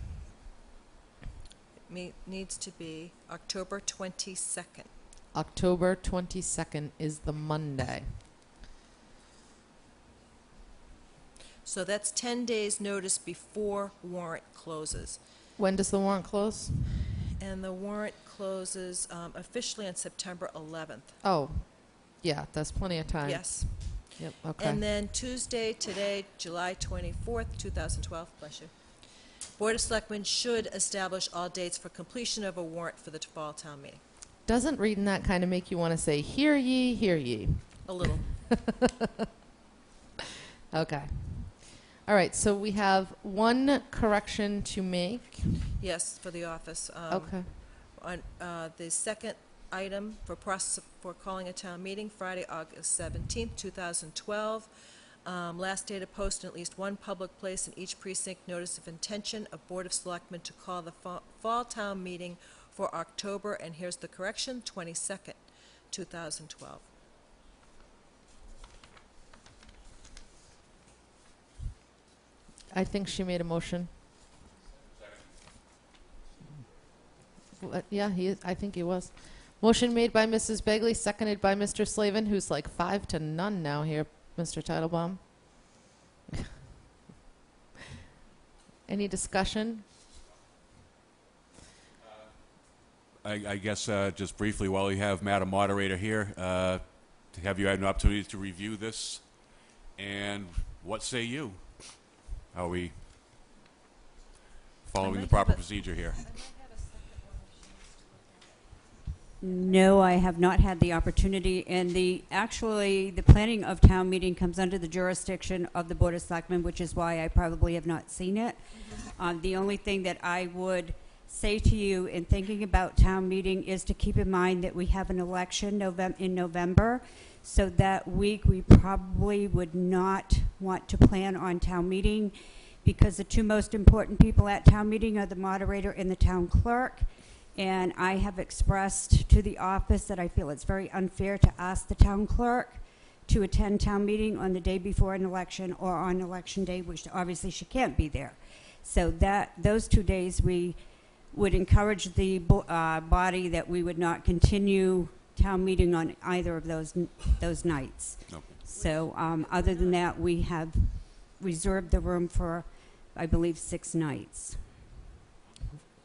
Needs to be October 22nd. October 22nd is the Monday. So that's 10 days' notice before warrant closes. When does the warrant close? And the warrant closes officially on September 11th. Oh, yeah, that's plenty of time. Yes. Yep, okay. And then Tuesday, today, July 24th, 2012, bless you. Board of Selectmen should establish all dates for completion of a warrant for the fall town meeting. Doesn't reading that kind of make you want to say, hear ye, hear ye? A little. Okay. All right, so we have one correction to make. Yes, for the office. Okay. On the second item for process for calling a town meeting, Friday, August 17th, 2012. Last day to post in at least one public place in each precinct notice of intention of Board of Selectmen to call the fall town meeting for October, and here's the correction, 22nd, 2012. I think she made a motion. Yeah, I think he was. Motion made by Mrs. Begley, seconded by Mr. Slavin, who's like 5-0 now here, Mr. Titlebaum. Any discussion? I guess just briefly, while we have Madam Moderator here, have you had an opportunity to review this? And what say you? Are we following the proper procedure here? No, I have not had the opportunity, and actually, the planning of town meeting comes under the jurisdiction of the Board of Selectmen, which is why I probably have not seen it. The only thing that I would say to you in thinking about town meeting is to keep in mind that we have an election in November, so that week we probably would not want to plan on town meeting, because the two most important people at town meeting are the moderator and the town clerk. And I have expressed to the office that I feel it's very unfair to ask the town clerk to attend town meeting on the day before an election or on election day, which obviously she can't be there. So those 2 days, we would encourage the body that we would not continue town meeting on either of those nights. Okay. So other than that, we have reserved the room for, I believe, 6 nights.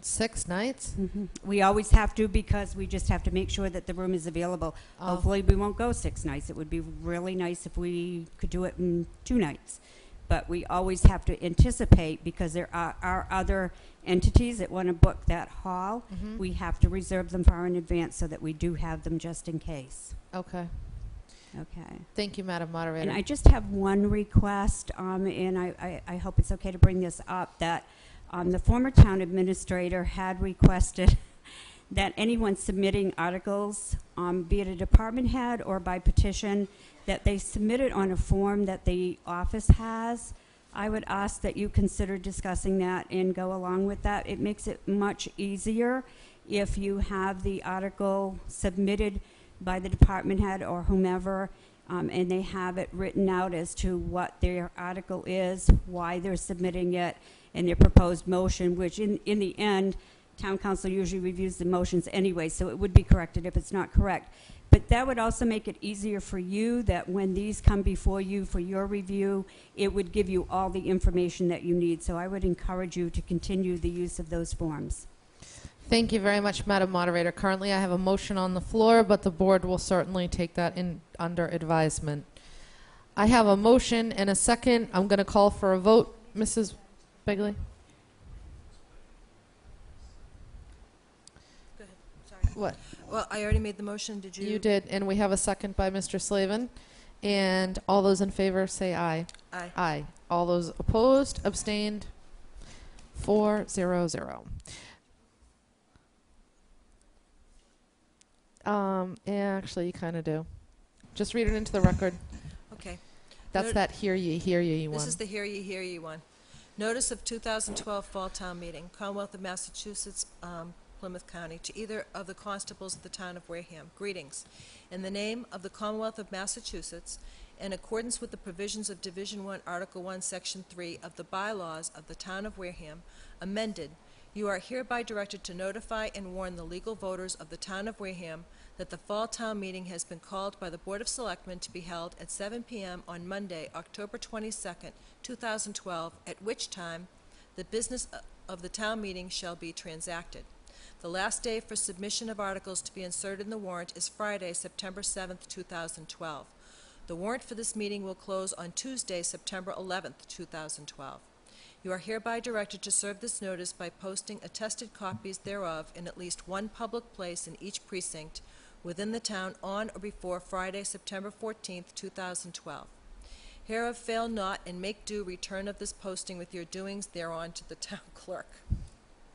6 nights? Mm-hmm. We always have to, because we just have to make sure that the room is available. Hopefully we won't go 6 nights. It would be really nice if we could do it in 2 nights. but we always have to anticipate, because there are other entities that want to book that hall. We have to reserve them far in advance so that we do have them just in case. Okay. Okay. Thank you, Madam Moderator. And I just have one request, and I hope it's okay to bring this up, that the former town administrator had requested that anyone submitting articles, be it a department head or by petition, that they submit it on a form that the office has. I would ask that you consider discussing that and go along with that. It makes it much easier if you have the article submitted by the department head or whomever, and they have it written out as to what their article is, why they're submitting it, and their proposed motion, which in the end, town council usually reviews the motions anyway, so it would be corrected if it's not correct. But that would also make it easier for you, that when these come before you for your review, it would give you all the information that you need. So I would encourage you to continue the use of those forms. Thank you very much, Madam Moderator. Currently, I have a motion on the floor, but the board will certainly take that in under advisement. I have a motion and a second. I'm going to call for a vote. Mrs. Begley? Go ahead, sorry. What? Well, I already made the motion, did you? You did, and we have a second by Mr. Slavin. And all those in favor say aye. Aye. Aye. All those opposed, abstained, 4-0-0. Yeah, actually, you kind of do. Just read it into the record. Okay. That's that hear ye one. This is the hear ye one. Notice of 2012 Fall Town Meeting, Commonwealth of Massachusetts, Plymouth County, to either of the constables of the town of Wareham. Greetings. In the name of the Commonwealth of Massachusetts, in accordance with the provisions of Division 1, Article 1, Section 3 of the bylaws of the town of Wareham, amended, you are hereby directed to notify and warn the legal voters of the town of Wareham that the Fall Town Meeting has been called by the Board of Selectmen to be held at 7 p.m. on Monday, October 22nd, 2012, at which time the business of the town meeting shall be transacted. The last day for submission of articles to be inserted in the warrant is Friday, September 7th, 2012. The warrant for this meeting will close on Tuesday, September 11th, 2012. You are hereby directed to serve this notice by posting attested copies thereof in at least one public place in each precinct within the town on or before Friday, September 14th, 2012. Hereof fail not, and make due return of this posting with your doings thereon to the town clerk.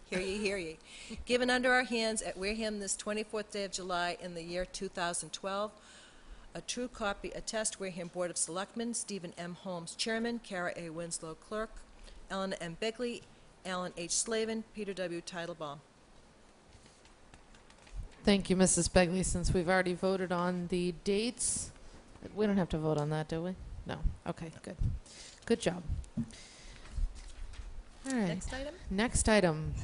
Hear ye, hear ye. Given under our hands at Wareham this 24th day of July in the year 2012, a true copy attest Wareham Board of Selectmen, Stephen M. Holmes, Chairman, Kara A. Winslow, Clerk, Ellen M. Begley, Alan H. Slavin, Peter W. Teitelbaum. Thank you, Mrs. Begley. Since we've already voted on the dates, we don't have to vote on that, do we? No. Okay, good. Good job. All right. Next item? Next item.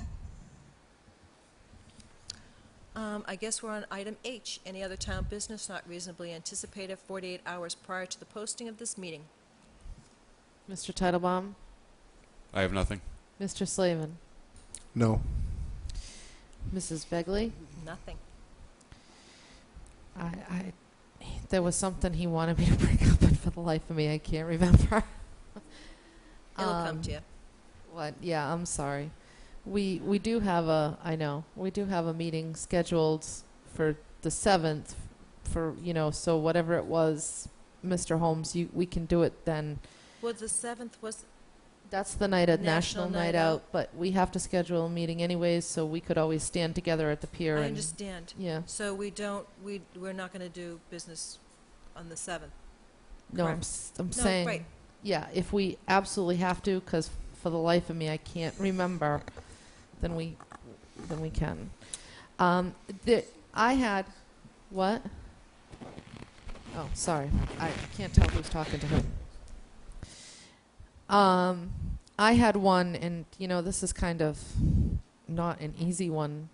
I guess we're on item H. Any other town business not reasonably anticipated 48 hours prior to the posting of this meeting. Mr. Teitelbaum? I have nothing. Mr. Slavin? No. Mrs. Begley? Nothing. There was something he wanted me to bring up, but for the life of me, I can't remember. It'll come to you. What? Yeah, I'm sorry. We do have a, I know, we do have a meeting scheduled for the 7th for, so whatever it was, Mr. Holmes, we can do it then. Well, the 7th was... That's the night of National Night Out, but we have to schedule a meeting anyways, so we could always stand together at the pier. I and understand. Yeah. So we're not going to do business on the 7th. No, Correct. I'm No, saying, right. yeah, if we absolutely have to, because for the life of me I can't remember, then we can. I had, what? Oh, sorry. I can't tell who's talking to who. I had one, and this is kind of not an easy one,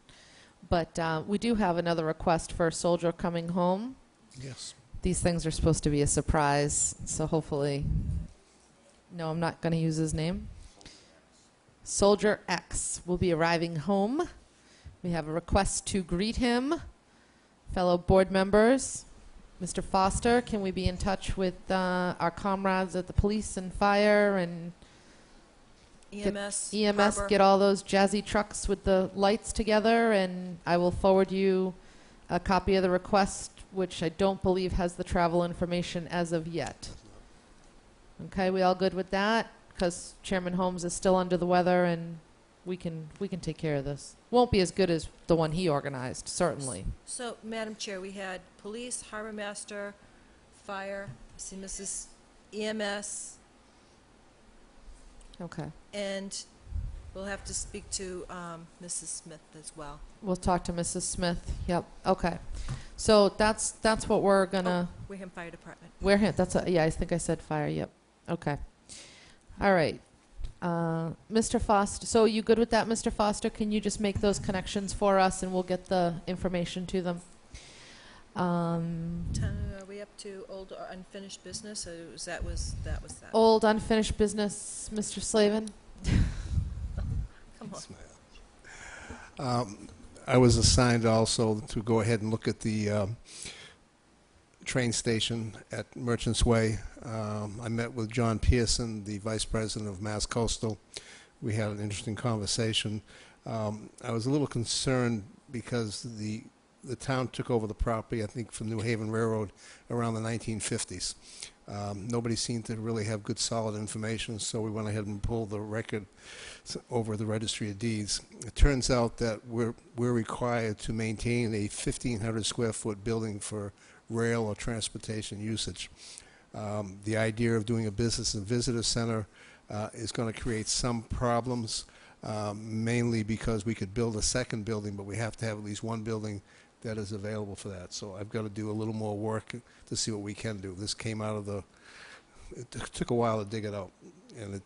but we do have another request for a soldier coming home. Yes. These things are supposed to be a surprise, so hopefully, no, I'm not going to use his name. Soldier X will be arriving home. We have a request to greet him. Fellow board members, Mr. Foster, can we be in touch with our comrades at the police and fire and EMS, EMS, harbor. get all those jazzy trucks with the lights together, and I will forward you a copy of the request, which I don't believe has the travel information as of yet. Okay, we all good with that? Because Chairman Holmes is still under the weather, and we can take care of this. Won't be as good as the one he organized, certainly. So, Madam Chair, we had police, harbor master, fire, I see Mrs. EMS, Okay. and we'll have to speak to Mrs. Smith as well. We'll talk to Mrs. Smith. Yep. Okay. So that's what we're gonna. Wareham Fire Department. Wareham. Yeah. I think I said fire. Yep. Okay. All right. Mr. Foster. So you good with that, Mr. Foster? Can you just make those connections for us, and we'll get the information to them. Are we up to old or unfinished business? Or that was that? Old unfinished business, Mr. Slavin. Come on. I was assigned also to go ahead and look at the train station at Merchants Way. I met with John Pearson, the Vice President of Mass Coastal. We had an interesting conversation. I was a little concerned because the town took over the property, I think, from New Haven Railroad around the 1950s. Nobody seemed to really have good, solid information, so we went ahead and pulled the record over the Registry of Deeds. It turns out that we're required to maintain a 1,500 square foot building for rail or transportation usage. The idea of doing a business and visitor center is going to create some problems, mainly because we could build a second building, but we have to have at least one building that is available for that. So I've got to do a little more work to see what we can do. This came out of it took a while to dig it out, and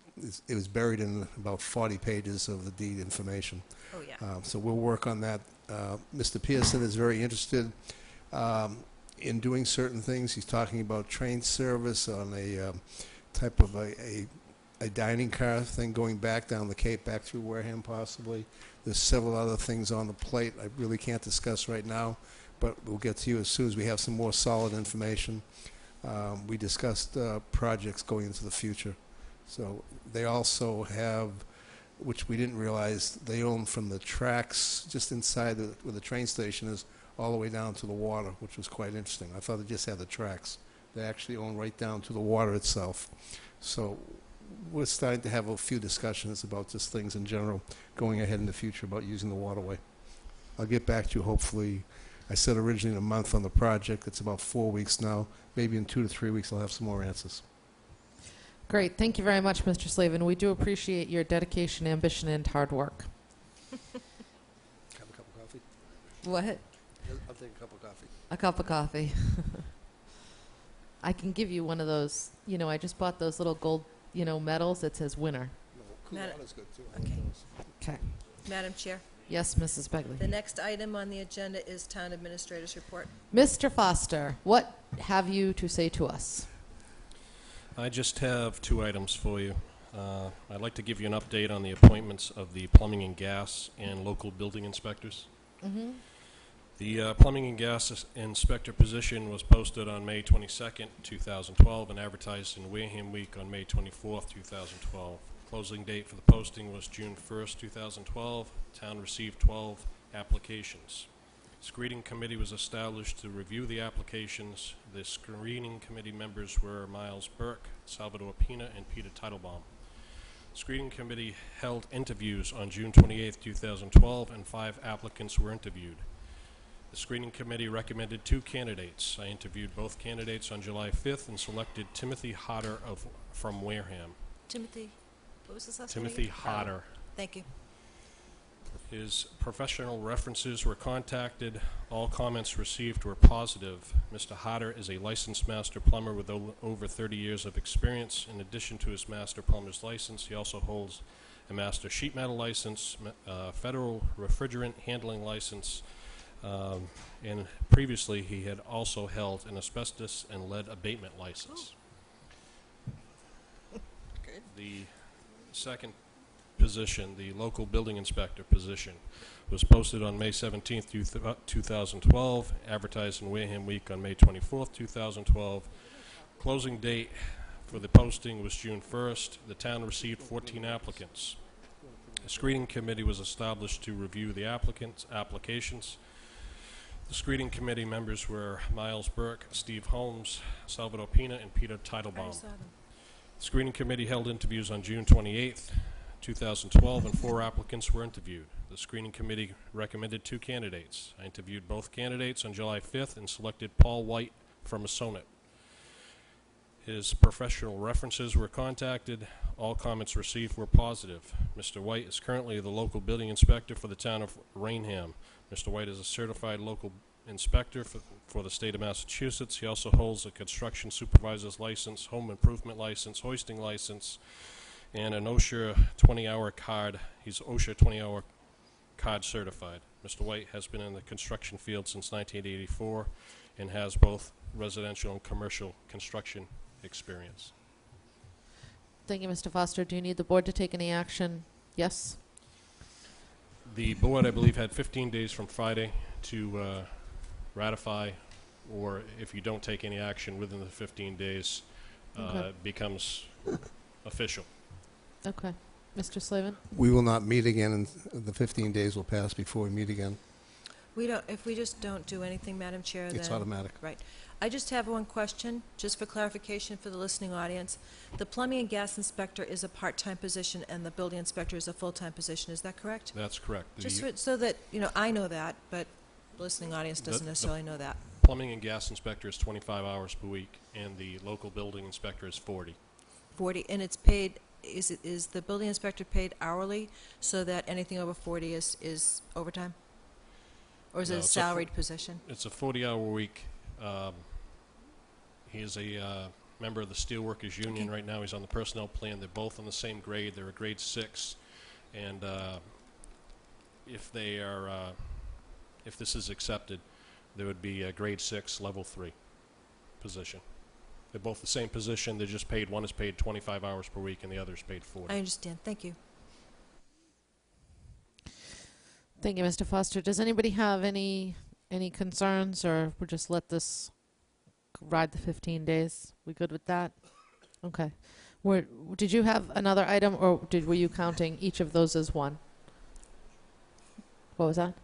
it was buried in about 40 pages of the deed information. Oh, yeah. So we'll work on that. Mr. Pearson is very interested in doing certain things. He's talking about train service on a type of a dining car thing going back down the Cape, back through Wareham possibly. There's several other things on the plate I really can't discuss right now, but we'll get to you as soon as we have some more solid information. We discussed projects going into the future. So they also have, which we didn't realize, they own from the tracks just inside where the train station is all the way down to the water, which was quite interesting. I thought they just had the tracks. They actually own right down to the water itself. So we're starting to have a few discussions about just things in general going ahead in the future about using the waterway. I'll get back to you hopefully. I said originally in a month on the project. It's about 4 weeks now. Maybe in 2 to 3 weeks I'll have some more answers. Great. Thank you very much, Mr. Slavin. We do appreciate your dedication, ambition, and hard work. Have a cup of coffee? What? I'll take a cup of coffee. A cup of coffee. I can give you one of those. You know, I just bought those little gold, medals that says winner. No, cool water's good too. I Okay. like those. Okay. Madam Chair, Yes, Mrs. Begley. the next item on the agenda is Town Administrator's Report. Mr. Foster, what have you to say to us? I just have 2 items for you. I'd like to give you an update on the appointments of the plumbing and gas and local building inspectors. Mm-hmm. The plumbing and gas inspector position was posted on May 22nd, 2012, and advertised in Wareham Week on May 24th, 2012. Closing date for the posting was June 1st, 2012. Town received 12 applications. Screening committee was established to review the applications. The screening committee members were Miles Burke, Salvador Pina, and Peter Teitelbaum. Screening committee held interviews on June 28th, 2012, and 5 applicants were interviewed. The screening committee recommended 2 candidates. I interviewed both candidates on July 5th and selected Timothy Hodder from Wareham. Timothy, what was his last name? Timothy Hodder. Thank you. His professional references were contacted. All comments received were positive. Mr. Hodder is a licensed master plumber with over 30 years of experience. In addition to his master plumber's license, he also holds a master sheet metal license, federal refrigerant handling license, and previously he had also held an asbestos and lead abatement license. Okay. The second position, the local building inspector position, was posted on May 17th, 2012, advertised in Wareham Week on May 24th, 2012. Closing date for the posting was June 1st. The town received 14 applicants. A screening committee was established to review the applications. The screening committee members were Miles Burke, Steve Holmes, Salvador Pina, and Peter Teitelbaum. The screening committee held interviews on June 28th, 2012, and 4 applicants were interviewed. The screening committee recommended 2 candidates. I interviewed both candidates on July 5th and selected Paul White from Masonic. His professional references were contacted. All comments received were positive. Mr. White is currently the local building inspector for the town of Rainham. Mr. White is a certified local inspector for the state of Massachusetts. He also holds a construction supervisor's license, home improvement license, hoisting license, and an OSHA 20-hour card. He's OSHA 20-hour card certified. Mr. White has been in the construction field since 1984 and has both residential and commercial construction experience. Thank you, Mr. Foster. Do you need the board to take any action? Yes? The board, I believe, had 15 days from Friday to ratify, or if you don't take any action within the 15 days, Okay. it becomes official. Okay. Mr. Slavin? We will not meet again, and the 15 days will pass before we meet again. We don't, if we just don't do anything, Madam Chair, then... It's automatic. Right. I just have one question, just for clarification for the listening audience. The plumbing and gas inspector is a part-time position, and the building inspector is a full-time position. Is that correct? That's correct. Just so that, I know that, but the listening audience doesn't necessarily know that. Plumbing and gas inspector is 25 hours per week, and the local building inspector is 40. 40, and it's paid, is the building inspector paid hourly, so that anything over 40 is overtime? Or is No, it a it's salaried position? It's a 40-hour week. He is a member of the Steelworkers Union right now. He's on the personnel plan. They're both on the same grade. They're a grade 6, and if they are, if this is accepted, there would be a grade 6, level 3 position. They're both the same position. They're just paid. One is paid 25 hours per week, and the other is paid 40. I understand. Thank you. Thank you, Mr. Foster. Does anybody have any concerns, or we'll just let this ride the 15 days? We good with that? Okay. Did you have another item, or were you counting each of those as one? What was that?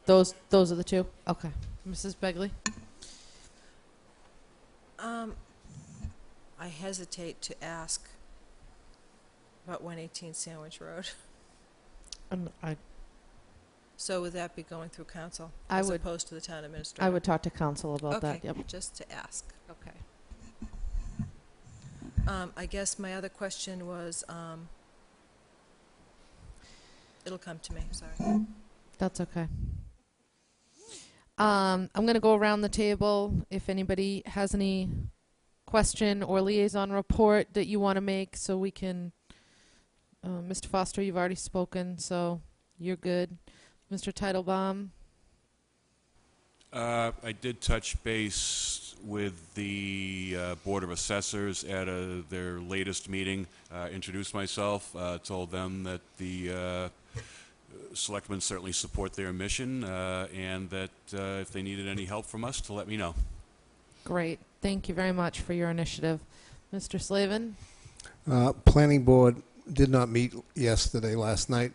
Those are the 2? Okay. Mrs. Begley? I hesitate to ask about 118 Sandwich Road. So would that be going through council as opposed to the town administrator? I would talk to council about Okay, that. Yep. just to ask. Okay. I guess my other question was, it'll come to me, sorry. That's okay. I'm going to go around the table. If anybody has any question or liaison report that you want to make, so we can... Mr. Foster, you've already spoken, so you're good. Mr. Teitelbaum? I did touch base with the Board of Assessors at their latest meeting, introduced myself, told them that the selectmen certainly support their mission, and that if they needed any help from us, to let me know. Great. Thank you very much for your initiative. Mr. Slavin? Planning Board did not meet last night.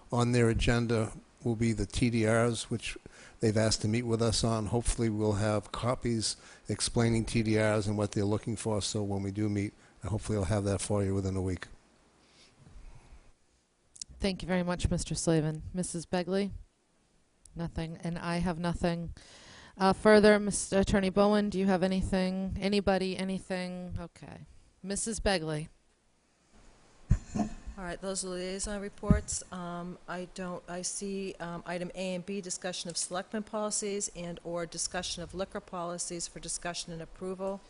On their agenda will be the TDRs, which they've asked to meet with us on. Hopefully we'll have copies explaining TDRs and what they're looking for, so when we do meet, hopefully I'll have that for you within a week. Thank you very much, Mr. Slavin. Mrs. Begley? Nothing, and I have nothing. Further, Mr. Attorney Bowen, do you have anything? Anybody, anything? Okay. Mrs. Begley? All right, those are liaison reports. I see item A and B, discussion of selectmen policies and/or discussion of liquor policies for discussion and approval.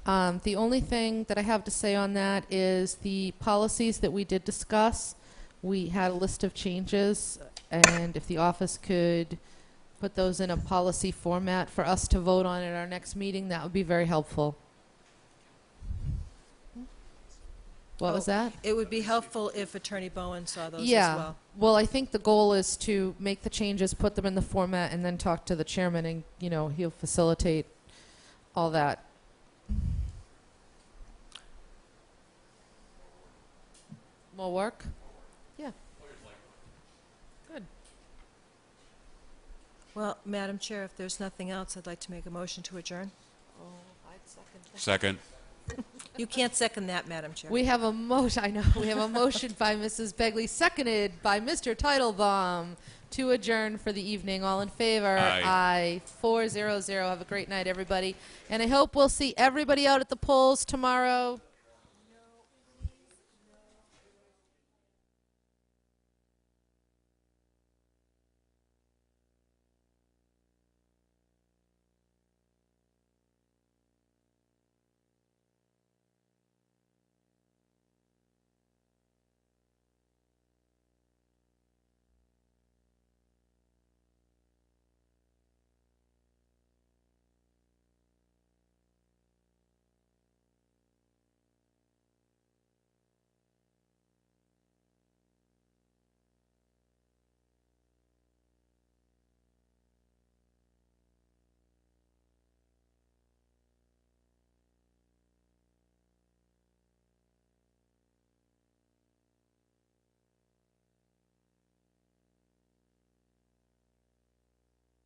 The only thing that I have to say on that is the policies that we did discuss, we had a list of changes, and if the office could put those in a policy format for us to vote on at our next meeting, that would be very helpful. What was that? It would be helpful if Attorney Bowen saw those as Yeah. well. Well, I think the goal is to make the changes, put them in the format, and then talk to the chairman, and, you know, he'll facilitate all that. More work? Yeah. Good. Well, Madam Chair, if there's nothing else, I'd like to make a motion to adjourn. Second. You can't second that, Madam Chair. We have a motion, I know, we have a motion by Mrs. Begley, seconded by Mr. Titlebaum to adjourn for the evening. All in favor? Aye. Aye. 400. Have a great night, everybody. And I hope we'll see everybody out at the polls tomorrow.